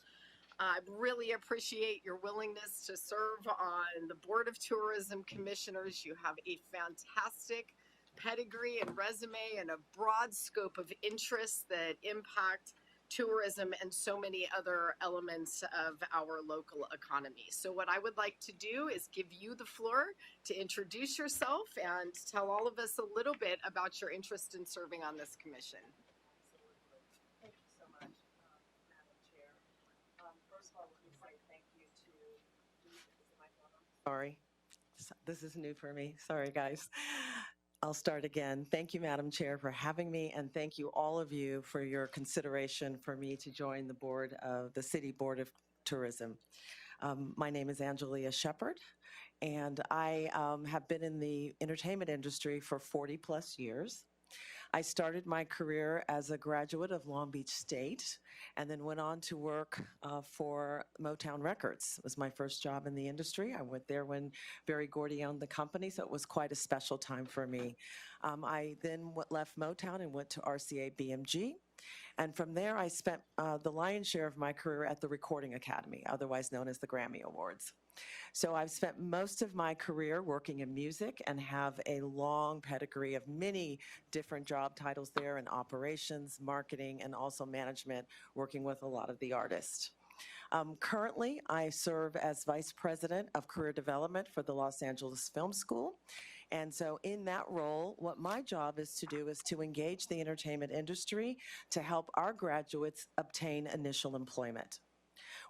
I really appreciate your willingness to serve on the Board of Tourism Commissioners. You have a fantastic pedigree and resume and a broad scope of interests that impact tourism and so many other elements of our local economy. So what I would like to do is give you the floor to introduce yourself and tell all of us a little bit about your interest in serving on this commission. Thank you so much, Madam Chair. First of all, let me say thank you to, is the mic on? Sorry, this is new for me. Sorry, guys. I'll start again. Thank you, Madam Chair, for having me, and thank you, all of you, for your consideration for me to join the board of the City Board of Tourism. My name is Angelia Shepherd, and I have been in the entertainment industry for 40 plus years. I started my career as a graduate of Long Beach State and then went on to work for Motown Records. It was my first job in the industry. I went there when Berry Gordy owned the company, so it was quite a special time for me. I then left Motown and went to RCA BMG. And from there, I spent the lion's share of my career at the Recording Academy, otherwise known as the Grammy Awards. So I've spent most of my career working in music and have a long pedigree of many different job titles there in operations, marketing, and also management, working with a lot of the artists. Currently, I serve as Vice President of Career Development for the Los Angeles Film School. And so in that role, what my job is to do is to engage the entertainment industry to help our graduates obtain initial employment.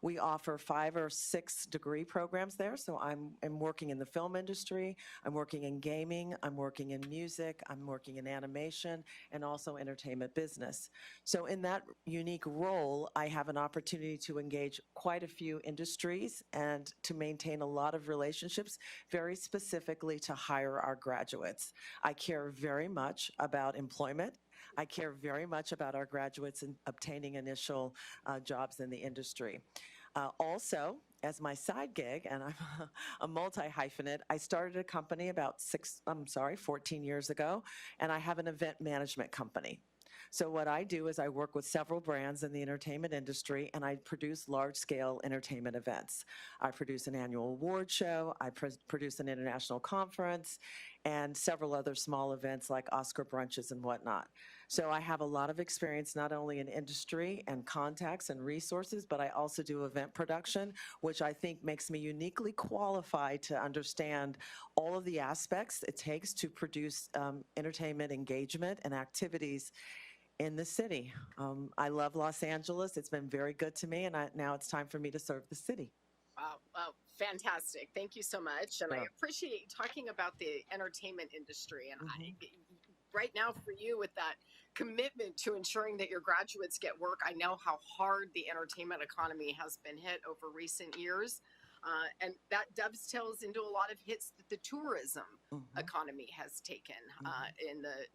We offer 5 or 6 degree programs there. So I'm working in the film industry, I'm working in gaming, I'm working in music, I'm working in animation, and also entertainment business. So in that unique role, I have an opportunity to engage quite a few industries and to maintain a lot of relationships, very specifically to hire our graduates. I care very much about employment. I care very much about our graduates in obtaining initial jobs in the industry. Also, as my side gig, and I'm a multi-hyphenate, I started a company about 14 years ago, and I have an event management company. So what I do is I work with several brands in the entertainment industry, and I produce large-scale entertainment events. I produce an annual award show, I produce an international conference, and several other small events like Oscar brunches and whatnot. So I have a lot of experience not only in industry and contacts and resources, but I also do event production, which I think makes me uniquely qualified to understand all of the aspects it takes to produce entertainment engagement and activities in the city. I love Los Angeles. It's been very good to me, and now it's time for me to serve the city. Wow, wow, fantastic. Thank you so much. And I appreciate you talking about the entertainment industry. And right now for you, with that commitment to ensuring that your graduates get work, I know how hard the entertainment economy has been hit over recent years. And that dovetails into a lot of hits that the tourism economy has taken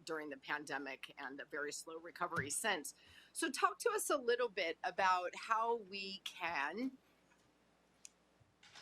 during the pandemic and a very slow recovery since. So talk to us a little bit about how we can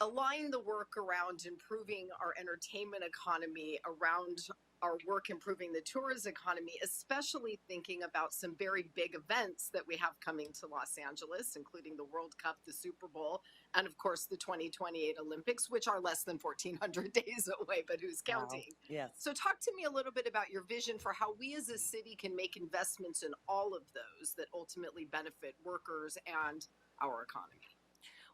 align the work around improving our entertainment economy around our work improving the tourism economy, especially thinking about some very big events that we have coming to Los Angeles, including the World Cup, the Super Bowl, and of course the 2028 Olympics, which are less than 1,400 days away, but who's Wow. counting? Yes. So talk to me a little bit about your vision for how we as a city can make investments in all of those that ultimately benefit workers and our economy.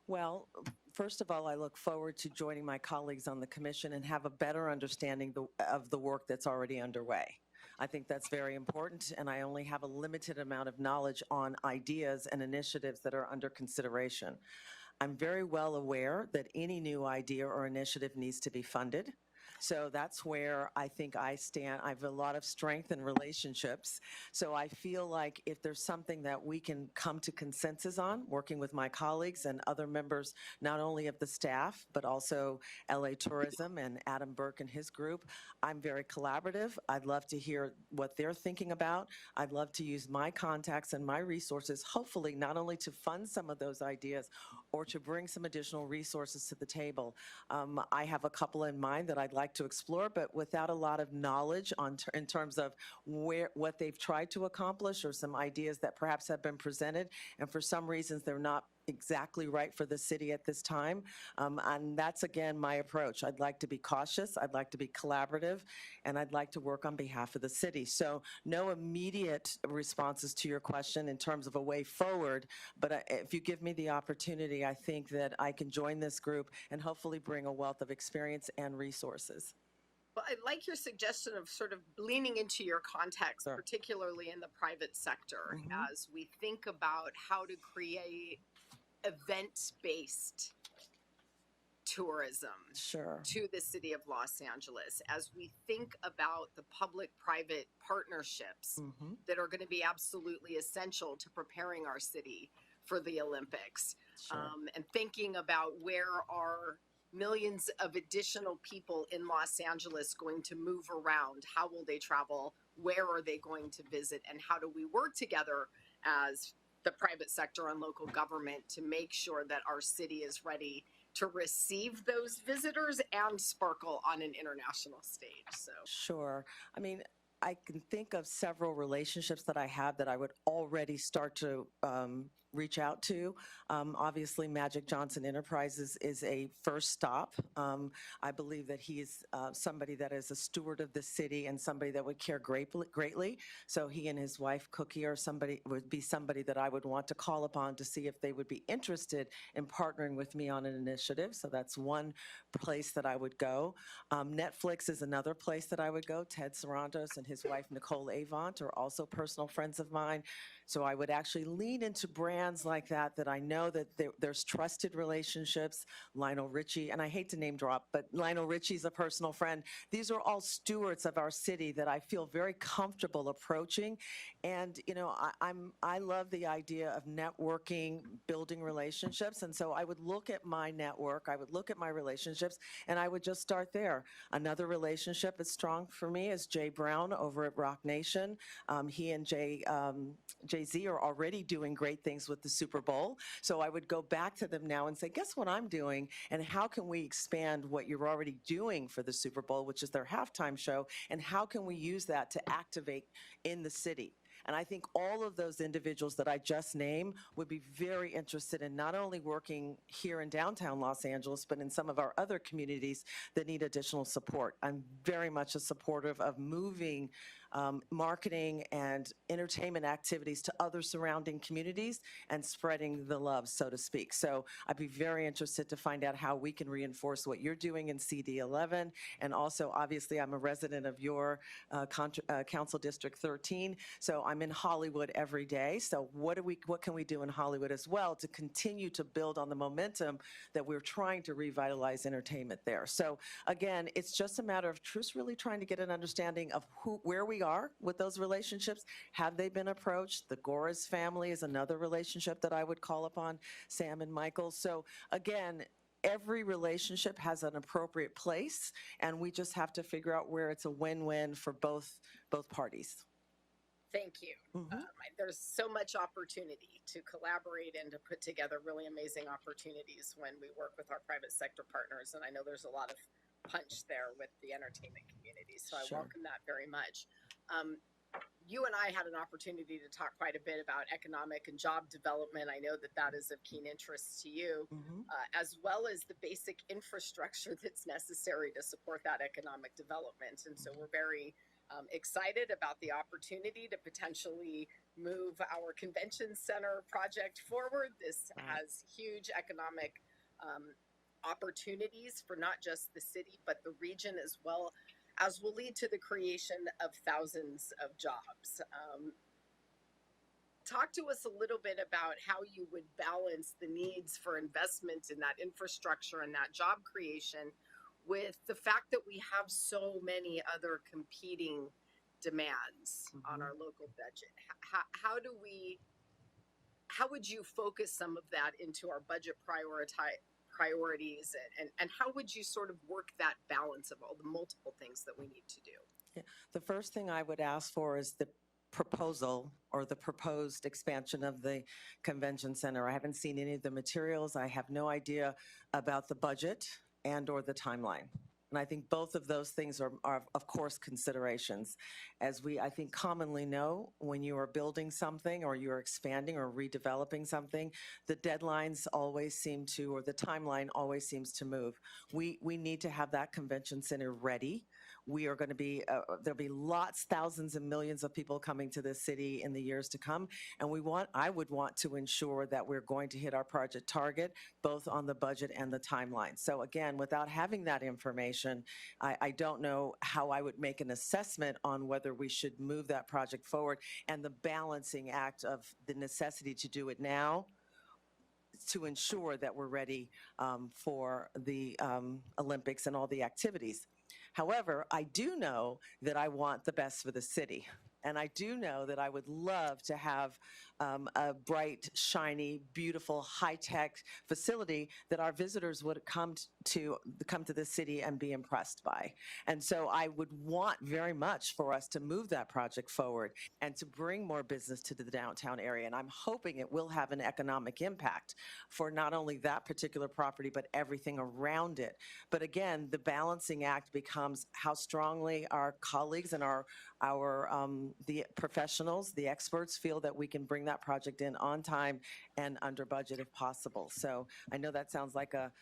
Well, first of all, I look forward to joining my colleagues on the commission and have a better understanding of the work that's already underway. I think that's very important, and I only have a limited amount of knowledge on ideas and initiatives that are under consideration. I'm very well aware that any new idea or initiative needs to be funded. So that's where I think I stand. I have a lot of strength in relationships. So I feel like if there's something that we can come to consensus on, working with my colleagues and other members, not only of the staff, but also LA Tourism and Adam Burke and his group, I'm very collaborative. I'd love to hear what they're thinking about. I'd love to use my contacts and my resources, hopefully not only to fund some of those ideas or to bring some additional resources to the table. I have a couple in mind that I'd like to explore, but without a lot of knowledge in terms of what they've tried to accomplish or some ideas that perhaps have been presented, and for some reasons they're not exactly right for the city at this time. And that's, again, my approach. I'd like to be cautious, I'd like to be collaborative, and I'd like to work on behalf of the city. So no immediate responses to your question in terms of a way forward, but if you give me the opportunity, I think that I can join this group and hopefully bring a wealth of experience and resources. Well, I like your suggestion of sort of leaning into your context, Sure. particularly in the private sector, Mhm. as we think about how to create event-based tourism Sure. to the city of Los Angeles, as we think about the public-private partnerships Mhm. that are going to be absolutely essential to preparing our city for the Olympics. Sure. And thinking about where are millions of additional people in Los Angeles going to move around? How will they travel? Where are they going to visit? And how do we work together as the private sector and local government to make sure that our city is ready to receive those visitors and sparkle on an international stage? So Sure. I mean, I can think of several relationships that I have that I would already start to reach out to. Obviously, Magic Johnson Enterprises is a first stop. I believe that he is somebody that is a steward of the city and somebody that would care greatly. So he and his wife, Cookie, would be somebody that I would want to call upon to see if they would be interested in partnering with me on an initiative. So that's one place that I would go. Netflix is another place that I would go. Ted Sarandos and his wife, Nicole Avant, are also personal friends of mine. So I would actually lean into brands like that, that I know that there's trusted relationships. Lionel Richie, and I hate to name drop, but Lionel Richie's a personal friend. These are all stewards of our city that I feel very comfortable approaching. And, you know, I love the idea of networking, building relationships. And so I would look at my network, I would look at my relationships, and I would just start there. Another relationship that's strong for me is Jay Brown over at Rock Nation. He and Jay-Z are already doing great things with the Super Bowl. So I would go back to them now and say, guess what I'm doing? And how can we expand what you're already doing for the Super Bowl, which is their halftime show? And how can we use that to activate in the city? And I think all of those individuals that I just named would be very interested in not only working here in downtown Los Angeles, but in some of our other communities that need additional support. I'm very much a supporter of moving marketing and entertainment activities to other surrounding communities and spreading the love, so to speak. So I'd be very interested to find out how we can reinforce what you're doing in CD11. And also, obviously, I'm a resident of your Council District 13. So I'm in Hollywood every day. So what can we do in Hollywood as well to continue to build on the momentum that we're trying to revitalize entertainment there? So again, it's just a matter of just really trying to get an understanding of where we are with those relationships. Have they been approached? The Goras family is another relationship that I would call upon, Sam and Michael. So again, every relationship has an appropriate place, and we just have to figure out where it's a win-win for both parties. Thank you. There's so much opportunity to collaborate and to put together really amazing opportunities when we work with our private sector partners. And I know there's a lot of punch there with the entertainment community, so I Sure. welcome that very much. You and I had an opportunity to talk quite a bit about economic and job development. I know that that is of keen interest to you, as well as the basic infrastructure that's necessary to support that economic development. And so we're very excited about the opportunity to potentially move our convention center project forward. This has huge economic opportunities for not just the city, but the region as well, as will lead to the creation of thousands of jobs. Talk to us a little bit about how you would balance the needs for investment in that infrastructure and that job creation with the fact that we have so many other competing demands on our local budget. How would you focus some of that into our budget priorities, and how would you sort of work that balance of all the multiple things that we need to do? Yeah. The first thing I would ask for is the proposal or the proposed expansion of the convention center. I haven't seen any of the materials. I have no idea about the budget and or the timeline. And I think both of those things are of course, considerations. As we, I think, commonly know, when you are building something or you're expanding or redeveloping something, the deadlines always seem to, or the timeline always seems to move. We need to have that convention center ready. We are going to be, there'll be lots, thousands and millions of people coming to this city in the years to come. And I would want to ensure that we're going to hit our project target, both on the budget and the timeline. So again, without having that information, I don't know how I would make an assessment on whether we should move that project forward, and the balancing act of the necessity to do it now to ensure that we're ready for the Olympics and all the activities. However, I do know that I want the best for the city. And I do know that I would love to have a bright, shiny, beautiful, high-tech facility that our visitors would come to the city and be impressed by. And so I would want very much for us to move that project forward and to bring more business to the downtown area. And I'm hoping it will have an economic impact for not only that particular property, but everything around it. But again, the balancing act becomes how strongly our colleagues and the professionals, the experts feel that we can bring that project in on time and under budget if possible. So I know that sounds like a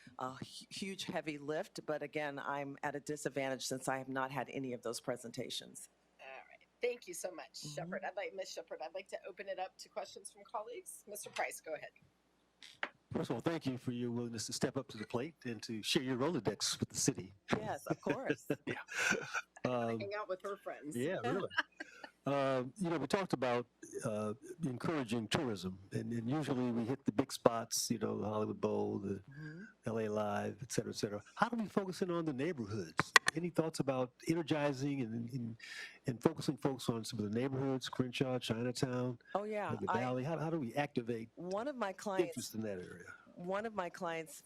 huge, heavy lift, but again, I'm at a disadvantage since I have not had any of those presentations. All right. Thank you so much, Shepherd. Ms. Shepherd, I'd like to open it up to questions from colleagues. Mr. Price, go ahead. First of all, thank you for your willingness to step up to the plate and to share your Rolodex with the city. Yes, of course. Hang out with her friends. Yeah, really. We talked about encouraging tourism, and usually we hit the big spots, the Hollywood Bowl, the LA Live, et cetera, et cetera. How do we focus in on the neighborhoods? Any thoughts about energizing and focusing folks on some of the neighborhoods, Crenshaw, Chinatown, Oh, yeah. the Valley? How do we activate One of my clients, interest in that area?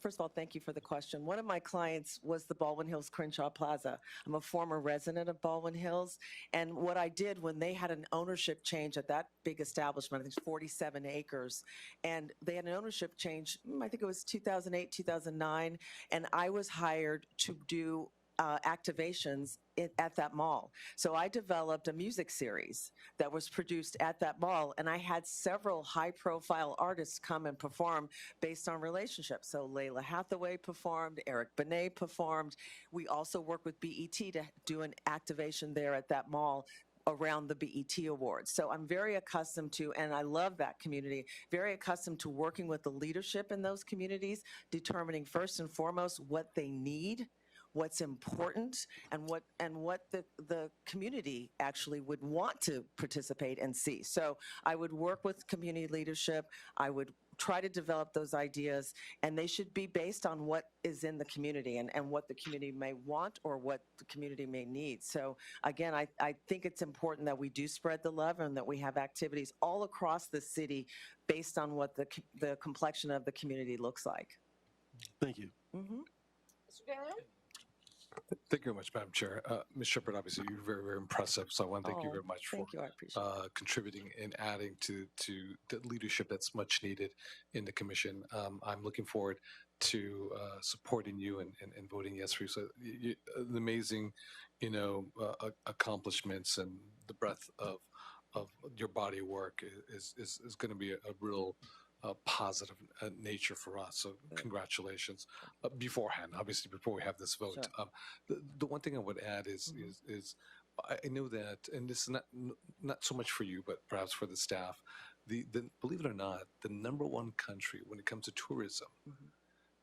first of all, thank you for the question. One of my clients was the Baldwin Hills Crenshaw Plaza. I'm a former resident of Baldwin Hills. And what I did when they had an ownership change at that big establishment, I think it's 47 acres, and they had an ownership change, I think it was 2008, 2009, and I was hired to do activations at that mall. So I developed a music series that was produced at that mall, and I had several high-profile artists come and perform based on relationships. So Layla Hathaway performed, Eric Benet performed. We also worked with BET to do an activation there at that mall around the BET Awards. So I'm very accustomed to, and I love that community, very accustomed to working with the leadership in those communities, determining first and foremost what they need, what's important, and what the community actually would want to participate and see. So I would work with community leadership. I would try to develop those ideas, and they should be based on what is in the community and what the community may want or what the community may need. So again, I think it's important that we do spread the love and that we have activities all across the city based on what the complexion of the community looks like. Thank you. Mr. Daniel? Thank you very much, Madam Chair. Ms. Shepherd, obviously, you're very, very impressive. So I want to thank you Oh, very much for thank you. I appreciate it. contributing and adding to the leadership that's much needed in the commission. I'm looking forward to supporting you and voting yes for you. So the amazing, accomplishments and the breadth of your body of work is going to be a real positive nature for us. So congratulations beforehand, obviously, before we have this vote. Sure. The one thing I would add is I know that, and this is not so much for you, but perhaps for the staff. The believe it or not, the number one country when it comes to tourism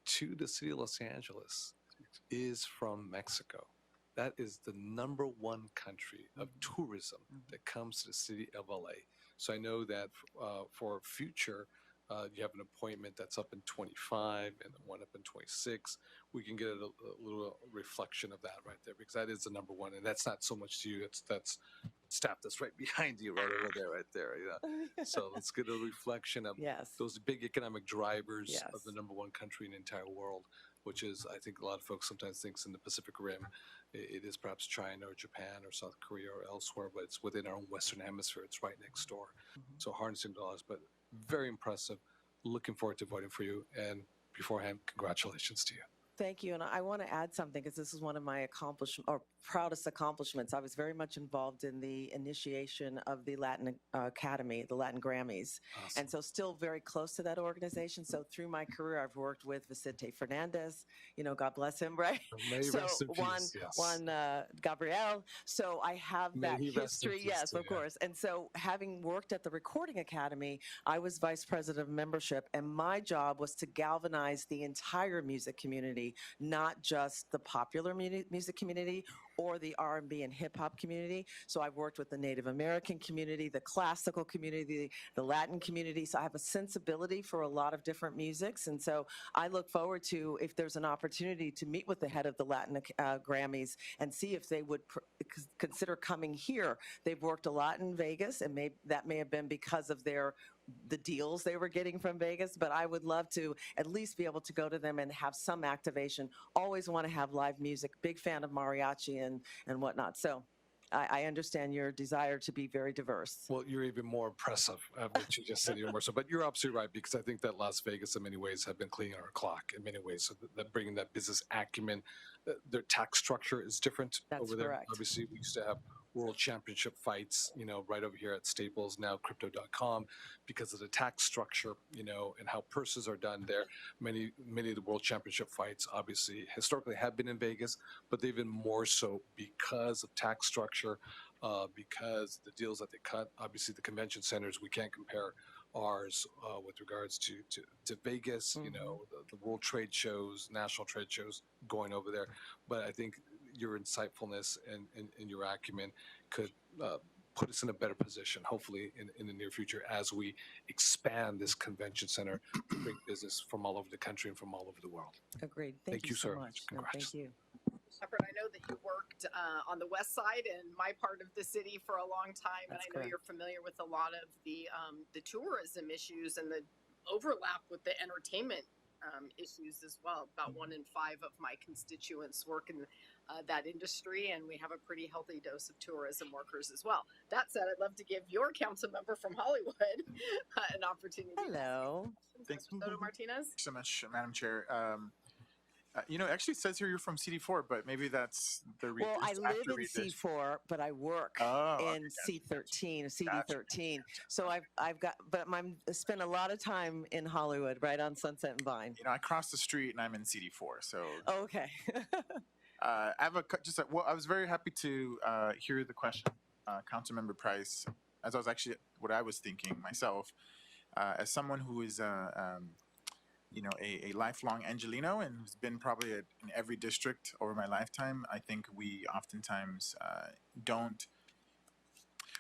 to the city of Los Angeles is from Mexico. That is the number one country of tourism that comes to the city of LA. So I know that for future, you have an appointment that's up in 25 and one up in 26. We can get a little reflection of that right there, because that is the number one, and that's not so much to you. That's staff that's right behind you, right over there, right there. Yeah. So let's get a reflection of those big economic drivers of the number one country in the entire world, which is, I think a lot of folks sometimes thinks in the Pacific Rim, it is perhaps China or Japan or South Korea or elsewhere, but it's within our own Western hemisphere. It's right next door. So harnessing dollars, but very impressive. Looking forward to voting for you. And beforehand, congratulations to you. Thank you. And I want to add something, because this is one of my proudest accomplishments. I was very much involved in the initiation of the Latin Academy, the Latin Grammys. Awesome. And so still very close to that organization. So through my career, I've worked with Vicente Fernandez, God bless him, right? May he rest in peace, yes. Juan Gabriel. So I have May that he rest in history. peace Yes, too, of course. And so having worked at the Recording Academy, I was vice president of membership, and my job was to galvanize the entire music community, not just the popular music community or the R&B and hip hop community. So I've worked with the Native American community, the classical community, the Latin community. So I have a sensibility for a lot of different musics. And so I look forward to, if there's an opportunity to meet with the head of the Latin Grammys and see if they would consider coming here. They've worked a lot in Vegas, and that may have been because of the deals they were getting from Vegas, but I would love to at least be able to go to them and have some activation. Always want to have live music. Big fan of mariachi and whatnot. So I understand your desire to be very diverse. Well, you're even more impressive at what you just said, even more so. But you're absolutely right, because I think that Las Vegas, in many ways, have been cleaning our clock in many ways. So that bringing that business acumen, their tax structure is different over there. Correct. Obviously, we used to have world championship fights, right over here at Staples, now Crypto.com, because of the tax structure, and how purses are done there. Many of the world championship fights, obviously, historically have been in Vegas, but they've been more so because of tax structure, because the deals that they cut. Obviously, the convention centers, we can't compare ours with regards to Vegas, the world trade shows, national trade shows going over there. But I think your insightfulness and your acumen could put us in a better position, hopefully, in the near future, as we expand this convention center to bring business from all over the country and from all over the world. Agreed. Thank you so so much. No, Congrats. thank you. Shepard, I know that you worked on the west side in my part of the city for a long time, and That's I know correct. you're familiar with a lot of the tourism issues and the overlap with the entertainment issues as well. About 1 in 5 of my constituents work in that industry, and we have a pretty healthy dose of tourism workers as well. That said, I'd love to give your council member from Hollywood an opportunity. Hello. Thanks Soto Martinez. so much, Madam Chair. Actually it says here you're from CD4, but maybe that's the reason. Well, I live in C4, but I work in C13, CD13. So I've got, but I spend a lot of time in Hollywood, right on Sunset and Vine. I cross the street and I'm in CD4. So Okay. I have I was very happy to hear the question, Councilmember Price, as I was actually what I was thinking myself, as someone who is a lifelong Angelino and who's been probably in every district over my lifetime. I think we oftentimes don't.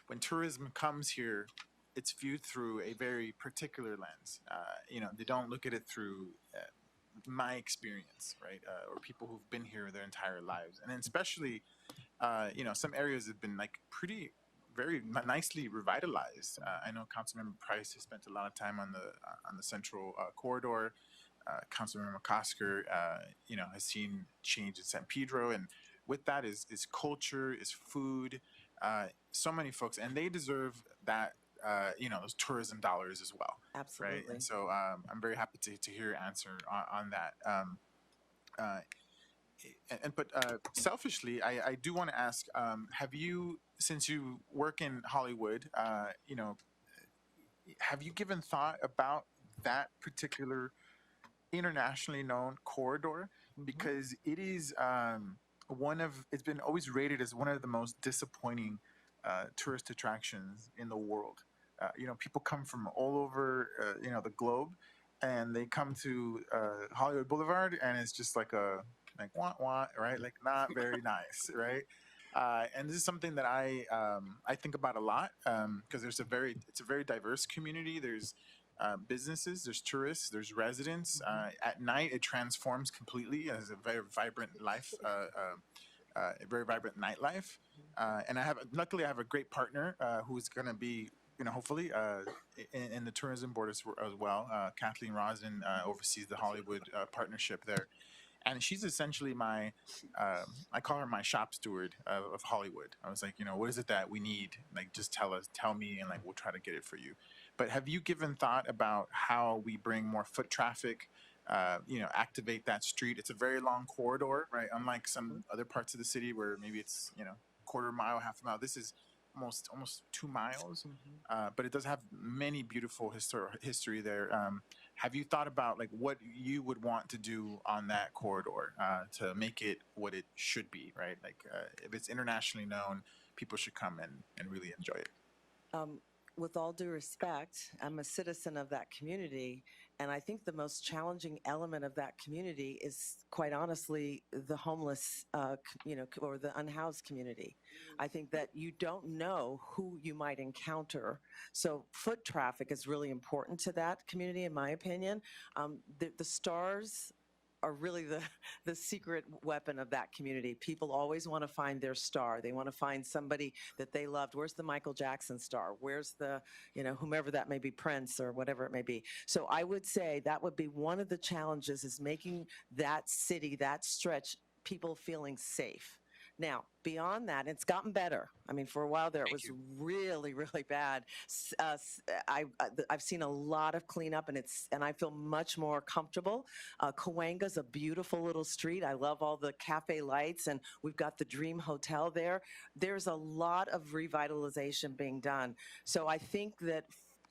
When tourism comes here, it's viewed through a very particular lens. They don't look at it through my experience, right? Or people who've been here their entire lives, and then especially, some areas have been very nicely revitalized. I know Councilmember Price has spent a lot of time on the central corridor. Councilmember McCosker, has seen change in San Pedro, and with that is culture, is food, so many folks, and they deserve that, those tourism dollars as well. Absolutely. Right. And so I'm very happy to hear your answer on that. But selfishly, I do want to ask, have you, since you work in Hollywood, have you given thought about that particular internationally known corridor? Because it is it's been always rated as one of the most disappointing tourist attractions in the world. People come from all over, the globe, and they come to Hollywood Boulevard, and it's just like wah wah, right? Like not very nice, right? And this is something that I think about a lot because it's a very diverse community. There's businesses, there's tourists, there's residents. At night, it transforms completely as a very vibrant life, a very vibrant nightlife. And luckily, I have a great partner who's going to be, hopefully in the tourism board as well. Kathleen Rosin oversees the Hollywood partnership there. And she's essentially I call her my shop steward of Hollywood. I was like, what is it that we need? Like, just tell me, and we'll try to get it for you. But have you given thought about how we bring more foot traffic, activate that street? It's a very long corridor, right? Unlike some other parts of the city where maybe it's, quarter mile, half a mile. This is almost 2 miles, but it does have many beautiful history there. Have you thought about what you would want to do on that corridor to make it what it should be, right? If it's internationally known, people should come and really enjoy it. With all due respect, I'm a citizen of that community, and I think the most challenging element of that community is, quite honestly, the homeless, or the unhoused community. I think that you don't know who you might encounter. So foot traffic is really important to that community, in my opinion. The stars are really the secret weapon of that community. People always want to find their star. They want to find somebody that they loved. Where's the Michael Jackson star? Where's the, whomever that may be, Prince or whatever it may be. So I would say that would be one of the challenges, is making that city, that stretch, people feeling safe. Now, beyond that, it's gotten better. I mean, for a while there, it was really, really bad. I've seen a lot of cleanup, and I feel much more comfortable. Cahuenga's a beautiful little street. I love all the cafe lights, and we've got the Dream Hotel there. There's a lot of revitalization being done. So I think that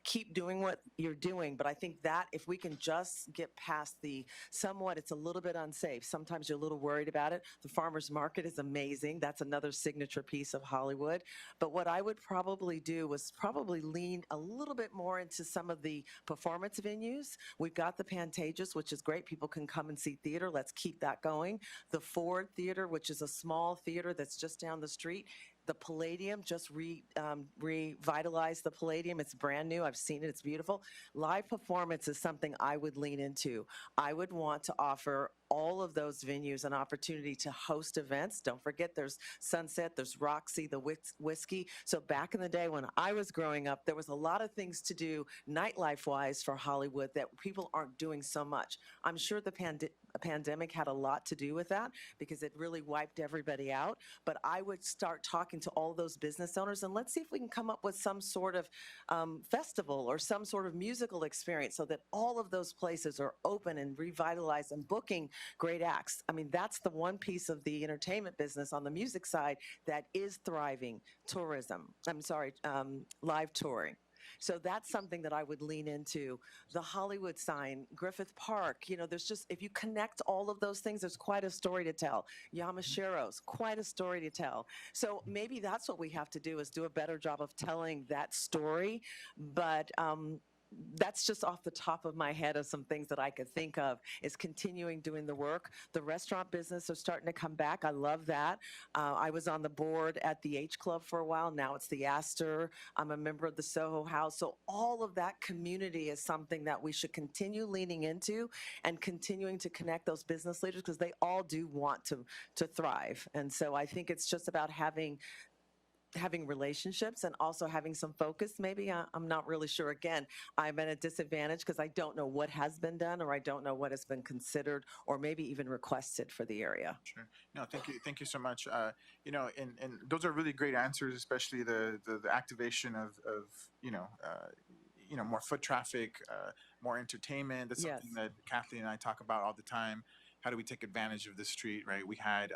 keep doing what you're doing, but I think that if we can just get past it's a little bit unsafe. Sometimes you're a little worried about it. The farmer's market is amazing. That's another signature piece of Hollywood. But what I would probably do was lean a little bit more into some of the performance venues. We've got the Pantages, which is great. People can come and see theater. Let's keep that going. The Ford Theater, which is a small theater that's just down the street. The Palladium, just revitalized the Palladium. It's brand new. I've seen it. It's beautiful. Live performance is something I would lean into. I would want to offer all of those venues an opportunity to host events. Don't forget, there's Sunset, there's Roxy, the Whiskey. So back in the day when I was growing up, there was a lot of things to do nightlife-wise for Hollywood that people aren't doing so much. I'm sure the pandemic had a lot to do with that because it really wiped everybody out. But I would start talking to all those business owners, and let's see if we can come up with some sort of festival or some sort of musical experience so that all of those places are open and revitalized and booking great acts. I mean, that's the one piece of the entertainment business on the music side that is thriving. Live touring. So that's something that I would lean into. The Hollywood sign, Griffith Park, there's just, if you connect all of those things, there's quite a story to tell. Yamashiro's, quite a story to tell. So maybe that's what we have to do, is do a better job of telling that story. But that's just off the top of my head of some things that I could think of, is continuing doing the work. The restaurant business are starting to come back. I love that. I was on the board at the H Club for a while. Now it's the Astor. I'm a member of the Soho House. So all of that community is something that we should continue leaning into and continuing to connect those business leaders, because they all do want to thrive. And so I think it's just about having having relationships and also having some focus. Maybe I'm not really sure. Again, I'm at a disadvantage because I don't know what has been done, or I don't know what has been considered or maybe even requested for the area. Sure. No, thank you so much. You know, and those are really great answers, especially the activation of more foot traffic, more entertainment. That's Yes. something that Kathleen and I talk about all the time. How do we take advantage of the street, right? We had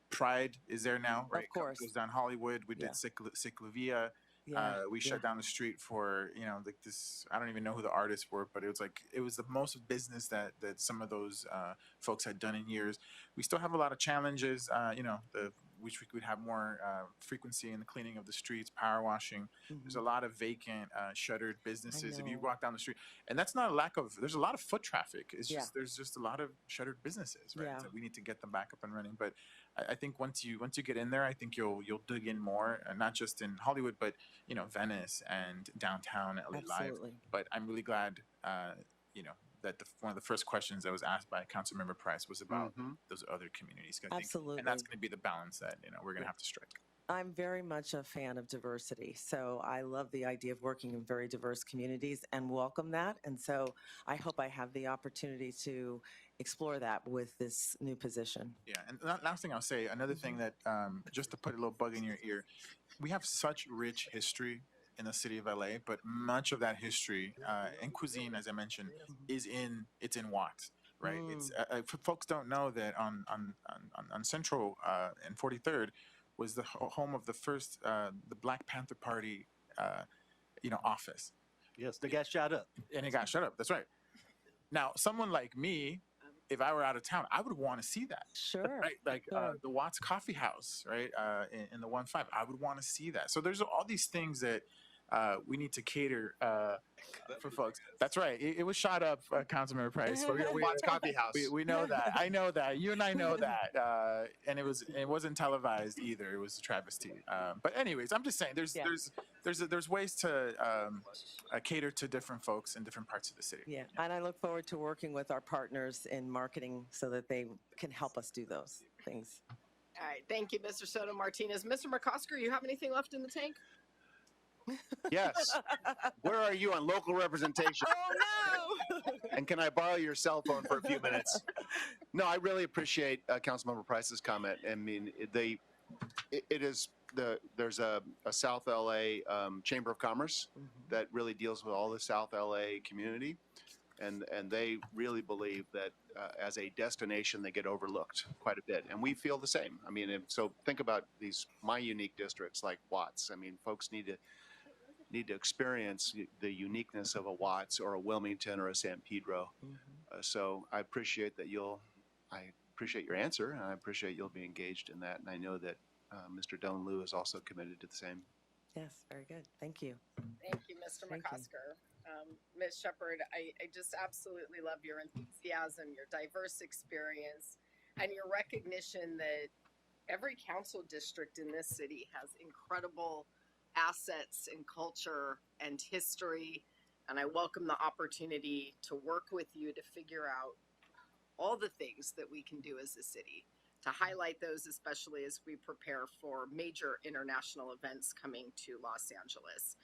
Pride is there now, right? course. Goes down Hollywood. We did Yeah. Ciclavia. Yeah, We shut down the street for, like this, I don't even know who the artists were, but it was the most business that some of those folks had done in years. We still have a lot of challenges, which we could have more frequency in the cleaning of the streets, power washing. There's a lot of vacant, shuttered businesses. If you know. walk down the street, and that's not a lack of, there's a lot of foot traffic. It's Yeah. just, there's just a lot of shuttered businesses, right? Yeah. So we need to get them back up and running. But I think once you get in there, I think you'll dig in more, not just in Hollywood, but Venice and downtown LA Live. Absolutely. But I'm really glad, that one of the first questions that was asked by Councilmember Price was about those other communities. I think- Absolutely. and that's going to be the balance that we're going to have to strike. I'm very much a fan of diversity. So I love the idea of working in very diverse communities and welcome that. And so I hope I have the opportunity to explore that with this new position. Yeah, and last thing I'll say, another thing that just to put a little bug in your ear, we have such rich history in the city of LA, but much of that history and cuisine, as I mentioned, it's in Watts, right? It's folks don't know that on Central and 43rd was the home of the first the Black Panther Party, office. Yes, they got shot up. And it got shut up. That's right. Now, someone like me, if I were out of town, I would want to see that. Sure. Right? Like the Watts Coffee House, right? In the 1-5, I would want to see that. So there's all these things that we need to cater for folks. That's right. It was shot up, Councilmember Price. Watts Coffee House. We know that. I know that. You and I know that. And it wasn't televised either. It was a travesty. But anyways, I'm just saying there's ways to cater to different folks in different parts of the city. Yeah, and I look forward to working with our partners in marketing so that they can help us do those things. All right, thank you, Mr. Soto Martinez. Mr. McCosker, you have anything left in the tank? Yes. Where are you on local representation? Oh, no! And can I borrow your cell phone for a few minutes? No, I really appreciate Councilmember Price's comment. I mean, there's a South LA Chamber of Commerce that really deals with all the South LA community. And they really believe that as a destination, they get overlooked quite a bit. And we feel the same. I mean, so think about my unique districts like Watts. I mean, folks need to experience the uniqueness of a Watts or a Wilmington or a San Pedro. So I appreciate that I appreciate your answer, and I appreciate you'll be engaged in that. And I know that Mr. Don Liu is also committed to the same. Yes, very good. Thank you. Thank you, Mr. McCosker. Ms. Shepherd, I just absolutely love your enthusiasm, your diverse experience, and your recognition that every council district in this city has incredible assets and culture and history. And I welcome the opportunity to work with you to figure out all the things that we can do as a city, to highlight those, especially as we prepare for major international events coming to Los Angeles.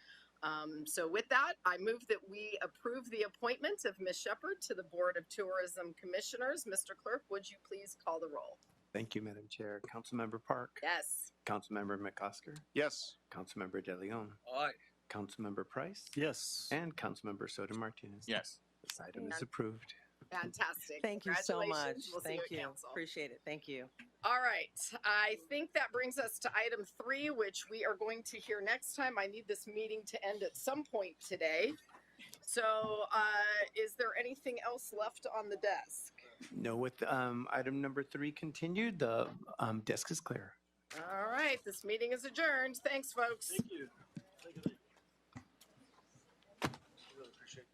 So with that, I move that we approve the appointment of Ms. Shepherd to the Board of Tourism Commissioners. Mr. Clerk, would you please call the roll? Thank you, Madam Chair. Councilmember Park. Yes. Councilmember McCosker. Yes. Councilmember De Leon. Aye. Councilmember Price. Yes. And Councilmember Soto Martinez. Yes. This item is approved. Fantastic. Thank you so much. Congratulations. We'll see Thank you you. at council. Appreciate it. Thank you. All right. I think that brings us to item 3, which we are going to hear next time. I need this meeting to end at some point today. So is there anything else left on the desk? No, with item number 3 continued, the desk is clear. All right. This meeting is adjourned. Thanks, folks. Thank you. Really appreciate it.